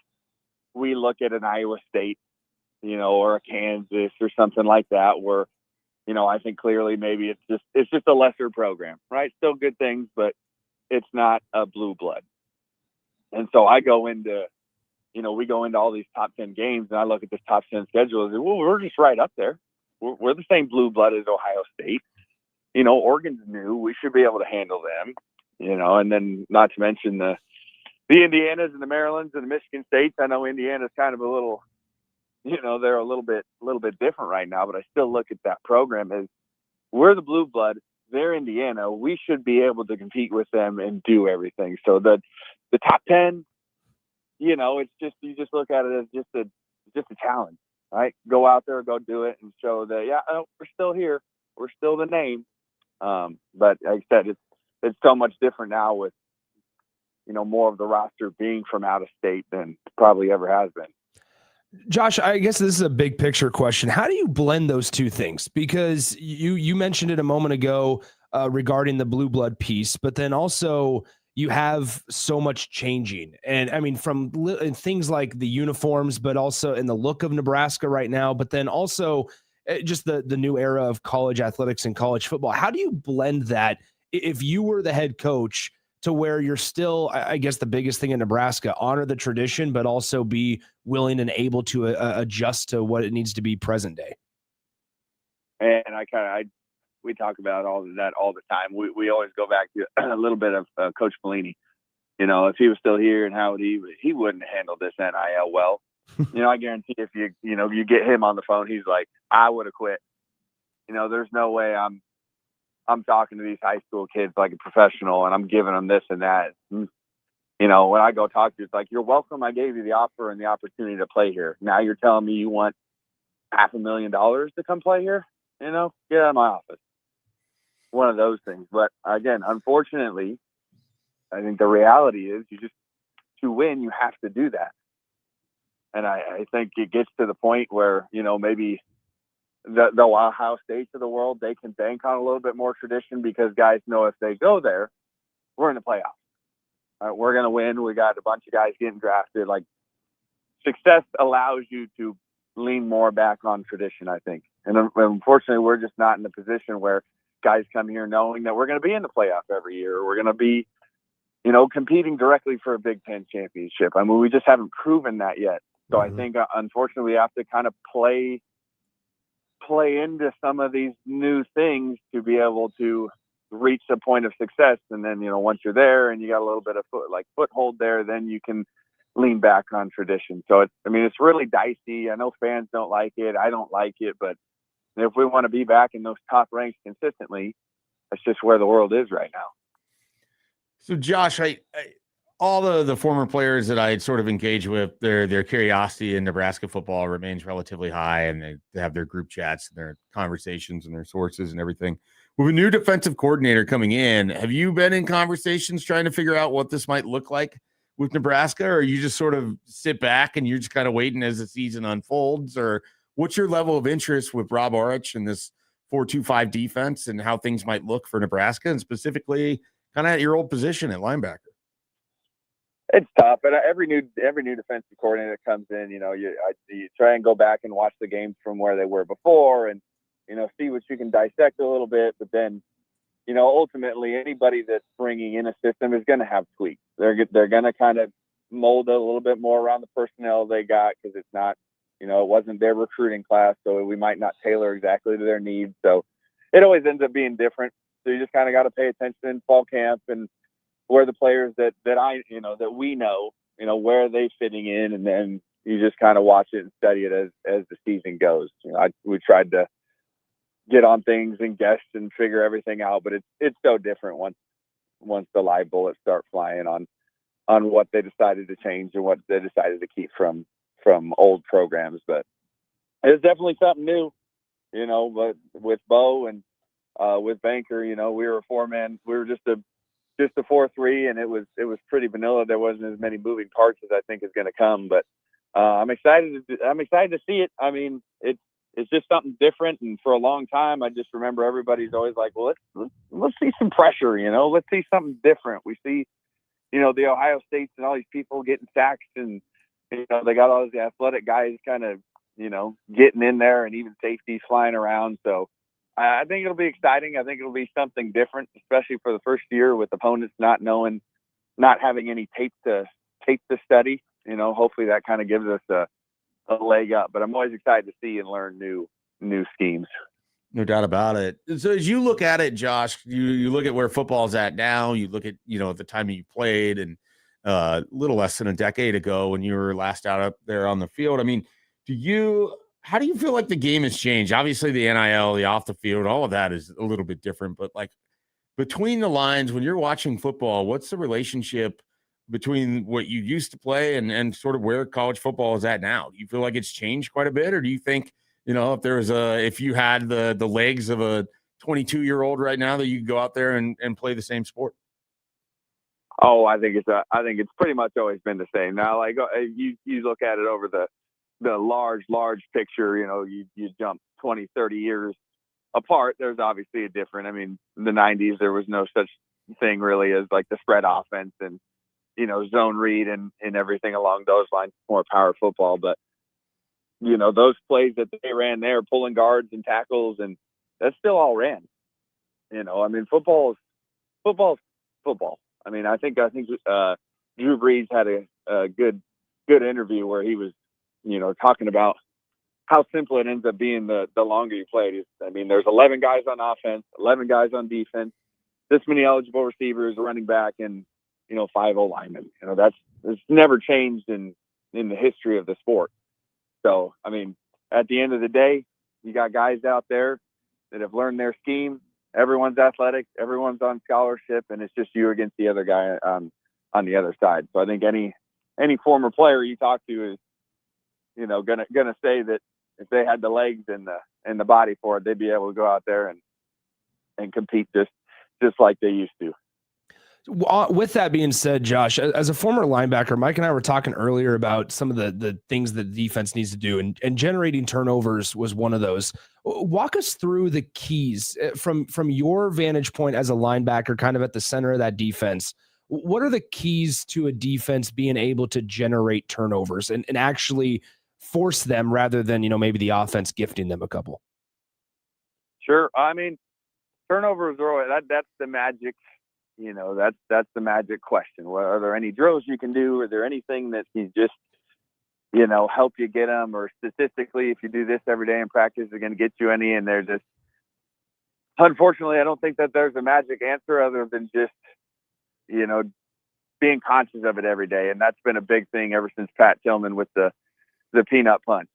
we look at an Iowa State, or a Kansas or something like that, where, I think clearly maybe it's just a lesser program, right? Still good things, but it's not a blue blood. And so I go into, we go into all these top 10 games, and I look at this top 10 schedule and say, well, we're just right up there. We're the same blue blood as Ohio State. Oregon's new. We should be able to handle them, and then not to mention the Indianas and the Marylands and the Michigan States. I know Indiana's kind of a little, they're a little bit different right now, but I still look at that program as we're the blue blood. They're Indiana. We should be able to compete with them and do everything. So the top 10, it's just, you just look at it as just a challenge, right? Go out there, go do it, and show that, we're still here. We're still the name. But like I said, it's so much different now with, more of the roster being from out of state than probably ever has been. Josh, I guess this is a big picture question. How do you blend those two things? Because you mentioned it a moment ago regarding the blue blood piece, but then also you have so much changing. And I mean, from things like the uniforms, but also in the look of Nebraska right now, but then also just the new era of college athletics and college football. How do you blend that if you were the head coach to where you're still, I guess the biggest thing in Nebraska, honor the tradition, but also be willing and able to adjust to what it needs to be present day? And we talk about all of that all the time. We always go back to a little bit of Coach Bellini. If he was still here and how he wouldn't handle this NIL well. I guarantee if you get him on the phone, he's like, I would have quit. There's no way I'm talking to these high school kids like a professional and I'm giving them this and that. When I go talk to you, it's like, you're welcome. I gave you the offer and the opportunity to play here. Now you're telling me you want $500,000 to come play here? Get out of my office. One of those things. But again, unfortunately, I think the reality is to win, you have to do that. And I think it gets to the point where, maybe the Ohio States of the world, they can bank on a little bit more tradition because guys know if they go there, we're in the playoffs. We're going to win. We got a bunch of guys getting drafted. Like, success allows you to lean more back on tradition, I think. And unfortunately, we're just not in the position where guys come here knowing that we're going to be in the playoff every year. Or we're going to be, competing directly for a Big Ten championship. I mean, we just haven't proven that yet. So I think, unfortunately, we have to kind of play into some of these new things to be able to reach a point of success. And then, once you're there and you got a little bit of foothold there, then you can lean back on tradition. So it's really dicey. I know fans don't like it. I don't like it, but if we want to be back in those top ranks consistently, that's just where the world is right now. So Josh, all the former players that I had sort of engaged with, their curiosity in Nebraska football remains relatively high, and they have their group chats and their conversations and their sources and everything. With a new defensive coordinator coming in, have you been in conversations trying to figure out what this might look like with Nebraska, or you just sort of sit back and you're just kind of waiting as the season unfolds? Or what's your level of interest with Rob Orich and this 4-2-5 defense and how things might look for Nebraska, and specifically kind of at your old position at linebacker? It's tough, but every new defensive coordinator that comes in, you try and go back and watch the games from where they were before, and see what you can dissect a little bit. But then, ultimately, anybody that's bringing in a system is going to have tweaks. They're going to kind of mold it a little bit more around the personnel they got, because it's not, it wasn't their recruiting class, so we might not tailor exactly to their needs. So it always ends up being different. So you just kind of got to pay attention in fall camp and where the players that we know, where are they fitting in, and then you just kind of watch it and study it as the season goes. We tried to get on things and guess and figure everything out, but it's so different once the live bullets start flying on what they decided to change and what they decided to keep from old programs. But it's definitely something new, but with Bo and with Banker, we were a 4-man. We were just a 4-3, and it was pretty vanilla. There wasn't as many moving parts as I think is going to come, but I'm excited to see it. I mean, it's just something different, and for a long time, I just remember everybody's always like, well, let's see some pressure, let's see something different. We see, the Ohio States and all these people getting sacked, and they got all these athletic guys kind of, getting in there, and even safeties flying around. So I think it'll be exciting. I think it'll be something different, especially for the first year with opponents not having any tape to study. Hopefully that kind of gives us a leg up. But I'm always excited to see and learn new schemes. No doubt about it. So as you look at it, Josh, you look at where football's at now. You look at the time you played, and a little less than a decade ago when you were last out up there on the field. I mean, how do you feel like the game has changed? Obviously, the NIL, the off the field, all of that is a little bit different. But like between the lines, when you're watching football, what's the relationship between what you used to play and sort of where college football is at now? Do you feel like it's changed quite a bit, or do you think if you had the legs of a 22-year-old right now that you could go out there and play the same sport? Oh, I think it's pretty much always been the same. Now, like you look at it over the large picture, you jump 20, 30 years apart. There's obviously a different. I mean, in the 90s, there was no such thing really as like the spread offense and, zone read and everything along those lines, more power football. But, those plays that they ran there, pulling guards and tackles, and that's still all ran. I mean, football's football. I mean, I think Drew Brees had a good interview where he was, talking about how simple it ends up being the longer you play. I mean, there's 11 guys on offense, 11 guys on defense, this many eligible receivers, running back, and 5 O-linemen. It's never changed in the history of the sport. So, I mean, at the end of the day, you got guys out there that have learned their scheme. Everyone's athletic, everyone's on scholarship, and it's just you against the other guy on the other side. So I think any former player you talk to is, gonna say that if they had the legs and the body for it, they'd be able to go out there and compete just like they used to. With that being said, Josh, as a former linebacker, Mike and I were talking earlier about some of the things that the defense needs to do, and generating turnovers was one of those. Walk us through the keys from your vantage point as a linebacker, kind of at the center of that defense. What are the keys to a defense being able to generate turnovers and actually force them rather than, maybe the offense gifting them a couple? Sure. I mean, turnovers are that's the magic. That's the magic question. Well, are there any drills you can do? Are there anything that can just, help you get them? Or statistically, if you do this every day in practice, they're going to get you any? And they're just, unfortunately, I don't think that there's a magic answer other than just, being conscious of it every day. And that's been a big thing ever since Pat Tillman with the peanut punch,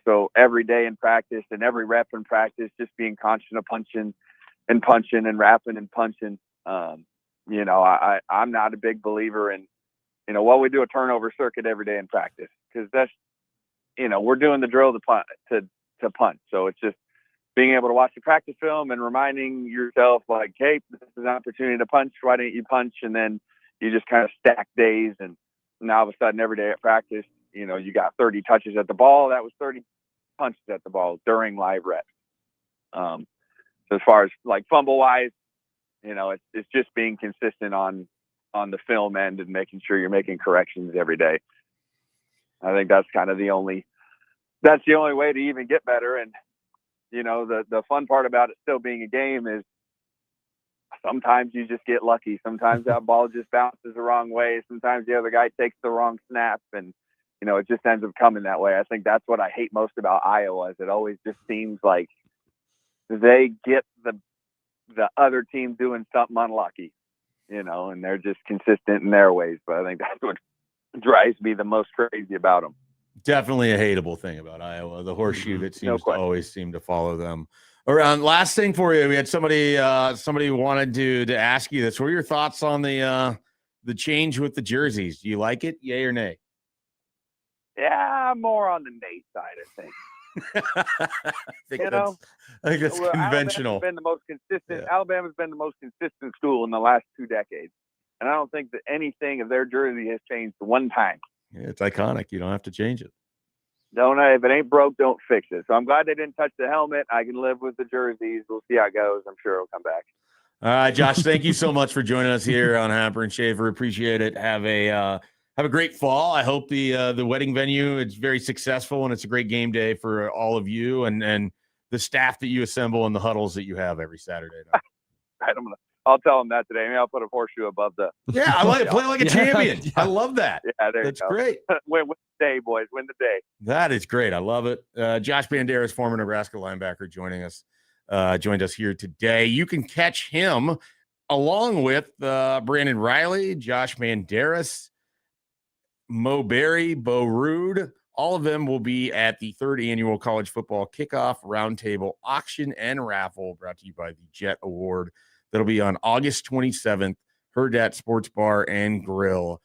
so every day in practice and every rep in practice, just being conscious of punching and rapping and punching. I'm not a big believer in, we do a turnover circuit every day in practice because that's, we're doing the drill to punch. So it's just being able to watch the practice film and reminding yourself like, hey, this is an opportunity to punch. Why don't you punch? And then you just kind of stack days. And now all of a sudden every day at practice, you got 30 touches at the ball. That was 30 punches at the ball during live reps. So as far as like fumble wise, it's just being consistent on the film end and making sure you're making corrections every day. I think that's kind of the only way to even get better. And, the fun part about it still being a game is sometimes you just get lucky. Sometimes that ball just bounces the wrong way. Sometimes the other guy takes the wrong snap and, it just ends up coming that way. I think that's what I hate most about Iowa is it always just seems like they get the other team doing something unlucky, and they're just consistent in their ways. But I think that's what drives me the most crazy about them. Definitely a hateable thing about Iowa, the horseshoe that seems to always seem to follow them around. Last thing for you, we had somebody wanted to ask you this. What are your thoughts on the change with the jerseys? Do you like it? Yay or nay? Yeah, more on the nay side, I think. I think that's conventional. Alabama's been the most consistent. Yeah. Alabama's been the most consistent school in the last 2 decades, and I don't think that anything of their jersey has changed one time. Yeah, it's iconic. You don't have to change it. If it ain't broke, don't fix it. So I'm glad they didn't touch the helmet. I can live with the jerseys. We'll see how it goes. I'm sure it'll come back. All right, Josh. Thank you so much for joining us here on Happer and Schaefer. Appreciate it. Have a great fall. I hope the wedding venue is very successful and it's a great game day for all of you and the staff that you assemble and the huddles that you have every Saturday night. I'll tell them that today. Maybe I'll put a horseshoe above the. Yeah, I like it. Play like a champion. Yeah. I love that. Yeah, That's you go. great. Win the day, boys. Win the day. That is great. I love it. Josh Banderas, former Nebraska linebacker, joined us here today. You can catch him along with Brandon Riley, Josh Banderas, Mo Berry, Bo Rude. All of them will be at the 3rd annual college football kickoff roundtable auction and raffle brought to you by the Jet Award. That'll be on August 27th, Herdat Sports Bar and Grill.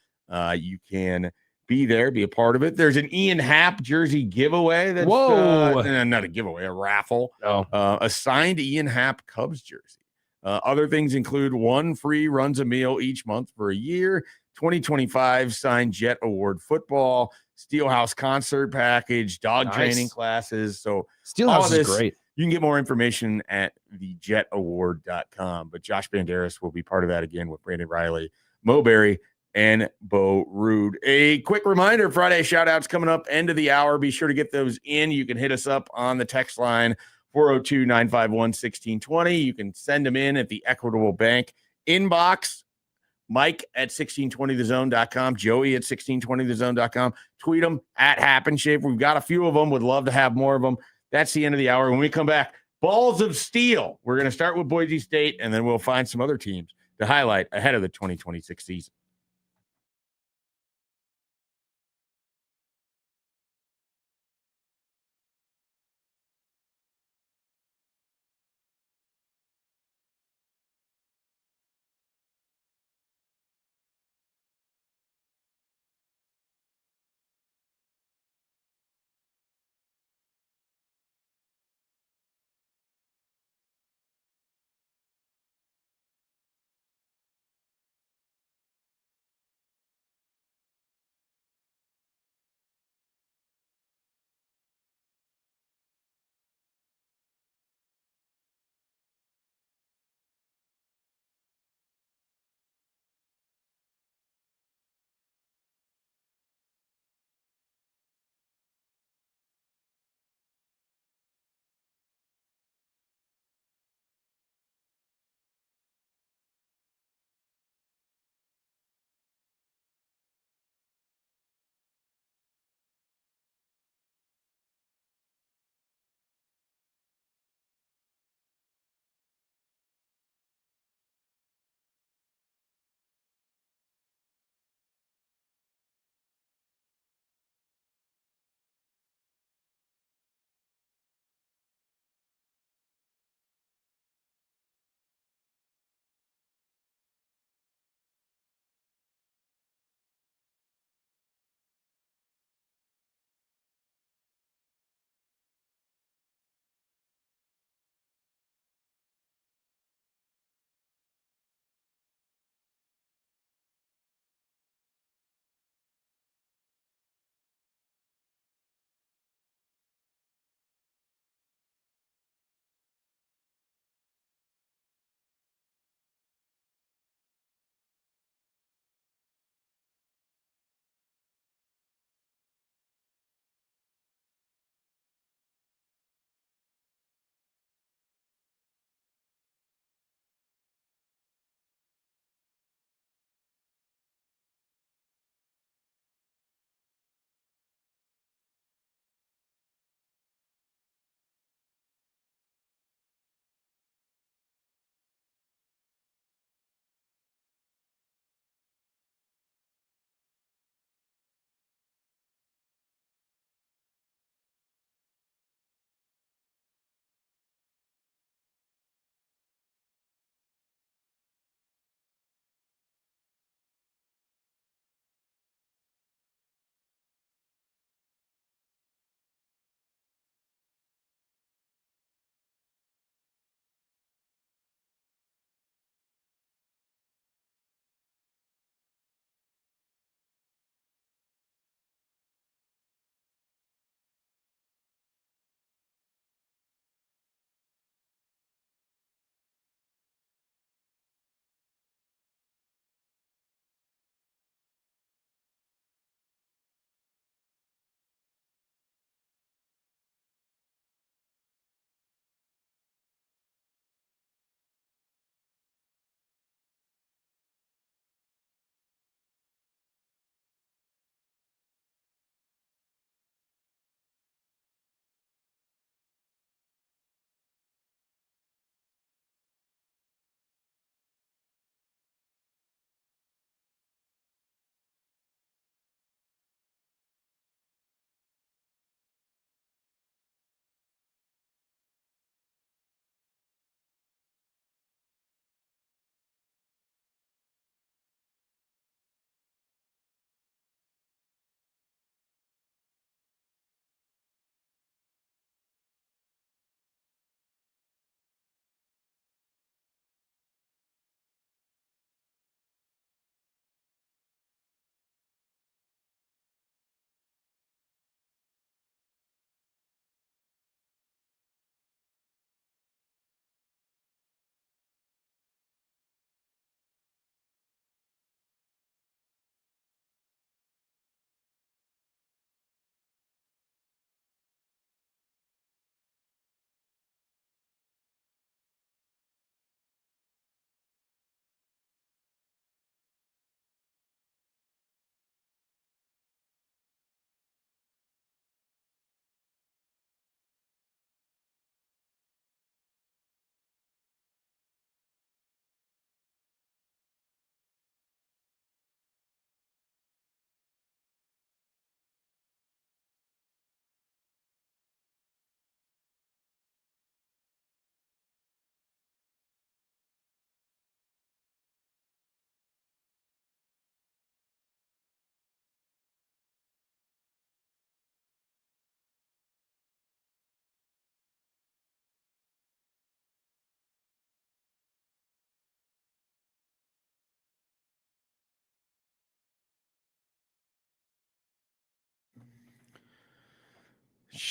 You can be there, be a part of it. There's an Ian Happ jersey giveaway. That's not a giveaway, a raffle. A signed Ian Happ Cubs jersey. Other things include 1 free runs a meal each month for a year, 2025 signed Jet Award football, Steelhouse concert package, dog training classes. So Steelhouse is great. You can get more information at thejetaward.com. But Josh Banderas will be part of that again with Brandon Riley, Mo Berry, and Bo Rude. A quick reminder, Friday shout-outs coming up, end of the hour. Be sure to get those in. You can hit us up on the text line, 402-951-1620. You can send them in at the Equitable Bank inbox. Mike at 1620thezone.com, Joey at 1620thezone.com. Tweet them at Happen Shape. We've got a few of them. Would love to have more of them. That's the end of the hour. When we come back, Balls of Steel. We're going to start with Boise State, and then we'll find some other teams to highlight ahead of the 2026 season.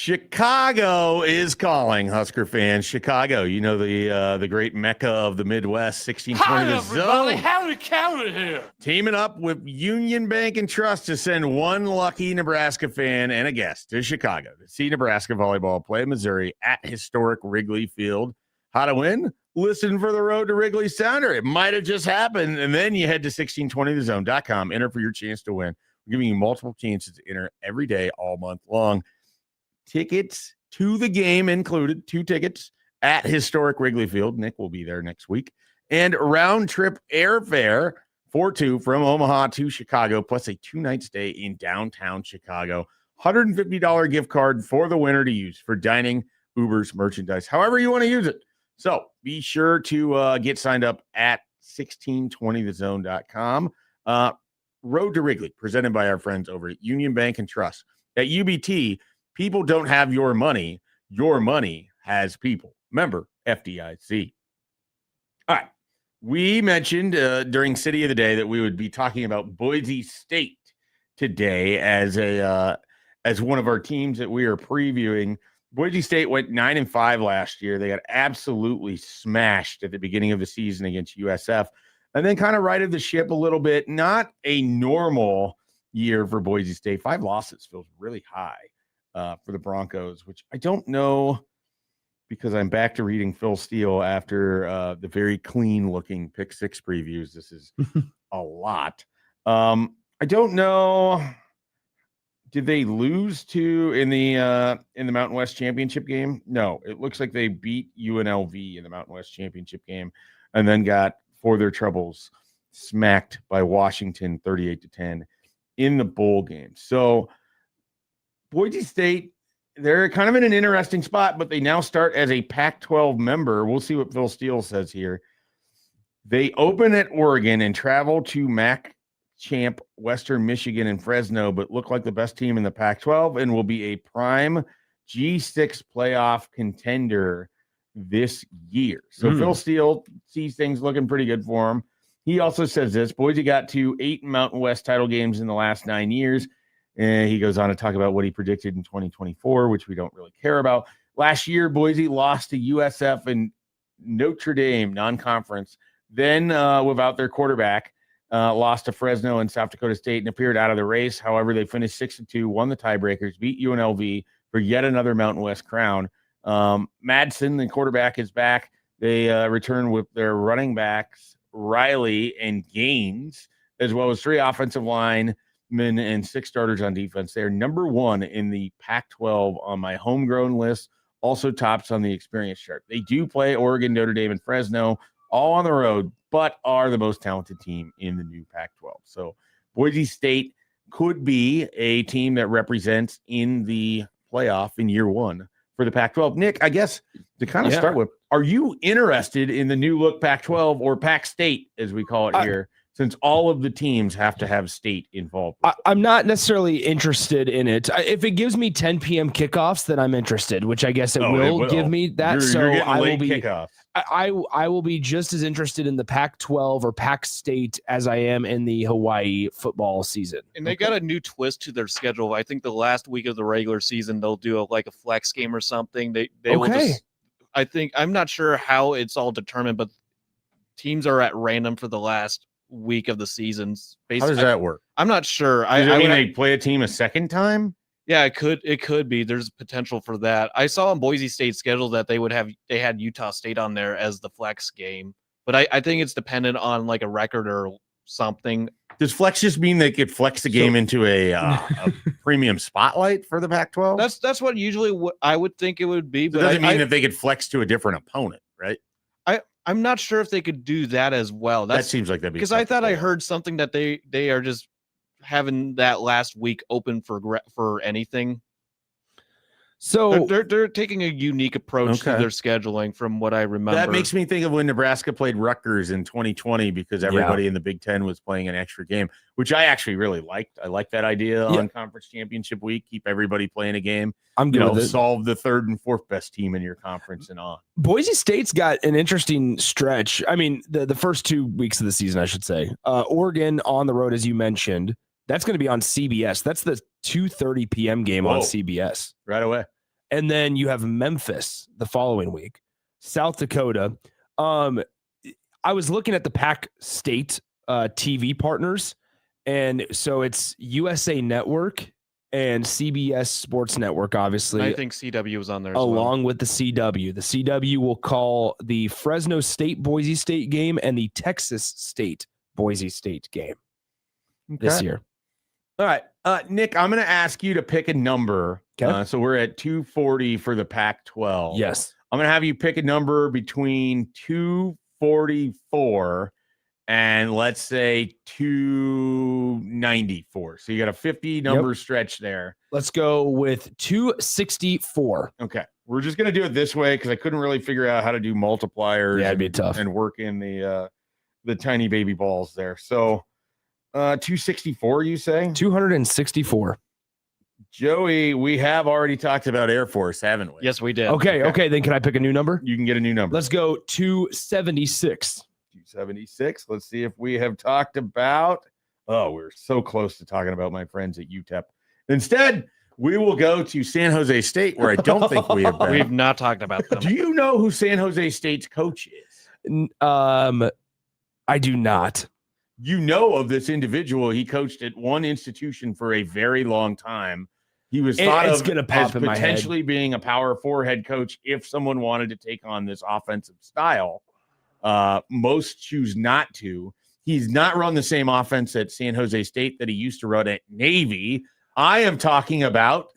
Chicago is calling, Husker fans. Chicago, the great mecca of the Midwest, 1620 The Zone. Howdy, county here. Teaming up with Union Bank and Trust to send one lucky Nebraska fan and a guest to Chicago to see Nebraska volleyball play Missouri at historic Wrigley Field. How to win? Listen for the road to Wrigley Sounder. It might have just happened. And then you head to 1620thezone.com. Enter for your chance to win. We're giving you multiple chances to enter every day all month long. Tickets to the game included, 2 tickets at historic Wrigley Field. Nick will be there next week. And round trip airfare for 2 from Omaha to Chicago, plus a 2-night stay in downtown Chicago. $150 gift card for the winner to use for dining, Ubers, merchandise, however you want to use it. So be sure to get signed up at 1620thezone.com. Road to Wrigley, presented by our friends over at Union Bank and Trust. At UBT, people don't have your money has people. Remember, FDIC. All right. We mentioned during City of the Day that we would be talking about Boise State today as one of our teams that we are previewing. Boise State went 9-5 last year. They got absolutely smashed at the beginning of the season against USF and then kind of righted the ship a little bit. Not a normal year for Boise State. 5 losses feels really high for the Broncos, which I don't know because I'm back to reading Phil Steele after the very clean-looking Pick 6 previews. This is a lot. I don't know. Did they lose in the Mountain West Championship game? No, it looks like they beat UNLV in the Mountain West Championship game and then got, for their troubles, smacked by Washington 38-10 in the bowl game. So Boise State, they're kind of in an interesting spot, but they now start as a Pac-12 member. We'll see what Phil Steele says here. They open at Oregon and travel to MAC champ Western Michigan and Fresno, but look like the best team in the Pac-12 and will be a prime G6 playoff contender this year. So Phil Steele sees things looking pretty good for him. He also says this: Boise got to 8 Mountain West title games in the last 9 years. And he goes on to talk about what he predicted in 2024, which we don't really care about. Last year, Boise lost to USF and Notre Dame non-conference. Then without their quarterback, lost to Fresno and South Dakota State and appeared out of the race. However, they finished 6-2, won the tiebreakers, beat UNLV for yet another Mountain West crown. Madsen, the quarterback, is back. They return with their running backs, Riley and Gaines, as well as 3 offensive linemen and 6 starters on defense. They're number 1 in the Pac-12 on my homegrown list, also tops on the experience chart. They do play Oregon, Notre Dame, and Fresno, all on the road, but are the most talented team in the new Pac-12. So Boise State could be a team that represents in the playoff in year 1 for the Pac-12. Nick, I guess to kind of start with, are you interested in the new look Pac-12 or Pac-State, as we call it here, since all of the teams have to have state involved? I'm not necessarily interested in it. If it gives me 10 p.m. kickoffs, then I'm interested, which I guess it will give me that. You're I will be kickoffs. I will be just as interested in the Pac-12 or Pac-State as I am in the Hawaii football season. And they got a new twist to their schedule. I think the last week of the regular season, they'll do a flex game or something. They will just, I think, I'm not sure how it's all determined, but teams are at random for the last week of the seasons. How does that work? I'm not sure. I mean, they play a team a second time? Yeah, it could be. There's potential for that. I saw on Boise State's schedule that they had Utah State on there as the flex game, but I think it's dependent on like a record or something. Does flex just mean they could flex the game into a premium spotlight for the Pac-12? That's what usually I would think it would be. But it doesn't mean that they could flex to a different opponent, right? I'm not sure if they could do that as well. That seems like that'd be because I thought I heard something that they are just having that last week open for anything. So they're taking a unique approach to their scheduling, from what I remember. That makes me think of when Nebraska played Rutgers in 2020 because everybody in the Big Ten was playing an extra game, which I actually really liked. I like that idea on Conference Championship Week. Keep everybody playing a game. I'm good with it. Solve the 3rd and 4th best team in your conference and on. Boise State's got an interesting stretch. I mean, the first 2 weeks of the season, I should say. Oregon on the road, as you mentioned. That's going to be on CBS. That's the 2:30 p.m. game on CBS. Right away. And then you have Memphis the following week, South Dakota. I was looking at the Pac State TV partners, and so it's USA Network and CBS Sports Network, obviously. I think CW was on there as along with the CW. The CW will call the Fresno State Boise State game and the Texas State Boise State game this year. All right. Nick, I'm going to ask you to pick a number. Okay. So we're at 240 for the Pac-12. Yes. I'm going to have you pick a number between 244 and let's say 294. So you got a 50 number stretch there. Let's go with 264. Okay. We're just going to do it this way because I couldn't really figure out how to do multipliers. Yeah, it'd be tough. And work in the tiny baby balls there. So 264, you say? 264. Joey, we have already talked about Air Force, haven't we? Yes, we did. Okay. Then can I pick a new number? You can get a new number. Let's go 276. 276. Let's see if we have talked about. Oh, we're so close to talking about my friends at UTEP. Instead, we will go to San Jose State, where I don't think we have been. We've not talked about them. Do you know who San Jose State's coach is? I do not. You know of this individual. He coached at one institution for a very long time. He was thought of as potentially being a Power 4 head coach if someone wanted to take on this offensive style. Most choose not to. He's not run the same offense at San Jose State that he used to run at Navy. I am talking about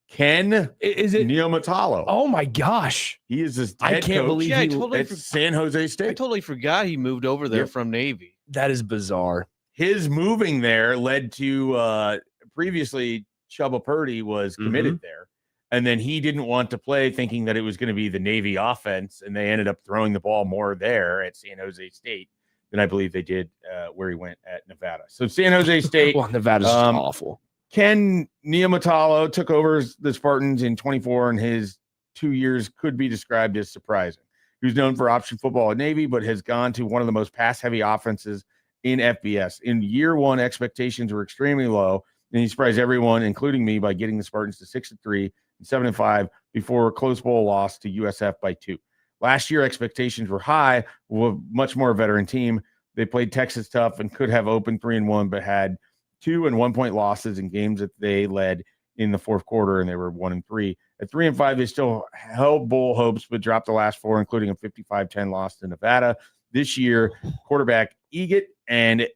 Ken Niumatalolo. Oh my gosh. He is this I can't believe I he totally at San Jose State. I totally forgot he moved over there from Navy. That is bizarre. His moving there led to previously Chubba Purdy was committed there. And then he didn't want to play thinking that it was going to be the Navy offense. And they ended up throwing the ball more there at San Jose State than I believe they did where he went at Nevada. So San Jose State. Well, Nevada's just awful. Ken Niumatalolo took over the Spartans in 24, and his 2 years could be described as surprising. He was known for option football at Navy, but has gone to one of the most pass-heavy offenses in FBS. In year one, expectations were extremely low, and he surprised everyone, including me, by getting the Spartans to 6-3 and 7-5 before a close bowl loss to USF by 2. Last year, expectations were high, with a much more veteran team. They played Texas tough and could have opened 3-1, but had 2 and 1 point losses in games that they led in the fourth quarter, and they were 1-3. At 3-5, they still held bowl hopes, but dropped the last 4, including a 55-10 loss to Nevada. This year, quarterback Eget and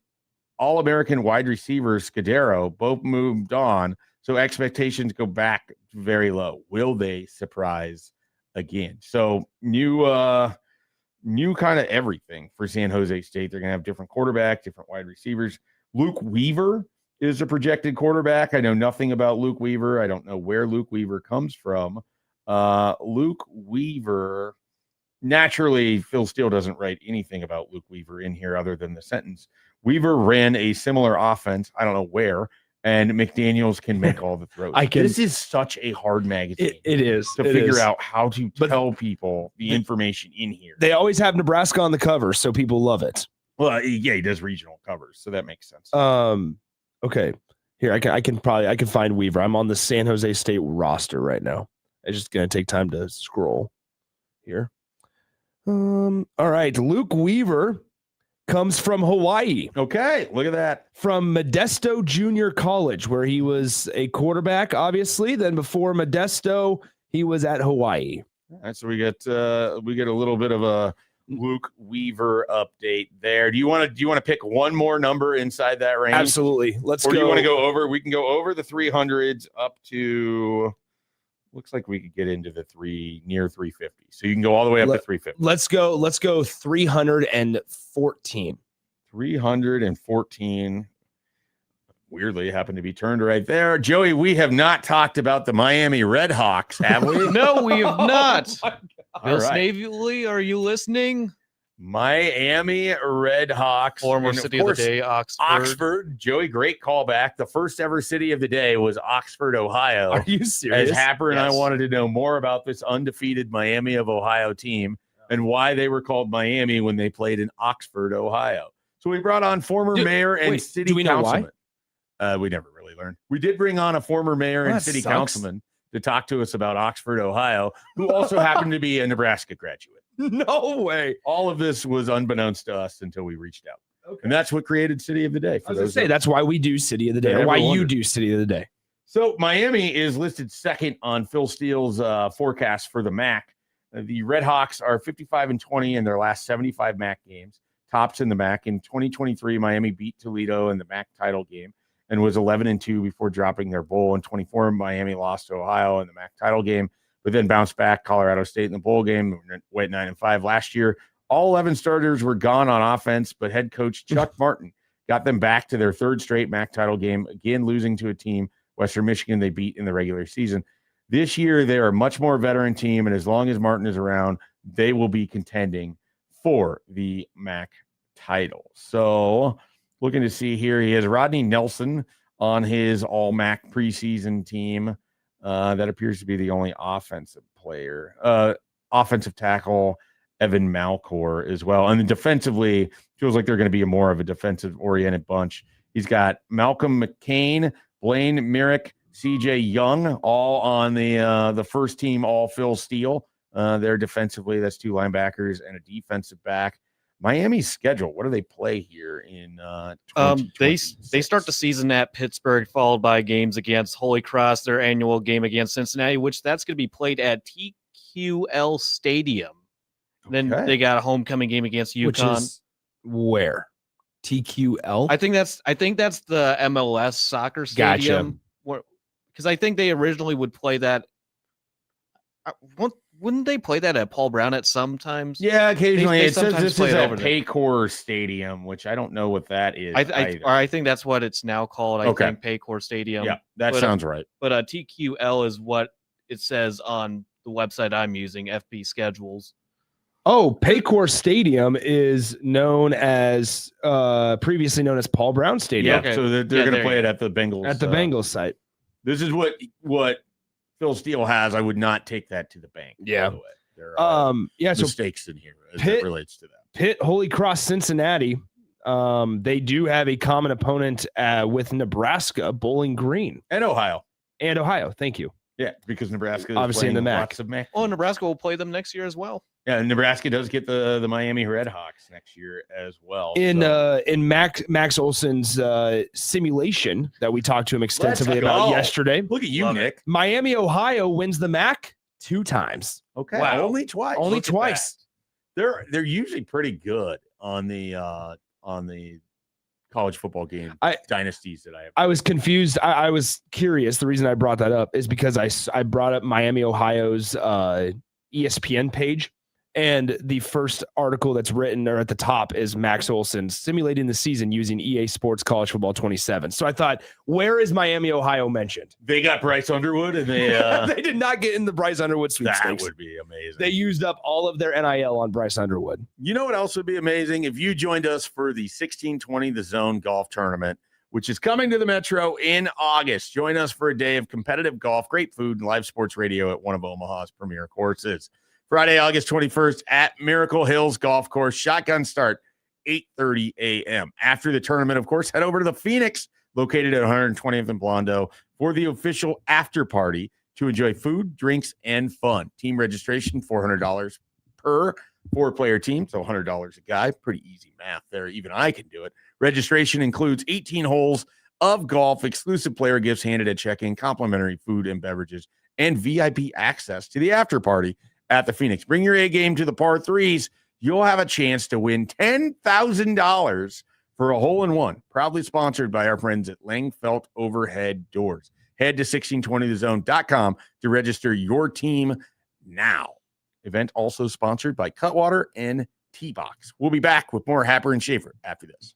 All-American wide receiver Scudero both moved on, so expectations go back very low. Will they surprise again? So new kind of everything for San Jose State. They're going to have different quarterback, different wide receivers. Luke Weaver is a projected quarterback. I know nothing about Luke Weaver. I don't know where Luke Weaver comes from. Luke Weaver, naturally, Phil Steele doesn't write anything about Luke Weaver in here other than the sentence. Weaver ran a similar offense. I don't know where. And McDaniels can make all the throws. This is such a hard magazine. It is. To figure out how to tell people the information in here. They always have Nebraska on the cover, so people love it. Well, yeah, he does regional covers, so that makes sense. Okay. Here, I can find Weaver. I'm on the San Jose State roster right now. It's just gonna take time to scroll here. All right. Luke Weaver comes from Hawaii. Okay, look at that. From Modesto Junior College, where he was a quarterback, obviously. Then before Modesto, he was at Hawaii. All right, so we get a little bit of a Luke Weaver update there. Do you want to pick one more number inside that range? Absolutely. Let's go. Or do you want to go over? We can go over the 300s up to. Looks like we could get into the near 350. So you can go all the way up to 350. Let's go 314. 314. Weirdly, happened to be turned right there. Joey, we have not talked about the Miami Redhawks, have we? No, we have not. All right. Snavely, are you listening? Miami Redhawks. Former city of the day, Oxford. Joey, great callback. The first ever city of the day was Oxford, Ohio. Are you serious? As Happer and I wanted to know more about this undefeated Miami of Ohio team and why they were called Miami when they played in Oxford, Ohio. So we brought on former mayor and city councilman. We never really learned. We did bring on a former mayor and city councilman to talk to us about Oxford, Ohio, who also happened to be a Nebraska graduate. No way. All of this was unbeknownst to us until we reached out. Okay. And that's what created City of the Day. I was going to say, that's why we do City of the Day, or why you do City of the Day. So Miami is listed second on Phil Steele's forecast for the MAC. The Red Hawks are 55-20 in their last 75 MAC games, tops in the MAC. In 2023, Miami beat Toledo in the MAC title game and was 11-2 before dropping their bowl. In 24, Miami lost to Ohio in the MAC title game, but then bounced back Colorado State in the bowl game, went 9-5 last year. All 11 starters were gone on offense, but head coach Chuck Martin got them back to their third straight MAC title game, again losing to a team, Western Michigan, they beat in the regular season. This year, they are a much more veteran team, and as long as Martin is around, they will be contending for the MAC title. So looking to see here, he has Rodney Nelson on his all-MAC preseason team. That appears to be the only offensive player. Offensive tackle, Evan Malcor as well. And then defensively, feels like they're going to be more of a defensive-oriented bunch. He's got Malcolm McCain, Blaine Merrick, CJ Young, all on the first team, all Phil Steele. They're defensively, that's 2 linebackers and a defensive back. Miami's schedule, what do they play here in they start the season at Pittsburgh, followed by games against Holy Cross, their annual game against Cincinnati, which that's going to be played at TQL Stadium. Okay. Then they got a homecoming game against UConn. Which is where? TQL? I think that's the MLS soccer stadium. Because I think they originally would play that. Wouldn't they play that at Paul Brown at sometimes? Yeah, occasionally. It says this is at Paycor Stadium, which I don't know what that is. I think that's what it's now called. I think Paycor Stadium. Yeah, that sounds right. But TQL is what it says on the website I'm using, FB Schedules. Oh, Paycor Stadium is known as previously known as Paul Brown Stadium. Yeah, okay. So they're going to play it at the Bengals. At the Bengals site. This is what Phil Steele has. I would not take that to the bank. Yeah. By the way. There are mistakes in here as it relates to that. Pitt, Holy Cross, Cincinnati. They do have a common opponent with Nebraska, Bowling Green. And Ohio. Thank you. Yeah, because Nebraska is obviously in the MAC. Lots of MAC. Oh, Nebraska will play them next year as well. Yeah, Nebraska does get the Miami Red Hawks next year as well. In Max Olson's simulation that we talked to him extensively about yesterday. Look at you, Nick. Miami, Ohio wins the MAC 2 times. Okay, wow. Only twice. Only twice. They're usually pretty good on the college football game dynasties that I have. I was confused. I was curious. The reason I brought that up is because I brought up Miami, Ohio's ESPN page. And the first article that's written or at the top is Max Olson simulating the season using EA Sports College Football 27. So I thought, where is Miami, Ohio mentioned? They got Bryce Underwood, and they they did not get in the Bryce Underwood sweepstakes. That would be amazing. They used up all of their NIL on Bryce Underwood. You know what else would be amazing? If you joined us for the 1620 The Zone Golf Tournament, which is coming to the Metro in August. Join us for a day of competitive golf, great food, and live sports radio at one of Omaha's premier courses. Friday, August 21st at Miracle Hills Golf Course. Shotgun start, 8:30 a.m. After the tournament, of course, head over to the Phoenix, located at 120th and Blondo, for the official after party to enjoy food, drinks, and fun. Team registration, $400 per 4-player team, so $100 a guy. Pretty easy math there. Even I can do it. Registration includes 18 holes of golf, exclusive player gifts handed at check-in, complimentary food and beverages, and VIP access to the after party at the Phoenix. Bring your A game to the par 3s. You'll have a chance to win $10,000 for a hole-in-one. Proudly sponsored by our friends at Langfelt Overhead Doors. Head to 1620thezone.com to register your team now. Event also sponsored by Cutwater and T-Box. We'll be back with more Happer and Schaefer after this.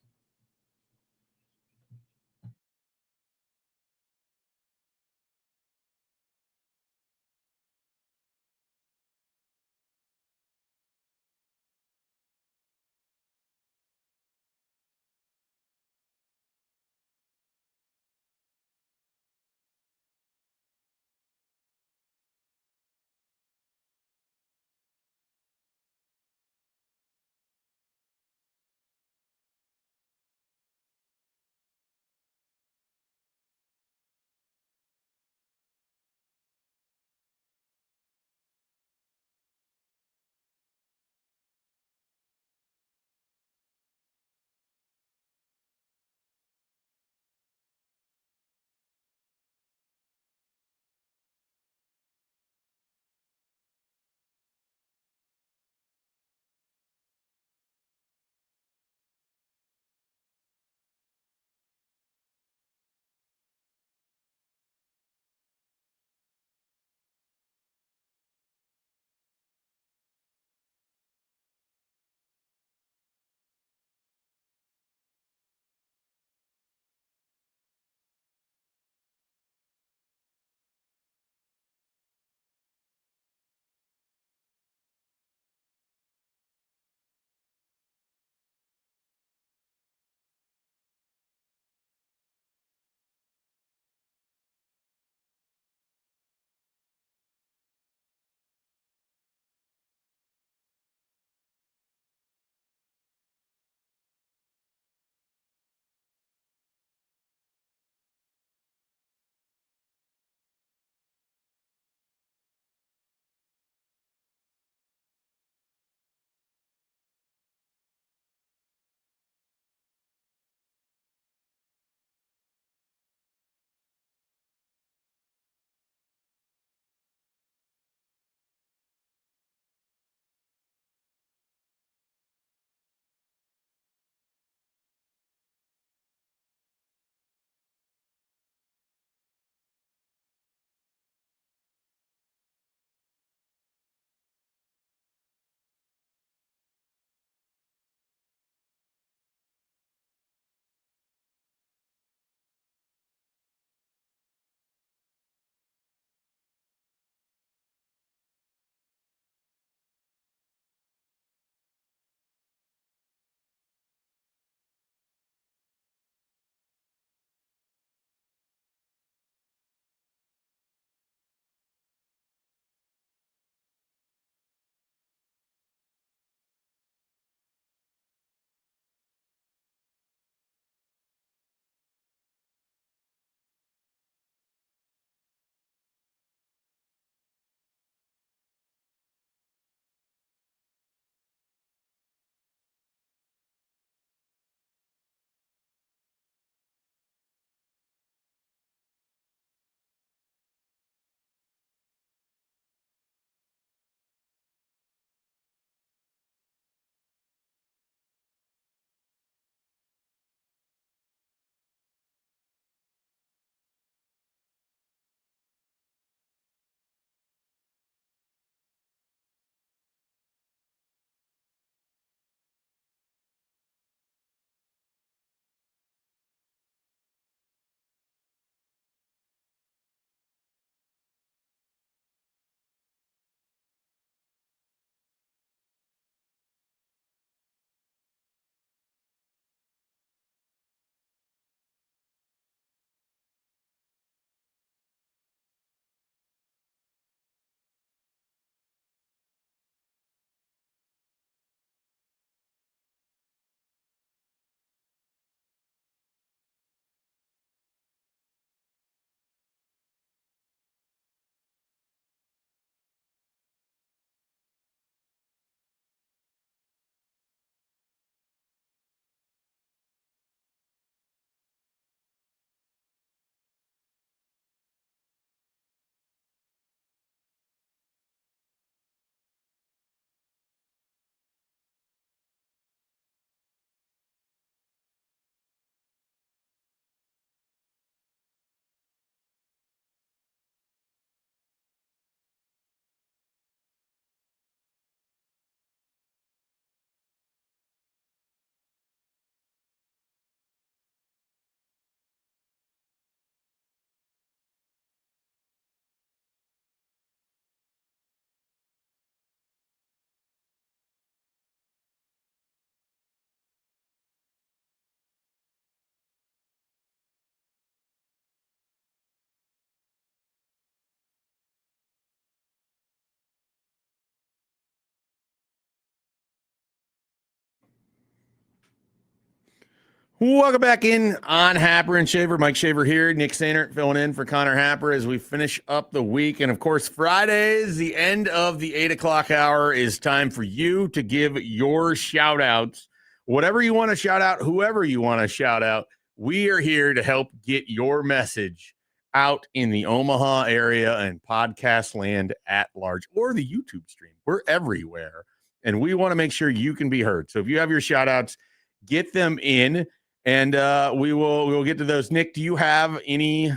Welcome back in on Happer and Schaefer. Mike Schaefer here. Nick Sainert filling in for Connor Happer as we finish up the week. And, of course, Fridays, the end of the 8 o'clock hour, is time for you to give your shout-outs. Whatever you want to shout out, whoever you want to shout out, we are here to help get your message out in the Omaha area and podcast land at large, or the YouTube stream. We're everywhere, and we want to make sure you can be heard. So if you have your shout-outs, get them in. And we will get to those. Nick, do you have any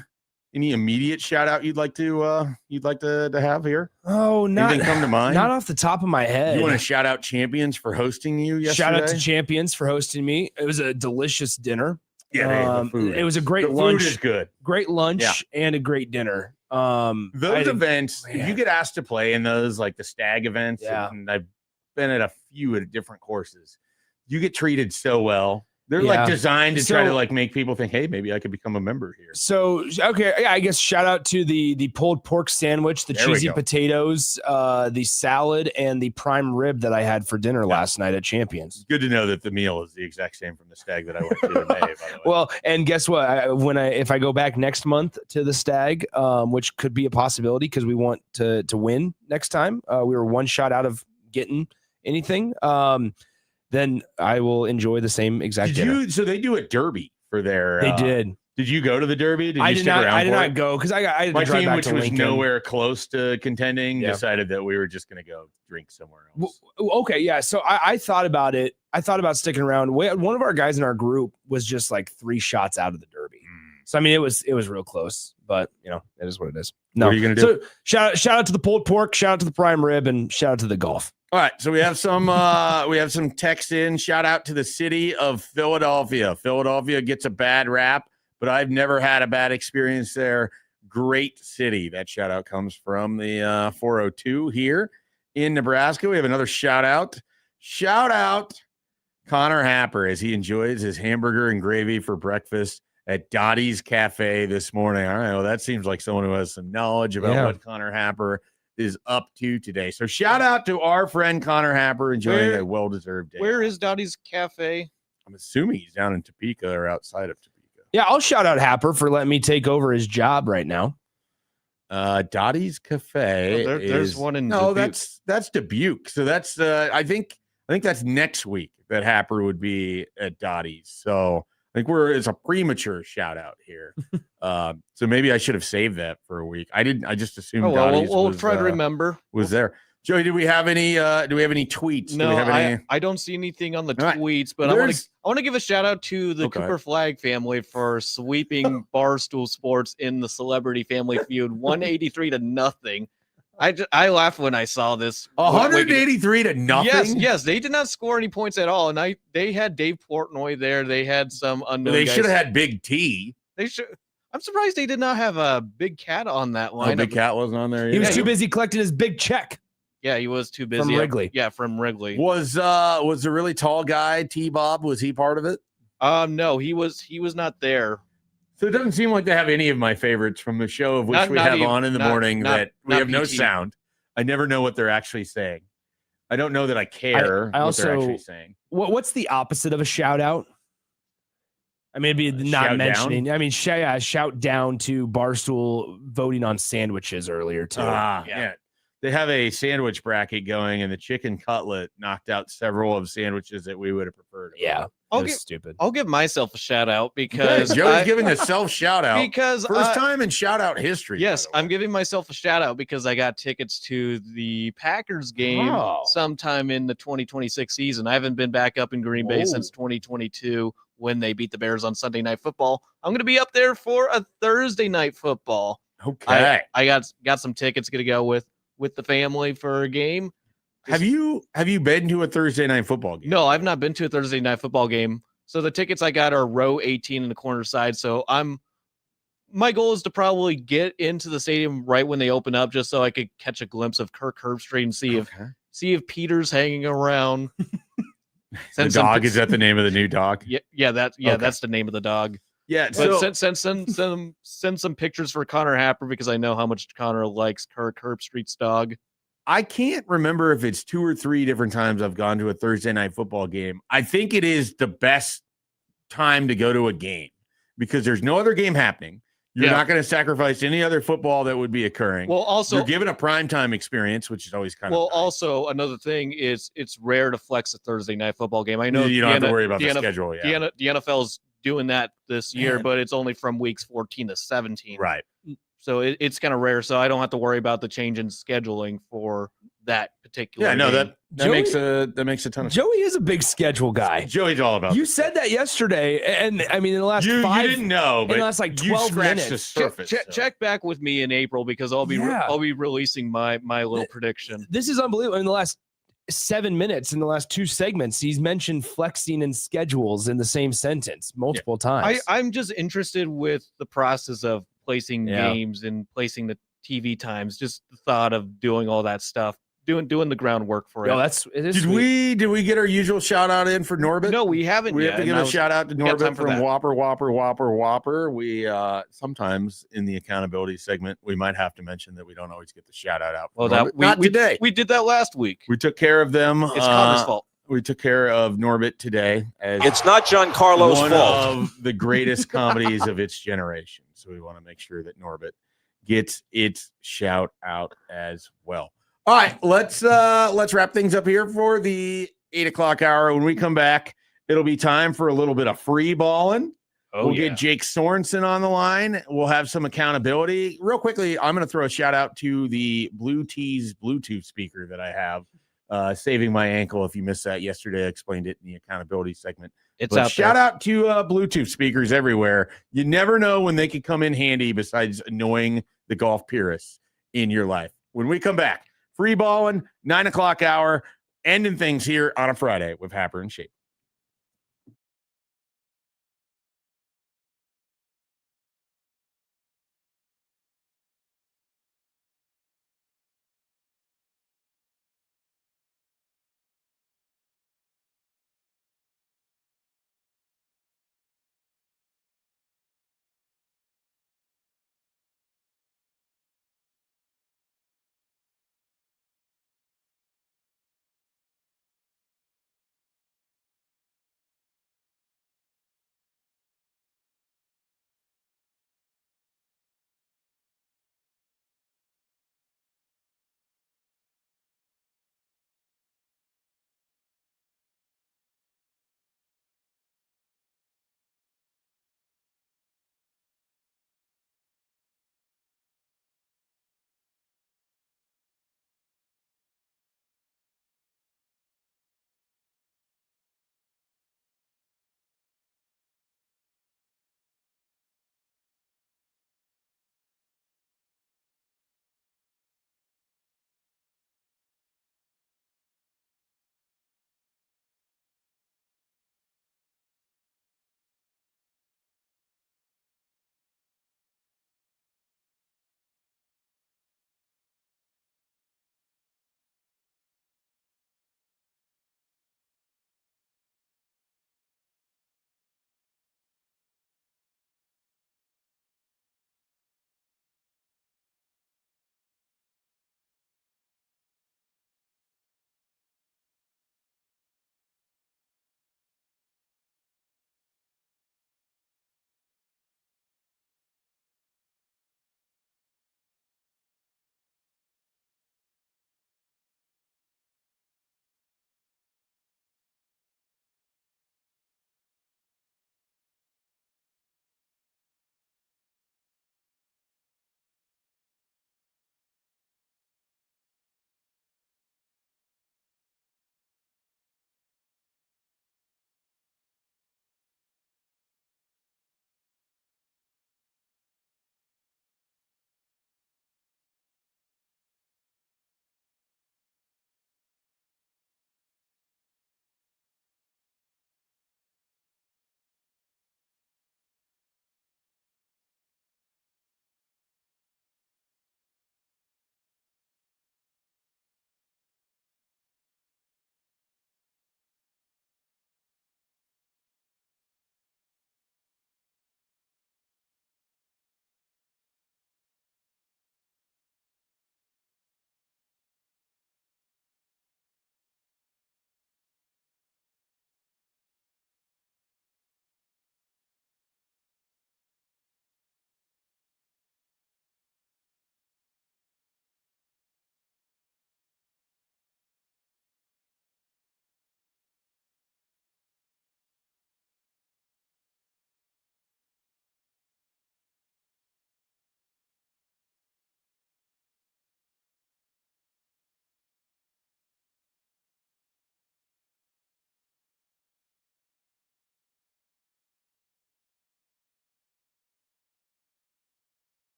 immediate shout out you'd like to have here? Oh, anything come to mind? Not off the top of my head. You want to shout out Champions for hosting you yesterday? Shout out to Champions for hosting me. It was a delicious dinner. Yeah, the food. It was a great the lunch. Food is good. Great lunch and a great dinner. Those events, if you get asked to play in those, like the stag events, and I've been at a few at different courses, you get treated so well. They're like designed to try to like make people think, hey, maybe I could become a member here. So, okay. I guess shout out to the pulled pork sandwich, the cheesy potatoes, the salad, and the prime rib that I had for dinner last night at Champions. Good to know that the meal is the exact same from the stag that I went to in May, by the way. Well, and guess what? If I go back next month to the stag, which could be a possibility because we want to win next time. We were one shot out of getting anything. Then I will enjoy the same exact dinner. So they do a derby for their. They did. Did you go to the derby? I did not go because I had my to drive team, back which to was Lincoln. nowhere close to contending, decided that we were just going to go drink somewhere else. Okay, yeah. So I thought about it. I thought about sticking around. One of our guys in our group was just like 3 shots out of the derby. So I mean, it was real close, but it is what it is. No, what are you going to do? So shout out to the pulled pork, shout out to the prime rib, and shout out to the golf. All right, so we have some text in. Shout out to the city of Philadelphia. Philadelphia gets a bad rap, but I've never had a bad experience there. Great city. That shout out comes from the 402 here in Nebraska. We have another shout out. Shout out Connor Happer as he enjoys his hamburger and gravy for breakfast at Dottie's Cafe this morning. All right, well, that seems like someone who has some knowledge about what Connor Happer is up to today. So shout out to our friend Connor Happer enjoying a well-deserved day. Where is Dottie's Cafe? I'm assuming he's down in Topeka or outside of Topeka. Yeah, I'll shout out Happer for letting me take over his job right now. Dottie's Cafe. There's one in Dubuque. That's Dubuque. So that's I think that's next week that Happer would be at Dottie's. So I think it's a premature shout out here. So maybe I should have saved that for a week. I didn't. I just assumed. Oh, well, we'll try to remember. Was there, Joey? Do we have any? Do we have any tweets? No, do we have any? I don't see anything on the tweets, but I want to give a shout out to the Cooper Flag family for sweeping Barstool Sports in the Celebrity Family Feud, 183-0. I laughed when I saw this. 183 to nothing. Yes, they did not score any points at all, and they had Dave Portnoy there. They had some unknown. They should have had Big T. They should. I'm surprised they did not have a Big Cat on that line. Big Cat wasn't on there. He was too busy collecting his big check. Yeah, he was too busy. From Wrigley. Yeah, from Wrigley. Was the really tall guy T-Bob? Was he part of it? No, he was not there. So it doesn't seem like they have any of my favorites from the show of which we have on in the morning that we have no sound. I never know what they're actually saying. I don't know that I care I also, what they're actually saying. What's the opposite of a shout out? I mean, it'd be not mentioning. Down? I mean, shout down to Barstool voting on sandwiches earlier too. Yeah. They have a sandwich bracket going, and the chicken cutlet knocked out several of sandwiches that we would have preferred. Yeah, stupid. I'll give myself a shout out because Joe's giving a self shout out because first time in shout out history. Yes, I'm giving myself a shout out because I got tickets to the Packers game sometime in the 2026 season. I haven't been back up in Green Bay since 2022 when they beat the Bears on Sunday Night Football. I'm going to be up there for a Thursday Night Football. Okay, I got some tickets to go with the family for a game. Have you been to a Thursday Night Football game? No, I've not been to a Thursday Night Football game. So the tickets I got are row 18 in the corner side. So my goal is to probably get into the stadium right when they open up, just so I could catch a glimpse of Kirk Herbstreit and see if Peter's hanging around. The dog, is that the name of the new dog? Yeah, that's the name of the dog. Yeah, but send some pictures for Connor Happer because I know how much Connor likes Kirk Herbstreit's dog. I can't remember if it's 2 or 3 different times I've gone to a Thursday Night Football game. I think it is the best time to go to a game because there's no other game happening. You're not going to sacrifice any other football that would be occurring. Well, also you're given a primetime experience, which is always kind of nice. Also another thing is it's rare to flex a Thursday night football game. I know you don't have to worry about the schedule. The NFL's doing that this year, but it's only from weeks 14 to 17. Right. So it's kind of rare. So I don't have to worry about the change in scheduling for that particular. Yeah, no, game. that makes a ton of sense. Joey is a big schedule guy. Joey's all about. You said that yesterday, and I mean in the last you 5, didn't know, but in the last like 12 minutes. The surface. Check back with me in April because I'll be releasing my little prediction. This is unbelievable. In the last 7 minutes, in the last 2 segments, he's mentioned flexing and schedules in the same sentence multiple times. I'm just interested with the process of placing games and placing the TV times. Just the thought of doing all that stuff. Doing the groundwork for it. Did we get our usual shout out in for Norbit? No, we haven't. We yet, have to give a shout out to Norbit from Whopper. We sometimes in the accountability segment we might have to mention that we don't always get the shout out. Well, not today. We did that last week. We took care of them. It's Connor's fault. We took care of Norbit today. It's not Giancarlo's one fault. of the greatest comedies of its generation. So we want to make sure that Norbit gets its shout out as well. All right, let's wrap things up here for the 8:00 hour. When we come back, it'll be time for a little bit of free balling. We'll get Jake Sorensen on the line. We'll have some accountability. Real quickly, I'm going to throw a shout out to the Blue Tees Bluetooth speaker that I have, saving my ankle. If you missed that yesterday, I explained it in the accountability segment. Shout out to Bluetooth speakers everywhere. You never know when they could come in handy besides annoying the golf purists in your life. When we come back, free balling, 9:00 hour, ending things here on a Friday with Happer and Schaefer.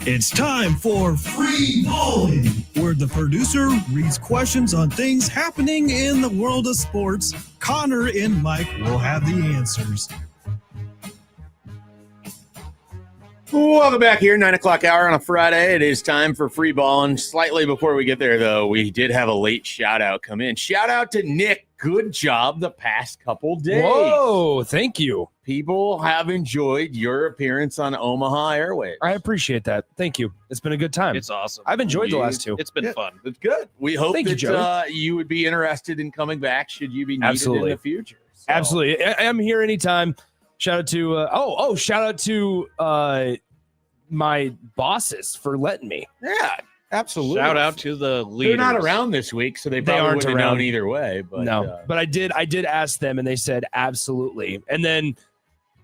It's time for Free Ballin', where the producer reads questions on things happening in the world of sports. Connor and Mike will have the answers. Welcome back here, 9 o'clock hour on a Friday. It is time for Free Ballin'. Slightly before we get there, though, we did have a late shout-out come in. Shout-out to Nick. Good job the past couple days. Whoa, thank you. People have enjoyed your appearance on Omaha Airwaves. I appreciate that. Thank you. It's been a good time. It's awesome. I've enjoyed the last two. It's been fun. It's good. We hope Thank you, that you would be interested in coming back should you be needed in the future. So. Absolutely. I'm here anytime. Shout out to shout out to my bosses for letting me. Yeah, absolutely. Shout out to the leaders. They're not around this week, so they probably aren't wouldn't have around known either way. But no, but I did ask them, and they said absolutely. And then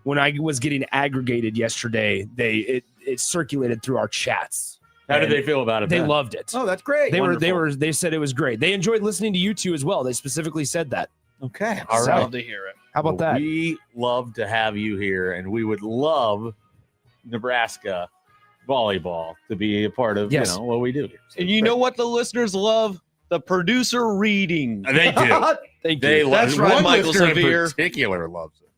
when I was getting aggregated yesterday, it circulated through our chats. How did they feel about it? They loved it. Oh, that's great. They said it was great. They enjoyed listening to you two as well. They specifically said that. Okay, All So- right. Love to hear it. How about that? We love to have you here, and we would love Nebraska volleyball to be a part of what we do here. So And you know what the listeners love? The producer reading. they do. Thank They you. love That's right, one Michael listener in Severe. particular loves it.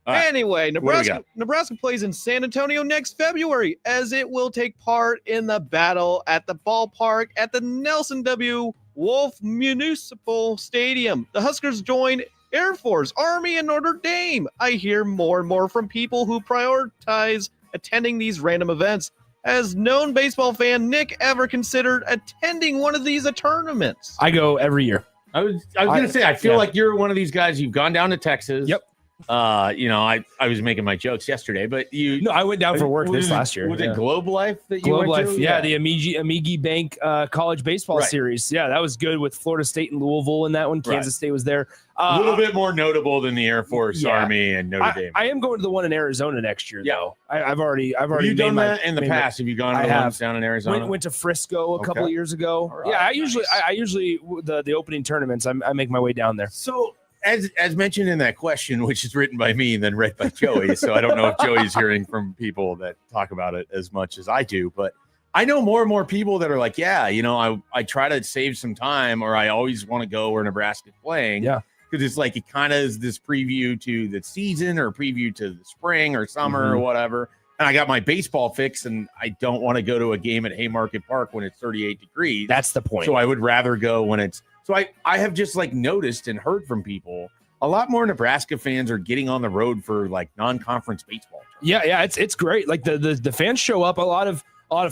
All right. Anyway, What do we Nebraska plays in San Antonio next February, as it will take part in the battle at the ballpark at the Nelson W. Wolf Municipal Stadium. The Huskers join Air Force, Army, and Notre Dame. I hear more and more from people who prioritize attending these random events. Has known baseball fan Nick ever considered attending one of these tournaments? I go every year. I was going to say, I feel like you're one of these guys. You've gone down to Texas. Yep. I was making my jokes yesterday, but No, I went down for work this last year. Was it Globe Life that you Globe went Life? to? Yeah, the Amigi Bank college baseball Right. series. Yeah, that was good with Florida State and Louisville in that one. Kansas State was there. A little bit more notable than the Air Force, yeah. Army, and Notre Dame. I am going to the one in Arizona next year, Yeah. though. I've already Have you made done my- that in the made my- past? Have you gone to I the have. ones down in Arizona? Went to Frisco a couple Okay. of years ago. All right, Yeah, I nice. usually the opening tournaments I make my way down there. So, as mentioned in that question, which is written by me and then read by Joey, so I don't know if Joey's hearing from people that talk about it as much as I do, but I know more and more people that are like, yeah, I try to save some time, or I always want to go where Nebraska's playing. Yeah. Because it's like it kind of is this preview to the season or preview to the spring or summer or whatever. And I got my baseball fix, and I don't want to go to a game at Haymarket Park when it's 38 degrees. That's the point. So I would rather go when it's so I have just like noticed and heard from people a lot more Nebraska fans are getting on the road for like non-conference baseball. Yeah, it's great. Like the fans show up. A lot of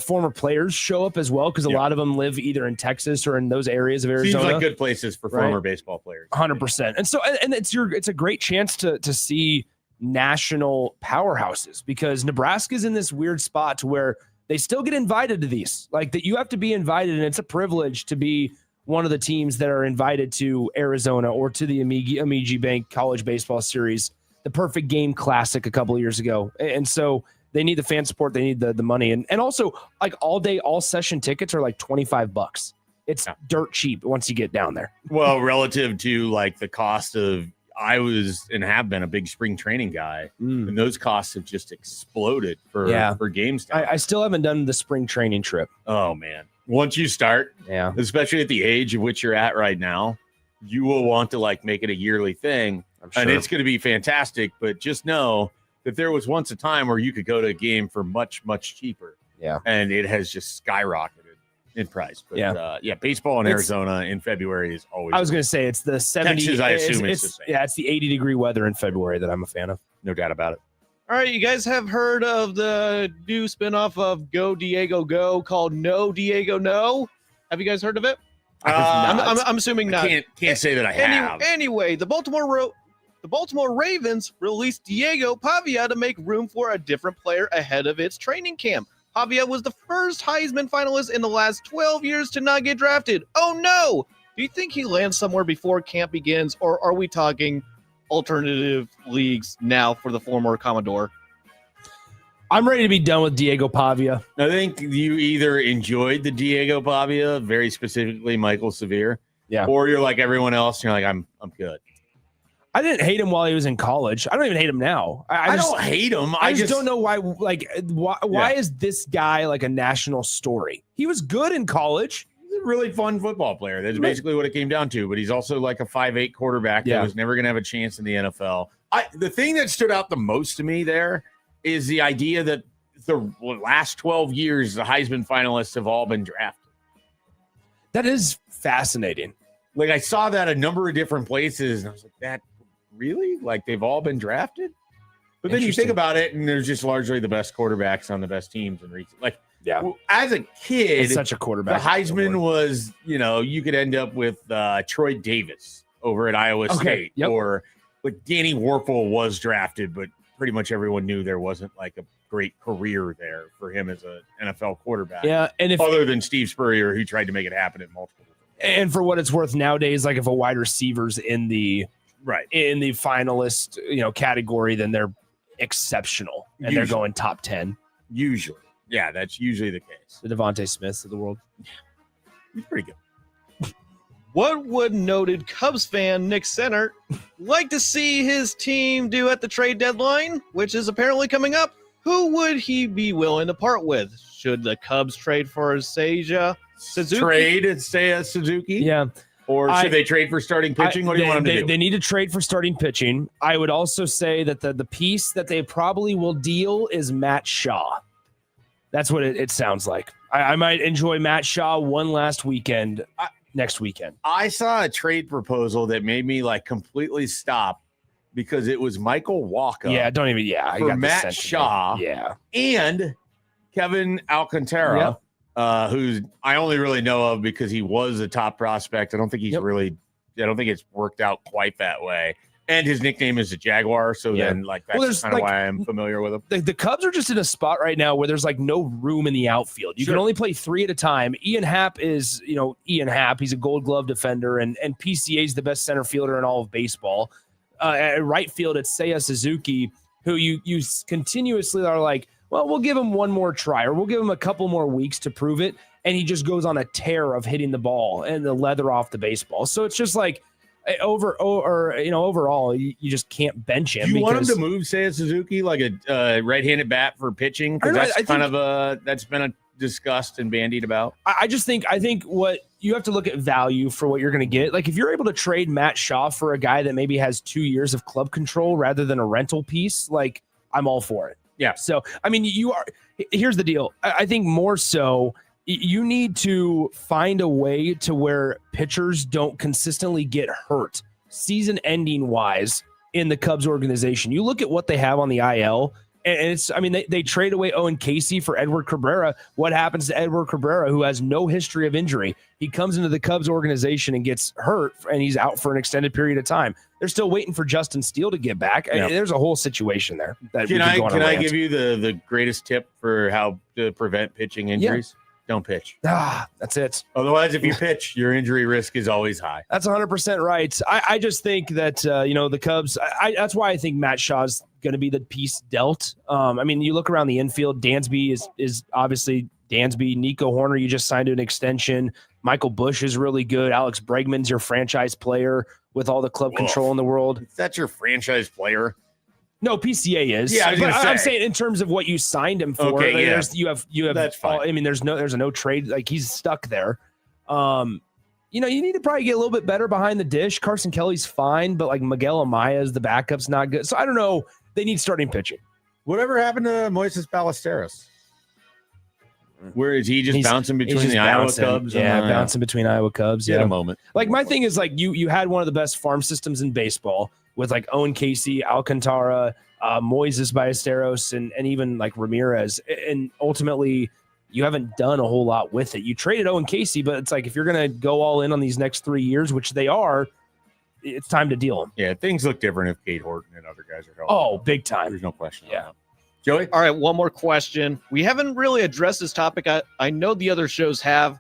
former players show up as well because a lot of them live either in Texas or in those areas of Arizona. Seems like good places for former baseball players. 100%. And so it's a great chance to see national powerhouses because Nebraska's in this weird spot to where they still get invited to these. Like that you have to be invited, and it's a privilege to be one of the teams that are invited to Arizona or to the Amigi Bank College Baseball Series, the Perfect Game Classic a couple of years ago. And so they need the fan support. They need the money. And also like all day, all session tickets are like $25. It's dirt cheap once you get down there. Well, relative to like the cost of, I was and have been a big spring training guy, and those costs have just exploded for games. I still haven't done the spring training trip. Oh man. Once you start, especially at the age of which you're at right now, you will want to like make it a yearly thing. I'm sure. And it's going to be fantastic. But just know that there was once a time where you could go to a game for much, much cheaper. Yeah. And it has just skyrocketed in price. But baseball in Arizona in February is always. I was going to say it's the 70. Texas, I assume it's the same. Yeah, it's the 80-degree weather in February that I'm a fan of. No doubt about it. All right, you guys have heard of the new spinoff of Go Diego Go called No Diego No? Have you guys heard of it? I'm assuming not. Can't say that I have. Anyway, the Baltimore Ravens released Diego Pavia to make room for a different player ahead of its training camp. Pavia was the first Heisman finalist in the last 12 years to not get drafted. Oh no! Do you think he lands somewhere before camp begins, or are we talking alternative leagues now for the former Commodore? I'm ready to be done with Diego Pavia. I think you either enjoyed the Diego Pavia, very specifically Michael Severe, or you're like everyone else, and you're like, I'm good. I didn't hate him while he was in college. I don't even hate him now. I don't hate him. I just don't know why. Like, why is this guy like a national story? He was good in college. He's a really fun football player. That's basically what it came down to. But he's also like a 5'8" quarterback that was never going to have a chance in the NFL. The thing that stood out the most to me there is the idea that the last 12 years, the Heisman finalists have all been drafted. That is fascinating. Like, I saw that a number of different places, and I was like, that really? Like, they've all been drafted? But then you think about it, and there's just largely the best quarterbacks on the best teams in recent. Like, as a kid, it's such a quarterback. The Heisman was, you could end up with Troy Davis over at Iowa State, or like Danny Warfel was drafted, but pretty much everyone knew there wasn't like a great career there for him as an NFL quarterback. Yeah, and other than Steve Spurrier, who tried to make it happen at multiple. And for what it's worth nowadays, like if a wide receiver's in the finalist, category, then they're exceptional and they're going top 10. Usually. Yeah, that's usually the case. The Devontae Smiths of the world. He's pretty good. What would noted Cubs fan Nick Center like to see his team do at the trade deadline, which is apparently coming up? Who would he be willing to part with? Should the Cubs trade for Seiya Suzuki? Trade Suzuki? Yeah. Or should they trade for starting pitching? What do you want them to do? They need to trade for starting pitching. I would also say that the piece that they probably will deal is Matt Shaw. That's what it sounds like. I might enjoy Matt Shaw one last weekend. Next weekend. I saw a trade proposal that made me like completely stop because it was Michael Walker. Yeah, don't even. Yeah, I for got Matt Shaw. Yeah, and Kevin Alcantara, who I only really know of because he was a top prospect. I don't think he's really. I don't think it's worked out quite that way. And his nickname is the Jaguar, so then like that's kind of why I'm familiar with him. The Cubs are just in a spot right now where there's like no room in the outfield. You can only play 3 at a time. Ian Happ is, Ian Happ. He's a Gold Glove defender, and PCA is the best center fielder in all of baseball. At right field, it's Seiya Suzuki, who you continuously are like, well, we'll give him one more try, or we'll give him a couple more weeks to prove it, and he just goes on a tear of hitting the ball and the leather off the baseball. So it's just like. Overall, you just can't bench him. Do you want him to move, Seiya Suzuki, like a right-handed bat for pitching? Because that's been discussed and bandied about. I think what you have to look at value for what you're going to get. Like if you're able to trade Matt Shaw for a guy that maybe has 2 years of club control rather than a rental piece, like I'm all for it. Yeah. So I mean, here's the deal. I think more so. You need to find a way to where pitchers don't consistently get hurt season ending wise in the Cubs organization. You look at what they have on the IL and they trade away Owen Casey for Edward Cabrera. What happens to Edward Cabrera, who has no history of injury? He comes into the Cubs organization and gets hurt and he's out for an extended period of time. They're still waiting for Justin Steele to get back. Yeah. There's a whole situation there. Can I give you the greatest tip for how to prevent pitching injuries? Yeah. Don't pitch. That's it. Otherwise, if you pitch, your injury risk is always high. That's 100% right. I just think that, the Cubs, that's why I think Matt Shaw's going to be the piece dealt. You look around the infield, Dansby is obviously Dansby. Nico Horner, you just signed an extension. Michael Bush is really good. Alex Bregman's your franchise player with all the club control in the world. Is that your franchise player? No, PCA is. Yeah, I'm saying in terms of what you signed him for. Okay, you have. That's fine. There's a no trade. Like he's stuck there. You need to probably get a little bit better behind the dish. Carson Kelly's fine, but like Miguel Amaya is the backup's not good. So I don't know. They need starting pitching. Whatever happened to Moises Ballesteros? Where is he just bouncing between the Iowa Cubs? Yeah, bouncing between Iowa Cubs. Yeah, a moment. Like my thing is like you had one of the best farm systems in baseball. With like Owen Casey, Alcantara, Moises Ballesteros, and even like Ramirez. And ultimately, you haven't done a whole lot with it. You traded Owen Casey, but it's like if you're going to go all in on these next 3 years, which they are, it's time to deal them. Yeah, things look different if Kate Horton and other guys are helping. Oh, big time. There's no question. Yeah. Joey? All right, one more question. We haven't really addressed this topic. I know the other shows have.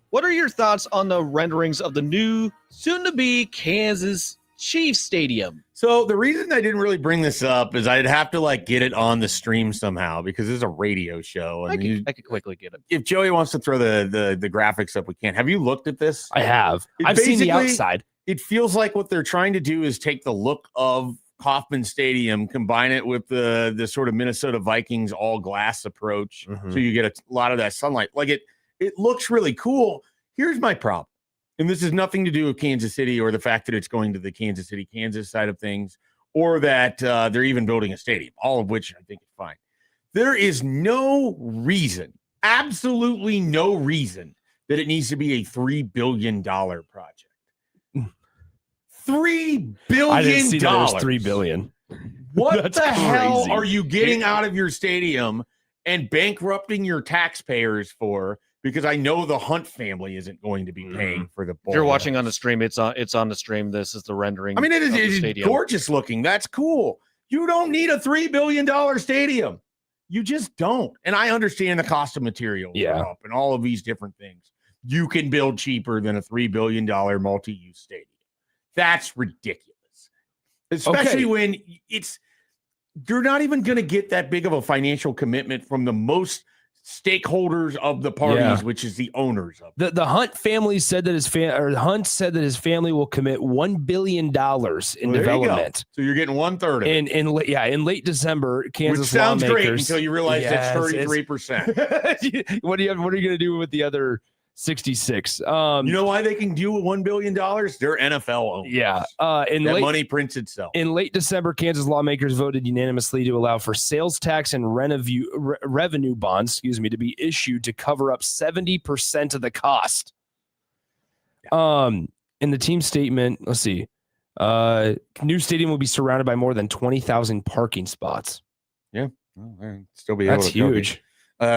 What are your thoughts on the renderings of the new, soon-to-be Kansas Chiefs Stadium? So the reason I didn't really bring this up is I'd have to like get it on the stream somehow because this is a radio show. And I could quickly get it. If Joey wants to throw the graphics up, we can. Have you looked at this? I have. I've seen the outside. it feels like what they're trying to do is take the look of Kauffman Stadium, combine it with the sort of Minnesota Vikings all glass approach. So you get a lot of that sunlight. Like it looks really cool. Here's my problem. And this has nothing to do with Kansas City or the fact that it's going to the Kansas City, Kansas side of things, or that they're even building a stadium, all of which I think is fine. There is no reason, absolutely no reason, that it needs to be a $3 billion project. $3 billion. I didn't see that it was $3 billion. What That's the hell crazy. are you getting out of your stadium and bankrupting your taxpayers for? Because I know the Hunt family isn't going to be paying for the ball. If you're watching on the stream, it's on the stream. This is the rendering. I mean, it is gorgeous looking. That's cool. You don't need a $3 billion stadium. You just don't. And I understand the cost of materials up and all of these different things. You can build cheaper than a $3 billion multi-use stadium. That's ridiculous. Especially when you're not even going to get that big of a financial commitment from the most stakeholders of the parties, which is the owners of the Hunt family said that Hunt said that his family will commit $1 billion in development. So you're getting 1/3 of it. In late December, Kansas which sounds lawmakers, great until you realize that's 33%. What are you going to do with the other 66? You know why they can do $1 billion? They're NFL owners. Yeah. Money prints itself. In late December, Kansas lawmakers voted unanimously to allow for sales tax and revenue bonds, to be issued to cover up 70% of the cost. In the team statement, let's see. New stadium will be surrounded by more than 20,000 parking spots. Yeah. Well, still be able That's to build huge. it.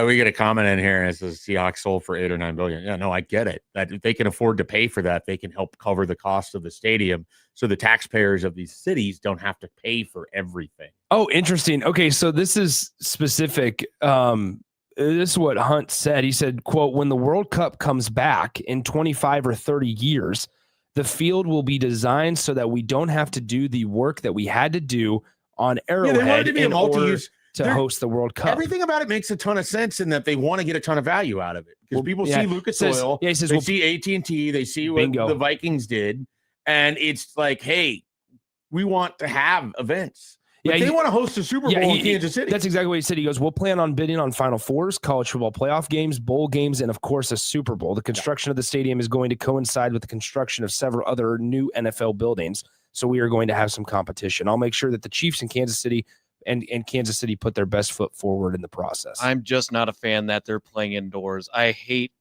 We get a comment in here and it says Seahawks sold for $8 or $9 billion. Yeah, no, I get it. That if they can afford to pay for that, they can help cover the cost of the stadium, so the taxpayers of these cities don't have to pay for everything. Oh, interesting. Okay, so this is specific. This is what Hunt said. He said, quote, when the World Cup comes back in 25 or 30 years, the field will be designed so that we don't have to do the work that we had to do on Arrowhead they wanted to be a multi-use to host the World Cup. Everything about it makes a ton of sense in that they want to get a ton of value out of it, because people see Lucas Oil, they see AT&T, they see what the Vikings did, and it's like, hey, we want to have events. Like they want to host a Super Bowl in Kansas City. That's exactly what he said. He goes, we'll plan on bidding on Final Fours, college football playoff games, bowl games, and of course a Super Bowl. The construction of the stadium is going to coincide with the construction of several other new NFL buildings, so we are going to have some competition. I'll make sure that the Chiefs in Kansas City and Kansas City put their best foot forward in the process. I'm just not a fan that they're playing indoors. I hate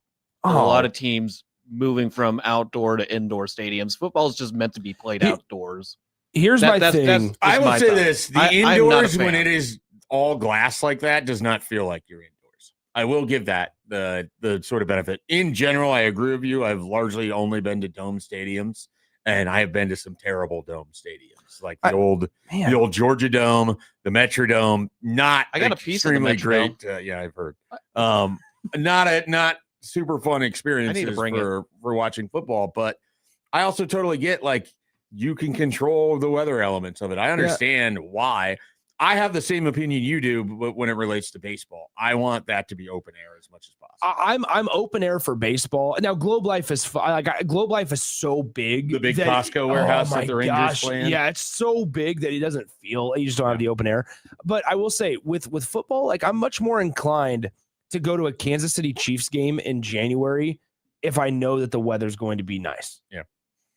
a lot of teams moving from outdoor to indoor stadiums. Football is just meant to be played outdoors. Here's my thing. I will say this. The indoors, when it is all glass like that, does not feel like you're indoors. I will give that the sort of benefit. In general, I agree with you. I've largely only been to dome stadiums, and I have been to some terrible dome stadiums, like the old Georgia Dome, the Metrodome. Not I got a piece extremely of the great. Yeah, I've heard. Not super fun experiences for watching football, but I also totally get, like, you can control the weather elements of it. I understand why. I have the same opinion you do, but when it relates to baseball, I want that to be open air as much as possible. I'm open air for baseball. Now, Globe Life is Globe Life is so big. The big Costco warehouse that the Rangers play in. Yeah, it's so big that it doesn't feel. You just don't have the open air. But I will say, with football, like, I'm much more inclined to go to a Kansas City Chiefs game in January if I know that the weather's going to be nice. Yeah.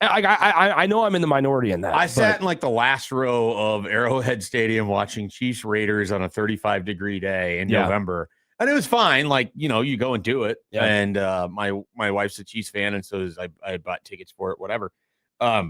I know I'm in the minority in that. I sat in like the last row of Arrowhead Stadium watching Chiefs Raiders on a 35-degree day in November, and it was fine. Like, you go and do it. Yeah. And my wife's a Chiefs fan, and so I bought tickets for it. Whatever. I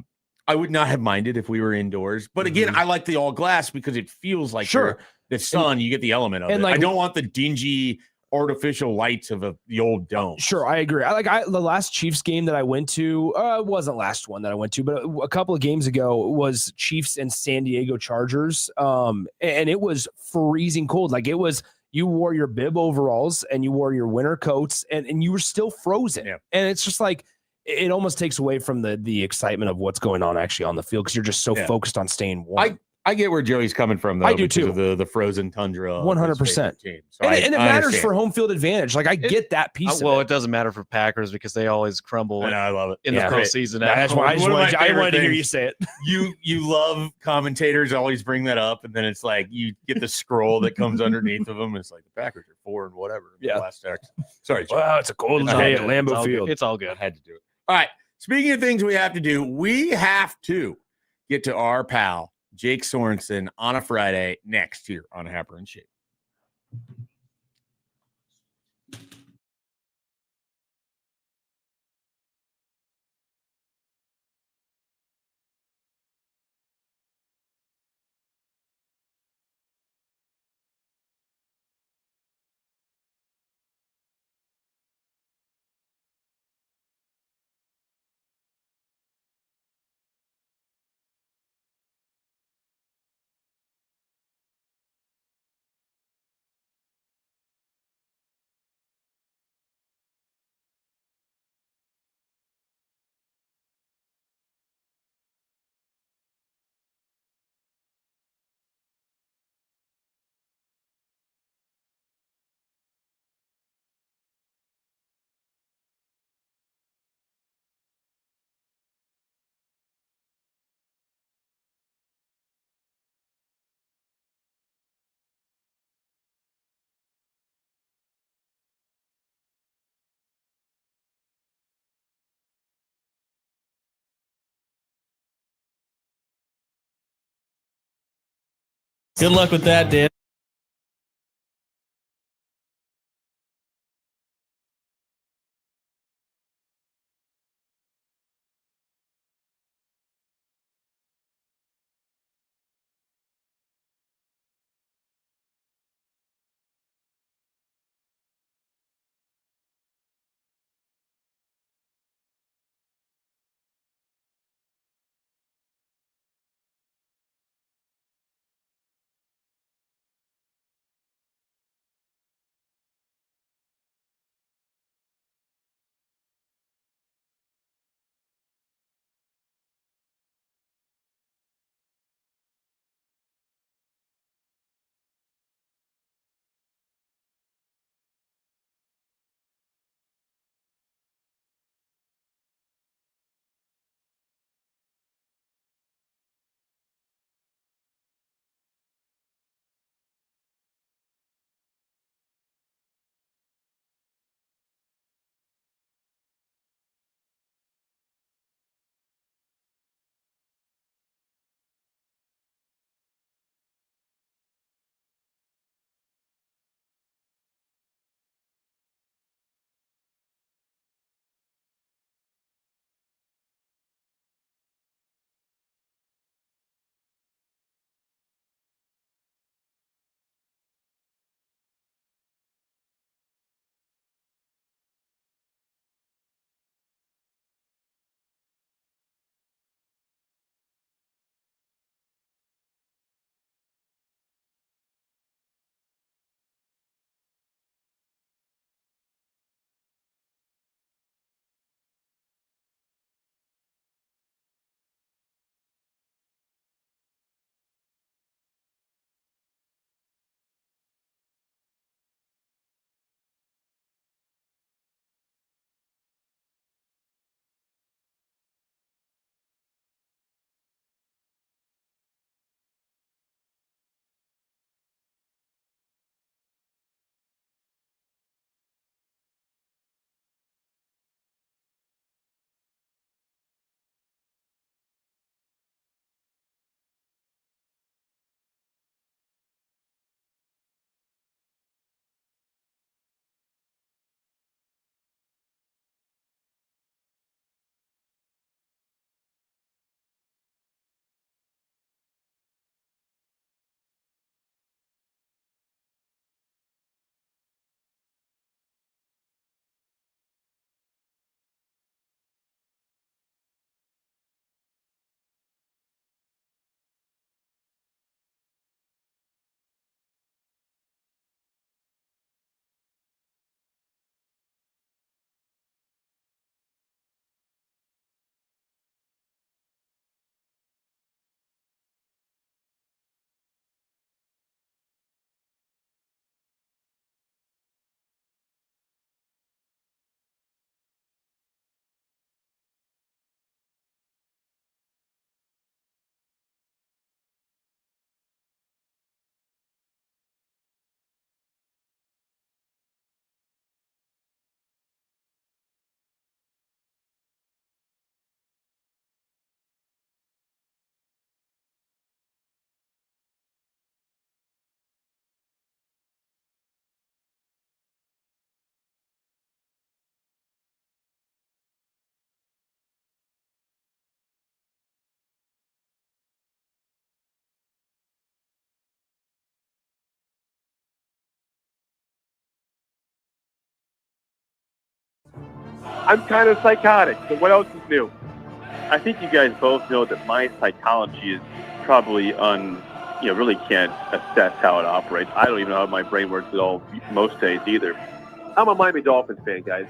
would not have minded if we were indoors, but again, I like the all glass because it feels like the sun. You get the element of it. Like, I don't want the dingy artificial lights of the old dome. Sure, I agree. The last Chiefs game that I went to, it wasn't last one that I went to, but a couple of games ago was Chiefs and San Diego Chargers. And it was freezing cold. Like, it was, you wore your bib overalls and you wore your winter coats and you were still frozen. Yeah. And it's just like, it almost takes away from the excitement of what's going on actually on the field, because you're just so focused on staying warm. I get where Joey's coming from, though. I do because too. of the frozen tundra. 100%. Team. So And it matters understand. for home field advantage. Like I get that piece. Well, of it doesn't matter for Packers because they always crumble. I love it in the postseason. That's why I wanted to hear you say it. You love commentators always bring that up, and then it's like you get the scroll that comes underneath of them. It's like the Packers are 4 and whatever. Yeah. Last text. Sorry. Wow, it's a cold day at Lambeau Field. It's all good. I had to do it. All right. Speaking of things we have to do, we have to get to our pal Jake Sorensen on a Friday next year on Happer and Schaefer. Good luck with that, Dan. I'm kind of psychotic, so what else is new? I think you guys both know that my psychology is probably really can't assess how it operates. I don't even know how my brain works at all most days either. I'm a Miami Dolphins fan, guys.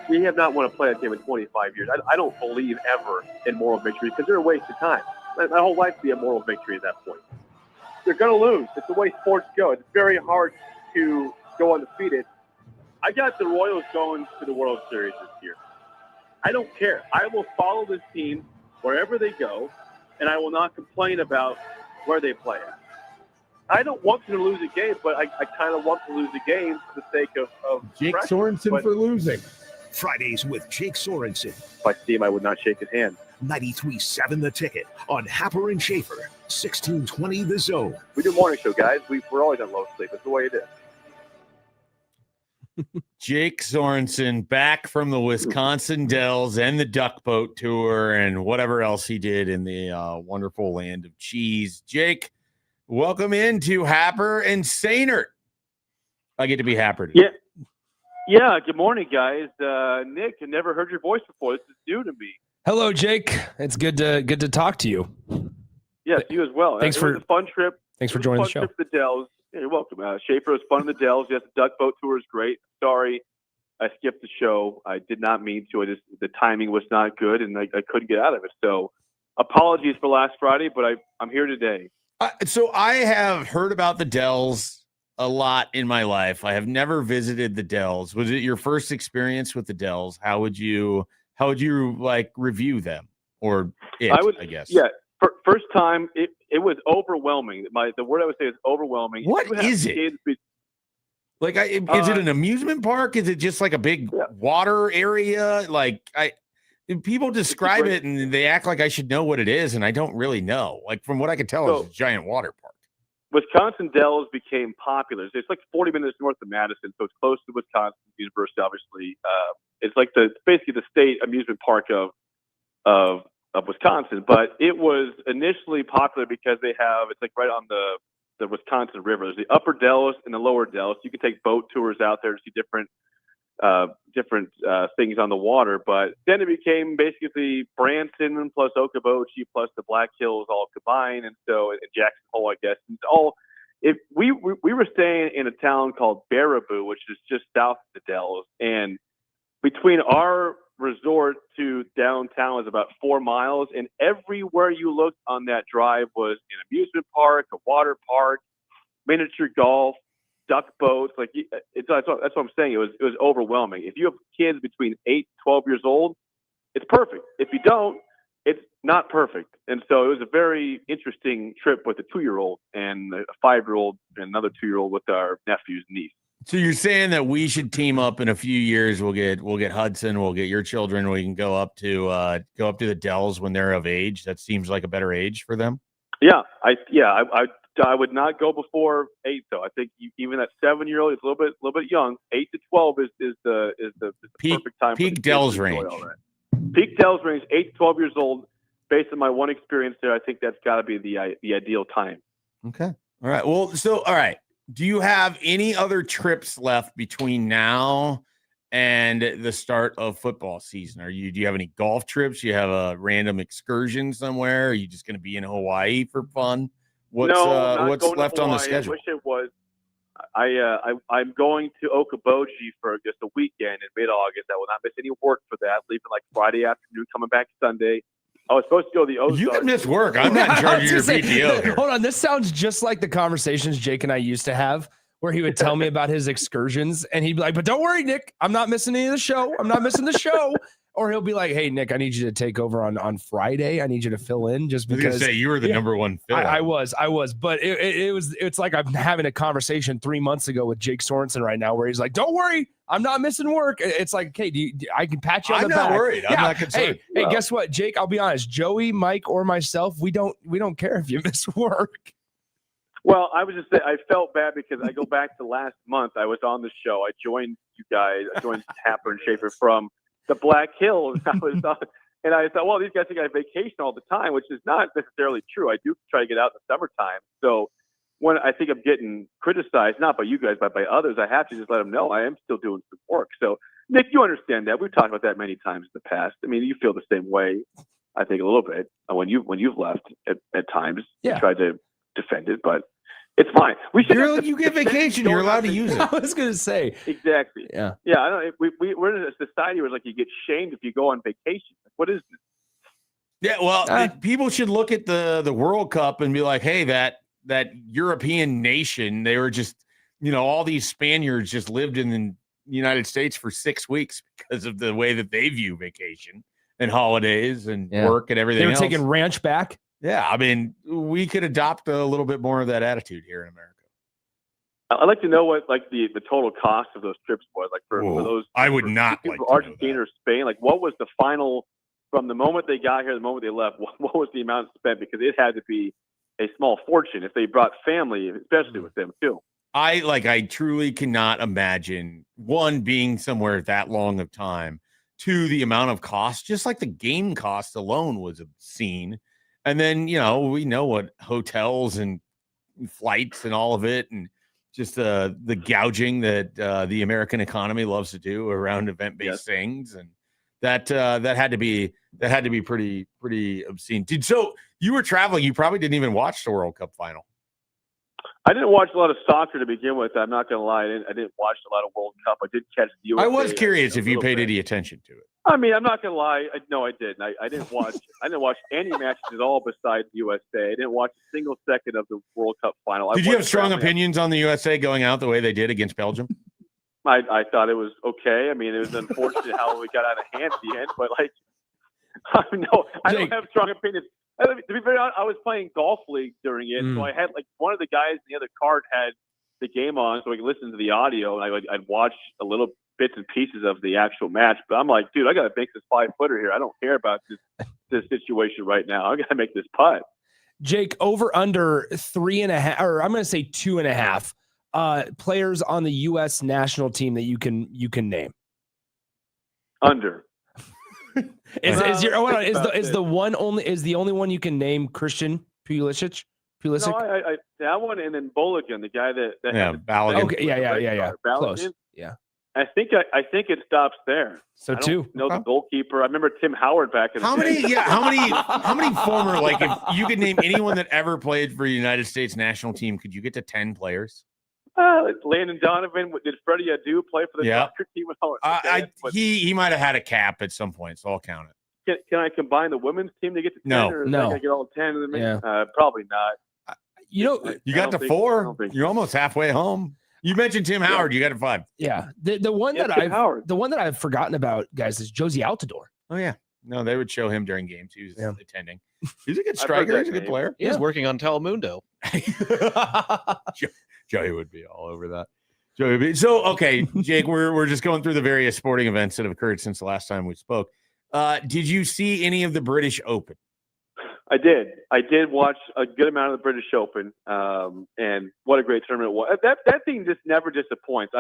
We have not won a playoff game in 25 years. I don't believe ever in moral victories because they're a waste of time. My whole life would be a moral victory at that point. They're going to lose. It's the way sports go. It's very hard to go undefeated. I got the Royals going to the World Series this year. I don't care. I will follow this team wherever they go, and I will not complain about where they play at. I don't want them to lose a game, but I kind of want to lose a game for the sake of Jake pressure. Sorensen for losing. Fridays with Jake Sorensen. If I see him, I would not shake his hand. 93.7 The Ticket on Happer and Schaefer. 1620 The Zone. We do morning show, guys. We're always on low sleep. That's the way it is. Jake Sorensen back from the Wisconsin Dells and the Duck Boat Tour and whatever else he did in the wonderful land of cheese. Jake, welcome into Happer and Sainert. I get to be Happer today. Yeah. Good morning, guys. Nick, I never heard your voice before. This is new to me. Hello, Jake. It's good to talk to you. Yes, you as well. Thanks it was a fun trip. Thanks for joining the show. Trip to the Dells. Yeah, you're welcome. Schaefer was fun in the Dells. Yes, the Duck Boat Tour is great. Sorry, I skipped the show. I did not mean to. The timing was not good, and I couldn't get out of it. So, apologies for last Friday, but I'm here today. So I have heard about the Dells a lot in my life. I have never visited the Dells. Was it your first experience with the Dells? How would you like review them or I guess? Yeah. First time, it was overwhelming. The word I would say is overwhelming. What is it? Is it an amusement park? Is it just like a big water area? People describe it and they act like I should know what it is, and I don't really know. Like from what I can tell, it's a giant water park. Wisconsin Dells became popular. It's like 40 minutes north of Madison, so it's close to Wisconsin University. Obviously, it's like basically the state amusement park of Wisconsin, but it was initially popular because it's like right on the Wisconsin River. There's the upper Dells and the lower Dells. You can take boat tours out there to see different things on the water. But then it became basically Branson plus Okoboji plus the Black Hills all combined, and Jackson Hole, I guess. We were staying in a town called Baraboo, which is just south of the Dells, and between our resort to downtown was about 4 miles, and everywhere you looked on that drive was an amusement park, a water park, miniature golf, duck boats. That's what I'm saying. It was overwhelming. If you have kids between 8 and 12 years old, it's perfect. If you don't, it's not perfect. And so it was a very interesting trip with a 2-year-old and a 5-year-old and another 2-year-old with our nephew's niece. So you're saying that we should team up in a few years. We'll get Hudson. We'll get your children. We can go up to the Dells when they're of age. That seems like a better age for them. Yeah, I would not go before 8 though. I think even that 7-year-old is a little bit young. 8 to 12 is the perfect time. Peak Dells range. Peak Dells range. 8 to 12 years old. Based on my one experience there, I think that's got to be the ideal time. Okay. All right. Well, all right. Do you have any other trips left between now and the start of football season? Do you have any golf trips? You have a random excursion somewhere? Are you just going to be in Hawaii for fun? What's left on the schedule? I wish it was. I'm going to Okoboji for just a weekend in mid-August. I will not miss any work for that. Leaving like Friday afternoon, coming back Sunday. I was supposed to go to the Ozarks. You can miss work. I'm not in charge of your PTO here. Hold on. This sounds just like the conversations Jake and I used to have where he would tell me about his excursions and he'd be like, but don't worry, Nick, I'm not missing any of the show. I'm not missing the show. Or he'll be like, hey, Nick, I need you to take over on Friday. I need you to fill in just because. I was going to say, you were the number one fill. I was. But it's like I'm having a conversation 3 months ago with Jake Sorensen right now where he's like, don't worry, I'm not missing work. It's like, okay, I can pat you on the back. I'm not worried. I'm not concerned. Hey, guess what, Jake? I'll be honest. Joey, Mike, or myself, we don't care if you miss work. Well, I was just saying, I felt bad because I go back to last month. I was on the show. I joined you guys. I joined Happer and Schaefer from the Black Hills. I thought, well, these guys think I vacation all the time, which is not necessarily true. I do try to get out in the summertime. So when I think I'm getting criticized, not by you guys, but by others, I have to just let them know I am still doing some work. So Nick, you understand that. We've talked about that many times in the past. I mean, you feel the same way, I think, a little bit when you've left at times. Yeah. You tried to defend it, but it's fine. You get vacation. You're allowed to use it. I was going to say. Exactly. Yeah. Yeah. I don't. We're in a society where like you get shamed if you go on vacation. What is this? Yeah. Well, people should look at the World Cup and be like, hey, that European nation, they were just, all these Spaniards just lived in the United States for 6 weeks because of the way that they view vacation and holidays and work and everything else. They were taking ranch back. Yeah, I mean, we could adopt a little bit more of that attitude here in America. I'd like to know what like the total cost of those trips was. Like for those, I would not like to Argentina or Spain. Like, what was the final from the moment they got here, the moment they left? What was the amount spent? Because it had to be a small fortune if they brought family, especially with them too. I truly cannot imagine, one, being somewhere that long of time, two, the amount of cost, just like the game cost alone was obscene. And then, we know what hotels and flights and all of it, and just the gouging that the American economy loves to do around event-based things. And that had to be pretty obscene. Dude, so you were traveling, you probably didn't even watch the World Cup final. I didn't watch a lot of soccer to begin with. I'm not going to lie. I didn't watch a lot of World Cup. I did catch the USA. I was curious if you paid any attention to it. I mean, I'm not going to lie. No, I didn't. I didn't watch. I didn't watch any matches at all besides the USA. I didn't watch a single second of the World Cup final. Did you have strong opinions on the USA going out the way they did against Belgium? I thought it was okay. I mean, it was unfortunate how we got out of hand at the end, but I don't have strong opinions. To be fair, I was playing golf league during it, so I had one of the guys in the other cart had the game on, so I could listen to the audio, and I'd watch a little bits and pieces of the actual match. But I'm like, dude, I got to make this 5-footer here. I don't care about this situation right now. I got to make this putt. Jake, over under 3.5, or I'm going to say 2.5 players on the U.S. national team that you can name. Under. Is the only one you can name Christian Pulisic? No, I that one, and then Boligan, the guy that Ballin. Okay, yeah. Ballin. Close. Yeah. I think it stops there. So two. No, the goalkeeper. I remember Tim Howard back in how many former, like, if you could name anyone that ever played for the United States national team, could you get to 10 players? Landon Donovan. Did Freddie Adu play for the soccer team? He might have had a cap at some point, so I'll count it. Can I combine the women's team to get to 10? No. Or I get all 10 of them? Probably not. You got to 4. You're almost halfway home. You mentioned Tim Howard. You got to 5. Yeah. The one that I've forgotten about, guys, is Josie Altidore. Oh yeah. No, they would show him during games. He was attending. He's a good striker. He's a good player. He's working on Telemundo. Joey would be all over that. So, okay, Jake, we're just going through the various sporting events that have occurred since the last time we spoke. Did you see any of the British Open? I did. I did watch a good amount of the British Open, and what a great tournament it was. That thing just never disappoints.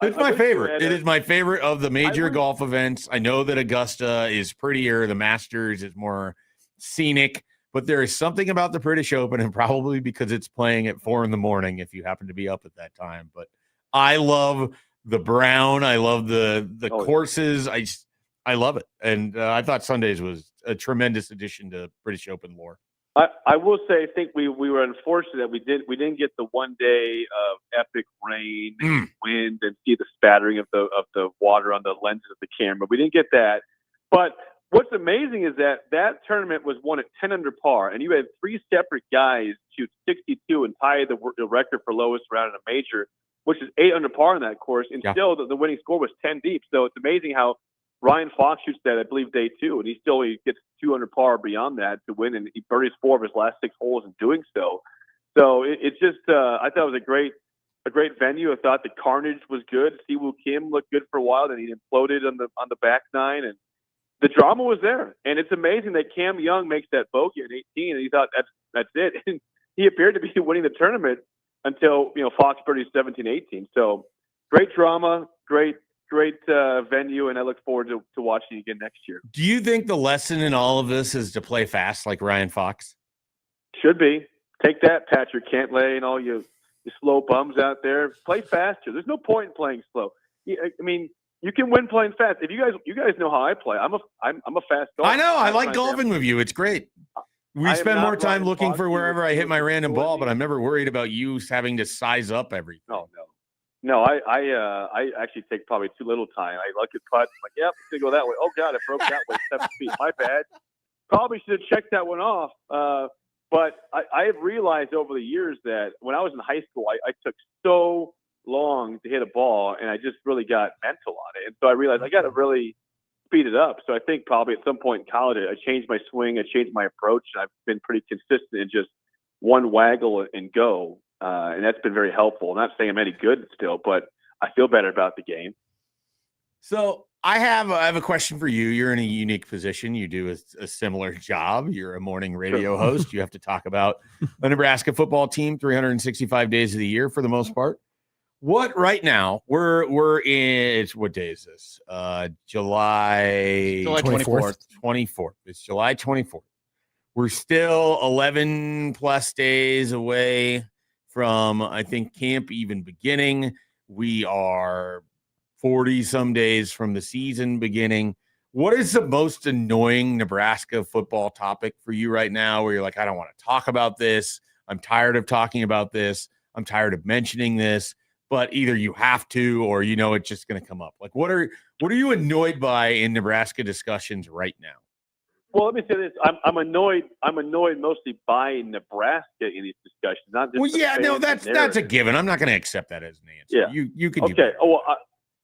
It's my favorite. It is my favorite of the major golf events. I know that Augusta is prettier. The Masters is more scenic. But there is something about the British Open, and probably because it's playing at 4 a.m. if you happen to be up at that time. But I love the brown. I love the courses. I love it. And I thought Sundays was a tremendous addition to British Open lore. I will say, I think we were unfortunate that we didn't get the one day of epic rain and wind and see the spattering of the water on the lenses of the camera. We didn't get that. But what's amazing is that tournament was won at 10 under par, and you had 3 separate guys shoot 62 and tie the record for lowest round in a major, which is 8 under par in that course, and still the winning score was 10 deep. So it's amazing how Ryan Fox shoots that, I believe, day 2, and he gets 2 under par beyond that to win, and he birdies 4 of his last 6 holes in doing so. So it's just I thought it was a great venue. I thought the carnage was good. Siwoo Kim looked good for a while, then he imploded on the back 9, and the drama was there. And it's amazing that Cam Young makes that bogey at 18, and he thought that's it. And he appeared to be winning the tournament until Fox birdied 17, 18. So great drama, great venue, and I look forward to watching again next year. Do you think the lesson in all of this is to play fast like Ryan Fox? Should be. Take that, Patrick Cantlay, and all you slow bums out there. Play faster. There's no point in playing slow. I mean, You can win playing fast. If you guys know how I play, I'm a fast golfer. I know. I like golfing with you. It's great. We spend more time looking for wherever I hit my random ball, but I'm never worried about you having to size up everything. No. I actually take probably too little time. I look at putts. I'm like, yep, it's gonna go that way. Oh God, it broke that way 7 feet. My bad. Probably should have checked that one off. But I have realized over the years that when I was in high school, I took so long to hit a ball, and I just really got mental on it. And so I realized I got to really speed it up. So I think probably at some point in college, I changed my swing, I changed my approach, and I've been pretty consistent in just one waggle and go. And that's been very helpful. I'm not saying I'm any good still, but I feel better about the game. So I have a question for you. You're in a unique position. You do a similar job. You're a morning radio host. You have to talk about the Nebraska football team 365 days of the year for the most part. What right now we're in, what day is this? July 24th. 24th. It's July 24th. We're still 11 plus days away from, I think, camp even beginning. We are 40 some days from the season beginning. What is the most annoying Nebraska football topic for you right now where you're like, I don't want to talk about this. I'm tired of talking about this. I'm tired of mentioning this. But either you have to, or it's just going to come up. Like, what are you annoyed by in Nebraska discussions right now? Well, let me say this: I'm annoyed. I'm annoyed mostly by Nebraska in these discussions, not just. Well, yeah, no, that's a given. I'm not going to accept that as an answer. Yeah, you can. Okay. Oh, well,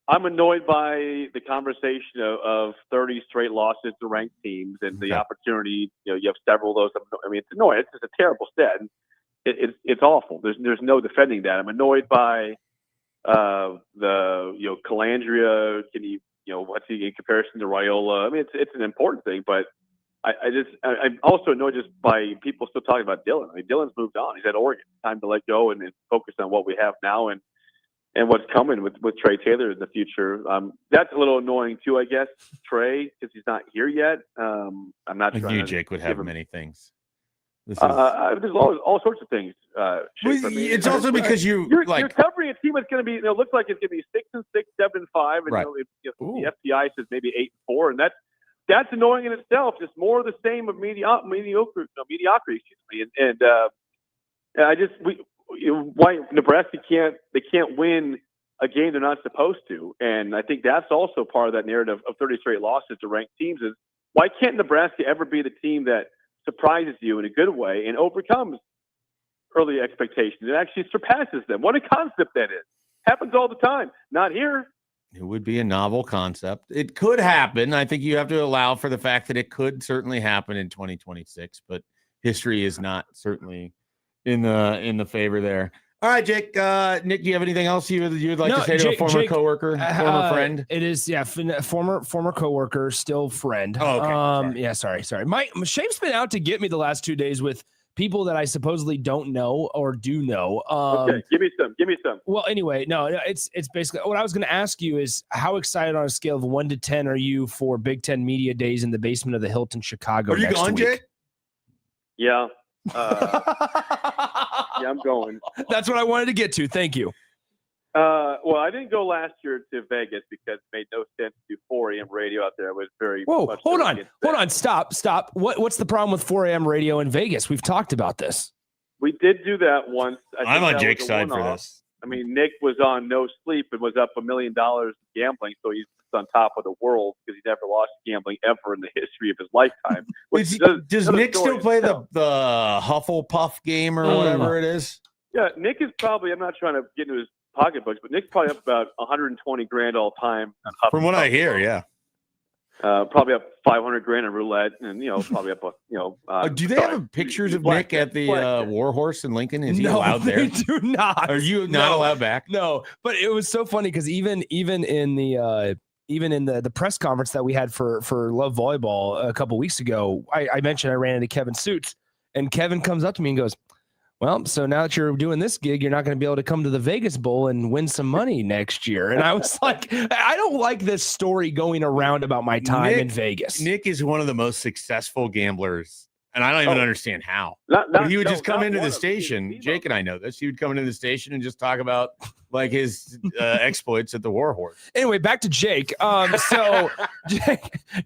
I'm annoyed by the conversation of 30 straight losses to ranked teams and the opportunity. You have several of those. I mean, it's annoying. It's just a terrible stat. And it's awful. There's no defending that. I'm annoyed by. The Calandria, what's he in comparison to Raiola? I mean, it's an important thing, but I'm also annoyed just by people still talking about Dylan. I mean, Dylan's moved on. He's at Oregon. It's time to let go and focus on what we have now and what's coming with Trey Taylor in the future. That's a little annoying too, I guess. Trey, because he's not here yet. I'm not sure. You, Jake, would have many things. There's all sorts of things. It's also because you're covering a team that's going to be. It looks like it's going to be 6-6, 7-5, and right. The FPI says maybe 8-4, and that's annoying in itself. Just more of the same of mediocrity. Excuse me, and why Nebraska can't win a game they're not supposed to, and I think that's also part of that narrative of 30 straight losses to ranked teams. Is why can't Nebraska ever be the team that surprises you in a good way and overcomes early expectations? It actually surpasses them. What a concept that is. Happens all the time. Not here. It would be a novel concept. It could happen. I think you have to allow for the fact that it could certainly happen in 2026, but history is not certainly in the favor there. All right, Jake. Nick, do you have anything else you'd like to say to a former coworker, former friend? It is, former coworker, still friend. Oh, okay. Sorry. Shape's been out to get me the last 2 days with people that I supposedly don't know or do know. Okay, give me some. Well, anyway, no, it's basically what I was going to ask you is how excited on a scale of 1 to 10 are you for Big Ten Media Days in the basement of the Hilton Chicago? Are you going, Jake? Yeah. Yeah, I'm going. That's what I wanted to get to. Thank you. Well, I didn't go last year to Vegas because it made no sense to do 4 a.m. radio out there. I was very much hold on. Stop. What's the problem with 4 a.m. radio in Vegas? We've talked about this. We did do that once. I'm on Jake's side for this. I mean, Nick was on no sleep and was up $1 million gambling, so he's on top of the world because he never lost gambling ever in the history of his lifetime. Does Nick still play the Hufflepuff game or whatever it is? Yeah, Nick is probably. I'm not trying to get into his pocketbooks, but Nick's probably up about $120,000 all time. From what I hear, yeah. Probably up $500,000 in roulette, and probably up do they have pictures of Nick at the Warhorse in Lincoln? Is he allowed there? They do not. Are you not allowed back? No, but it was so funny because even in the press conference that we had for Love Volleyball a couple weeks ago, I mentioned I ran into Kevin Suits, and Kevin comes up to me and goes, well, so now that you're doing this gig, you're not going to be able to come to the Vegas Bowl and win some money next year. And I was like, I don't like this story going around about my time in Vegas. Nick is one of the most successful gamblers And I don't even understand how. But he would just come into the station. Jake and I know this. He would come into the station and just talk about like his exploits at the Warhorse. Anyway, back to Jake. So,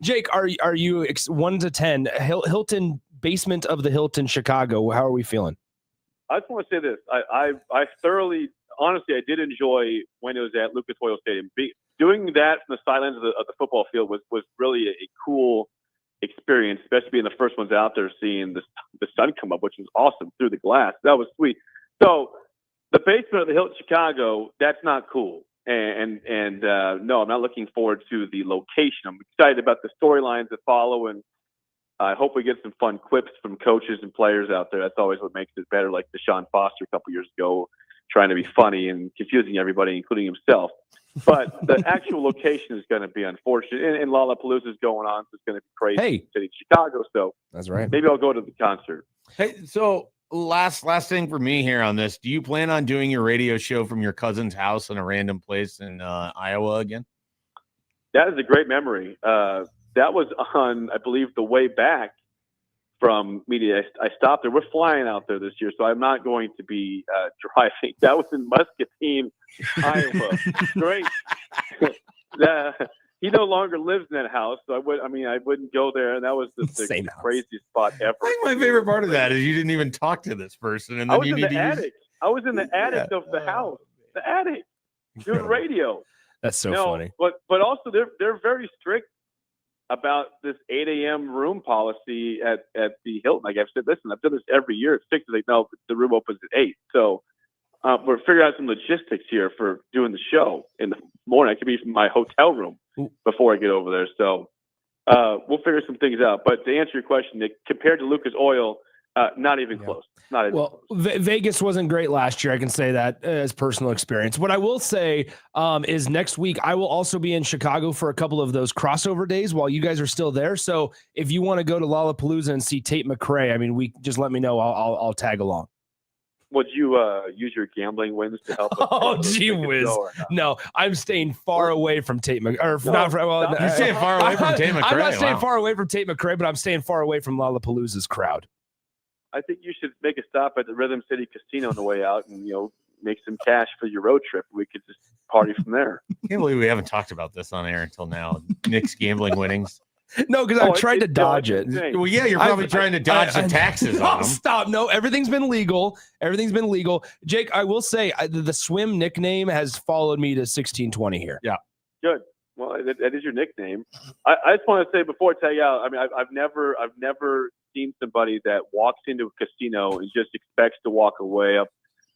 Jake, are you 1 to 10? Hilton, basement of the Hilton, Chicago. How are we feeling? I just want to say this. I thoroughly, honestly, I did enjoy when it was at Lucas Oil Stadium. Doing that from the sidelines of the football field was really a cool experience, especially being the first ones out there, seeing the sun come up, which was awesome through the glass. That was sweet. So the basement of the Hilton Chicago, that's not cool. And no, I'm not looking forward to the location. I'm excited about the storylines that follow, and I hope we get some fun quips from coaches and players out there. That's always what makes it better, like Deshaun Foster a couple years ago, trying to be funny and confusing everybody, including himself. But the actual location is going to be unfortunate. And Lollapalooza is going on, so it's going to be crazy in the city of Chicago. So that's right. Maybe I'll go to the concert. Hey, so last thing for me here on this. Do you plan on doing your radio show from your cousin's house in a random place in Iowa again? That is a great memory. That was on, I believe, the way back from media. I stopped there. We're flying out there this year, so I'm not going to be driving. That was in Muscatine, Iowa. Great. He no longer lives in that house, so I wouldn't go there. That was the craziest spot ever. I think my favorite part of that is you didn't even talk to this person, and then I was in the attic. I was in the attic of the house. The attic. Doing radio. That's so funny. But also they're very strict about this 8 a.m. room policy at the Hilton. Like I've said, listen, I've done this every year. It's 6. Like, no, the room opens at 8. So we're figuring out some logistics here for doing the show in the morning. I could be from my hotel room before I get over there. So we'll figure some things out. But to answer your question, Nick, compared to Lucas Oil, not even close. Not even close. Vegas wasn't great last year. I can say that as personal experience. What I will say is next week I will also be in Chicago for a couple of those crossover days while you guys are still there. So if you want to go to Lollapalooza and see Tate McRae, I mean, just let me know. I'll tag along. Would you use your gambling wins to help us? Oh, gee whiz. No, I'm staying far away from Tate McRae. You're staying far away from Tate McRae. I'm not staying far away from Tate McRae, but I'm staying far away from Lollapalooza's crowd. I think you should make a stop at the Rhythm City Casino on the way out and, make some cash for your road trip. We could just party from there. I can't believe we haven't talked about this on air until now. Nick's gambling winnings. No, because I've tried to dodge it. Well, yeah, you're probably trying to dodge the taxes on them. Stop. No, everything's been legal. Jake, I will say the swim nickname has followed me to 1620 here. Yeah. Good. Well, that is your nickname. I just want to say before I tell you out, I mean, I've never seen somebody that walks into a casino and just expects to walk away up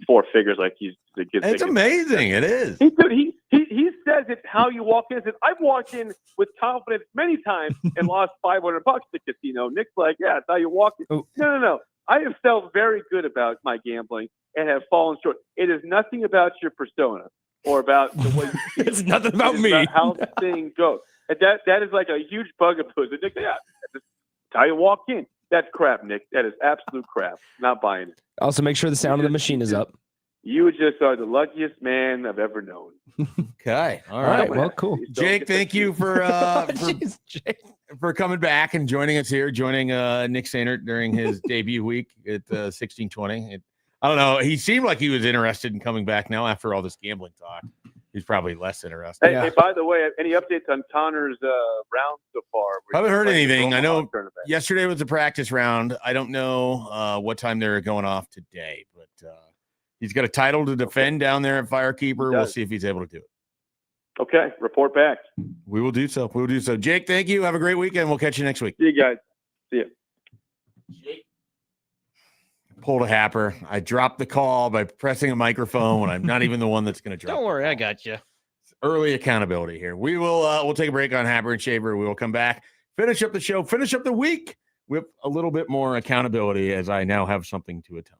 4 figures like he's. It's amazing. It is. He says it how you walk in. He says, I've walked in with confidence many times and lost $500 at the casino. Nick's like, yeah, that's how you walk in. Oh. No. I have felt very good about my gambling and have fallen short. It is nothing about your persona or about the way you it's nothing about me. About how the thing goes. And that is like a huge bugaboo. Nick, yeah, that's how you walk in. That's crap, Nick. That is absolute crap. Not buying it. Also, make sure the sound of the machine is up. You just are the luckiest man I've ever known. Okay. All right. Well, cool. Jake, thank you for coming back and joining us here, joining Nick Sainert during his debut week at 1620. I don't know. He seemed like he was interested in coming back now after all this gambling talk. He's probably less interested. Hey, by the way, any updates on Connor's round so far? Haven't heard anything. I know yesterday was a practice round. I don't know what time they're going off today, but he's got a title to defend down there at Firekeeper. We'll see if he's able to do it. Okay, report back. We will do so. Jake, thank you. Have a great weekend. We'll catch you next week. See you guys. See you. Jake pulled a Happer. I dropped the call by pressing a microphone when I'm not even the one that's going to drop. Don't worry, I got you. Early accountability here. We will we'll take a break on Happer and Schaefer. We will come back, finish up the show, finish up the week with a little bit more accountability as I now have something to atone.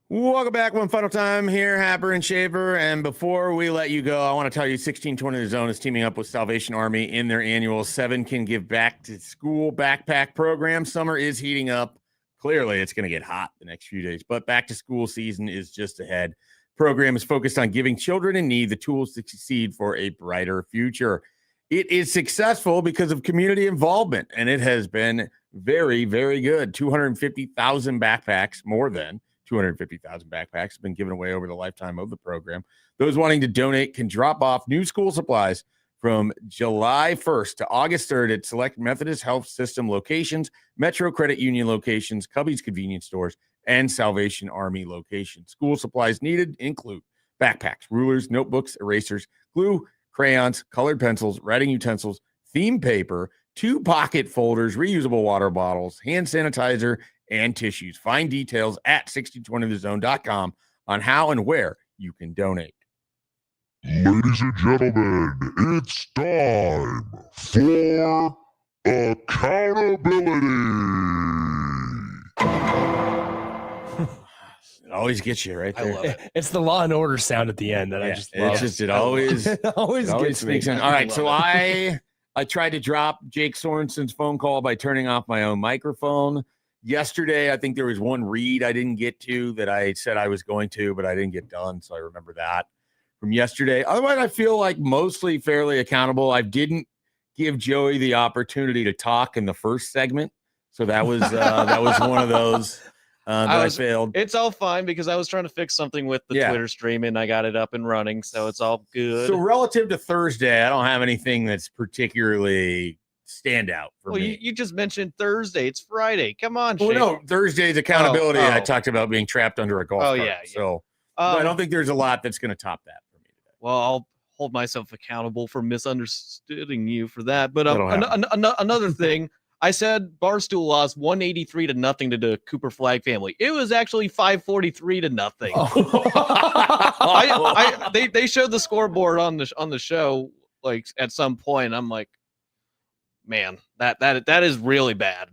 Welcome back one final time here, Happer and Schaefer. And before we let you go, I want to tell you 1620 The Zone is teaming up with Salvation Army in their annual 7 Can Give Back to School backpack program. Summer is heating up. Clearly, it's going to get hot the next few days, but back to school season is just ahead. Program is focused on giving children in need the tools to succeed for a brighter future. It is successful because of community involvement, and it has been very, very good. 250,000 backpacks, more than 250,000 backpacks have been given away over the lifetime of the program. Those wanting to donate can drop off new school supplies from July 1st to August 3rd at select Methodist Health System locations, Metro Credit Union locations, Cubby's convenience stores, and Salvation Army locations. School supplies needed include backpacks, rulers, notebooks, erasers, glue, crayons, colored pencils, writing utensils, theme paper, 2 pocket folders, reusable water bottles, hand sanitizer, and tissues. Find details at 1620thezone.com on how and where you can donate. Ladies and gentlemen, it's time for accountability. It always gets you right there. I love it. It's the Law and Order sound at the end that I just love. It always It always gets me. sneaks in. All right, so I tried to drop Jake Sorensen's phone call by turning off my own microphone. Yesterday, I think there was one read I didn't get to that I said I was going to, but I didn't get done, so I remember that from yesterday. Otherwise, I feel like mostly fairly accountable. I didn't give Joey the opportunity to talk in the first segment, so that was one of those that I failed. It's all fine because I was trying to fix something with the Twitter stream and I got it up and running, so it's all good. So relative to Thursday, I don't have anything that's particularly standout for me. You just mentioned Thursday. It's Friday. Come on, well, Schaefer. no, Thursday's accountability. I Oh. talked about being trapped under a golf cart. Yeah. So I don't think there's a lot that's going to top that for me today. Well, I'll hold myself accountable for misunderstanding you for that. But That'll happen. another thing, I said Barstool lost 183-0 to the Cooper Flag family. It was actually 543-0. They showed the scoreboard on the show like at some point. I'm like, man, that is really bad.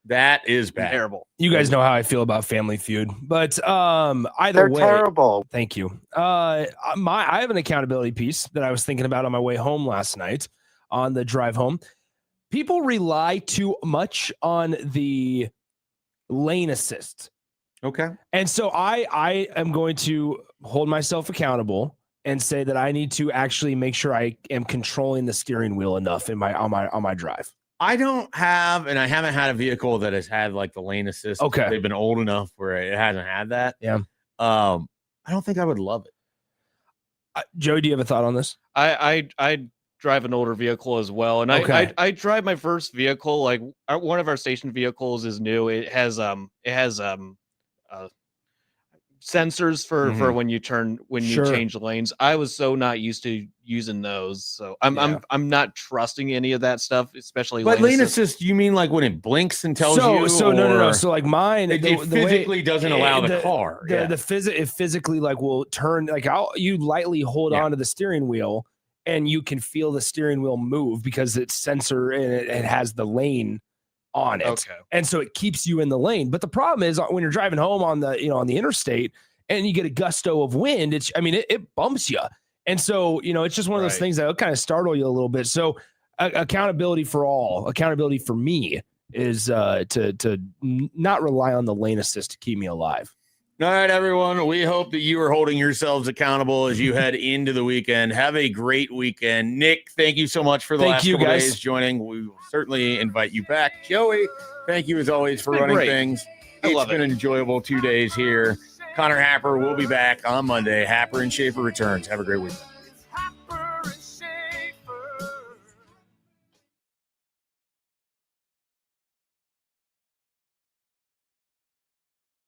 That is bad. Terrible. You guys know how I feel about Family Feud, but either They're way, terrible. Thank you. I have an accountability piece that I was thinking about on my way home last night on the drive home. People rely too much on the lane assist. Okay. And so I am going to hold myself accountable and say that I need to actually make sure I am controlling the steering wheel enough on my drive. I don't have, and I haven't had a vehicle that has had like the lane assist. Okay. They've been old enough where it hasn't had that. Yeah. I don't think I would love it. Joey, do you have a thought on this? I drive an older vehicle as well, and Okay. I drive my first vehicle. Like one of our station vehicles is new. It has sensors for when you Sure. change lanes. I was so not used to using those, so I'm not trusting any of that stuff, especially But lane assist, you mean like when it blinks and tells you? No. or So like mine, It physically doesn't allow the car. It physically like will turn like you lightly hold on to the steering wheel and you can feel the steering wheel move because it's sensor and it has the lane on it. Okay. And so it keeps you in the lane. But the problem is when you're driving home on the interstate and you get a gusto of wind, it bumps you. And so, it's just one of those things that will kind of startle you a little bit. So accountability for me is to not rely on the lane assist to keep me alive. All right, everyone. We hope that you are holding yourselves accountable as you head into the weekend. Have a great weekend. Nick, thank you so much for the last couple days joining. We will certainly invite you back. Joey, thank you as always for running things. It's been an enjoyable 2 days here. Connor Happer will be back on Monday. Happer and Schaefer returns. Have a great week.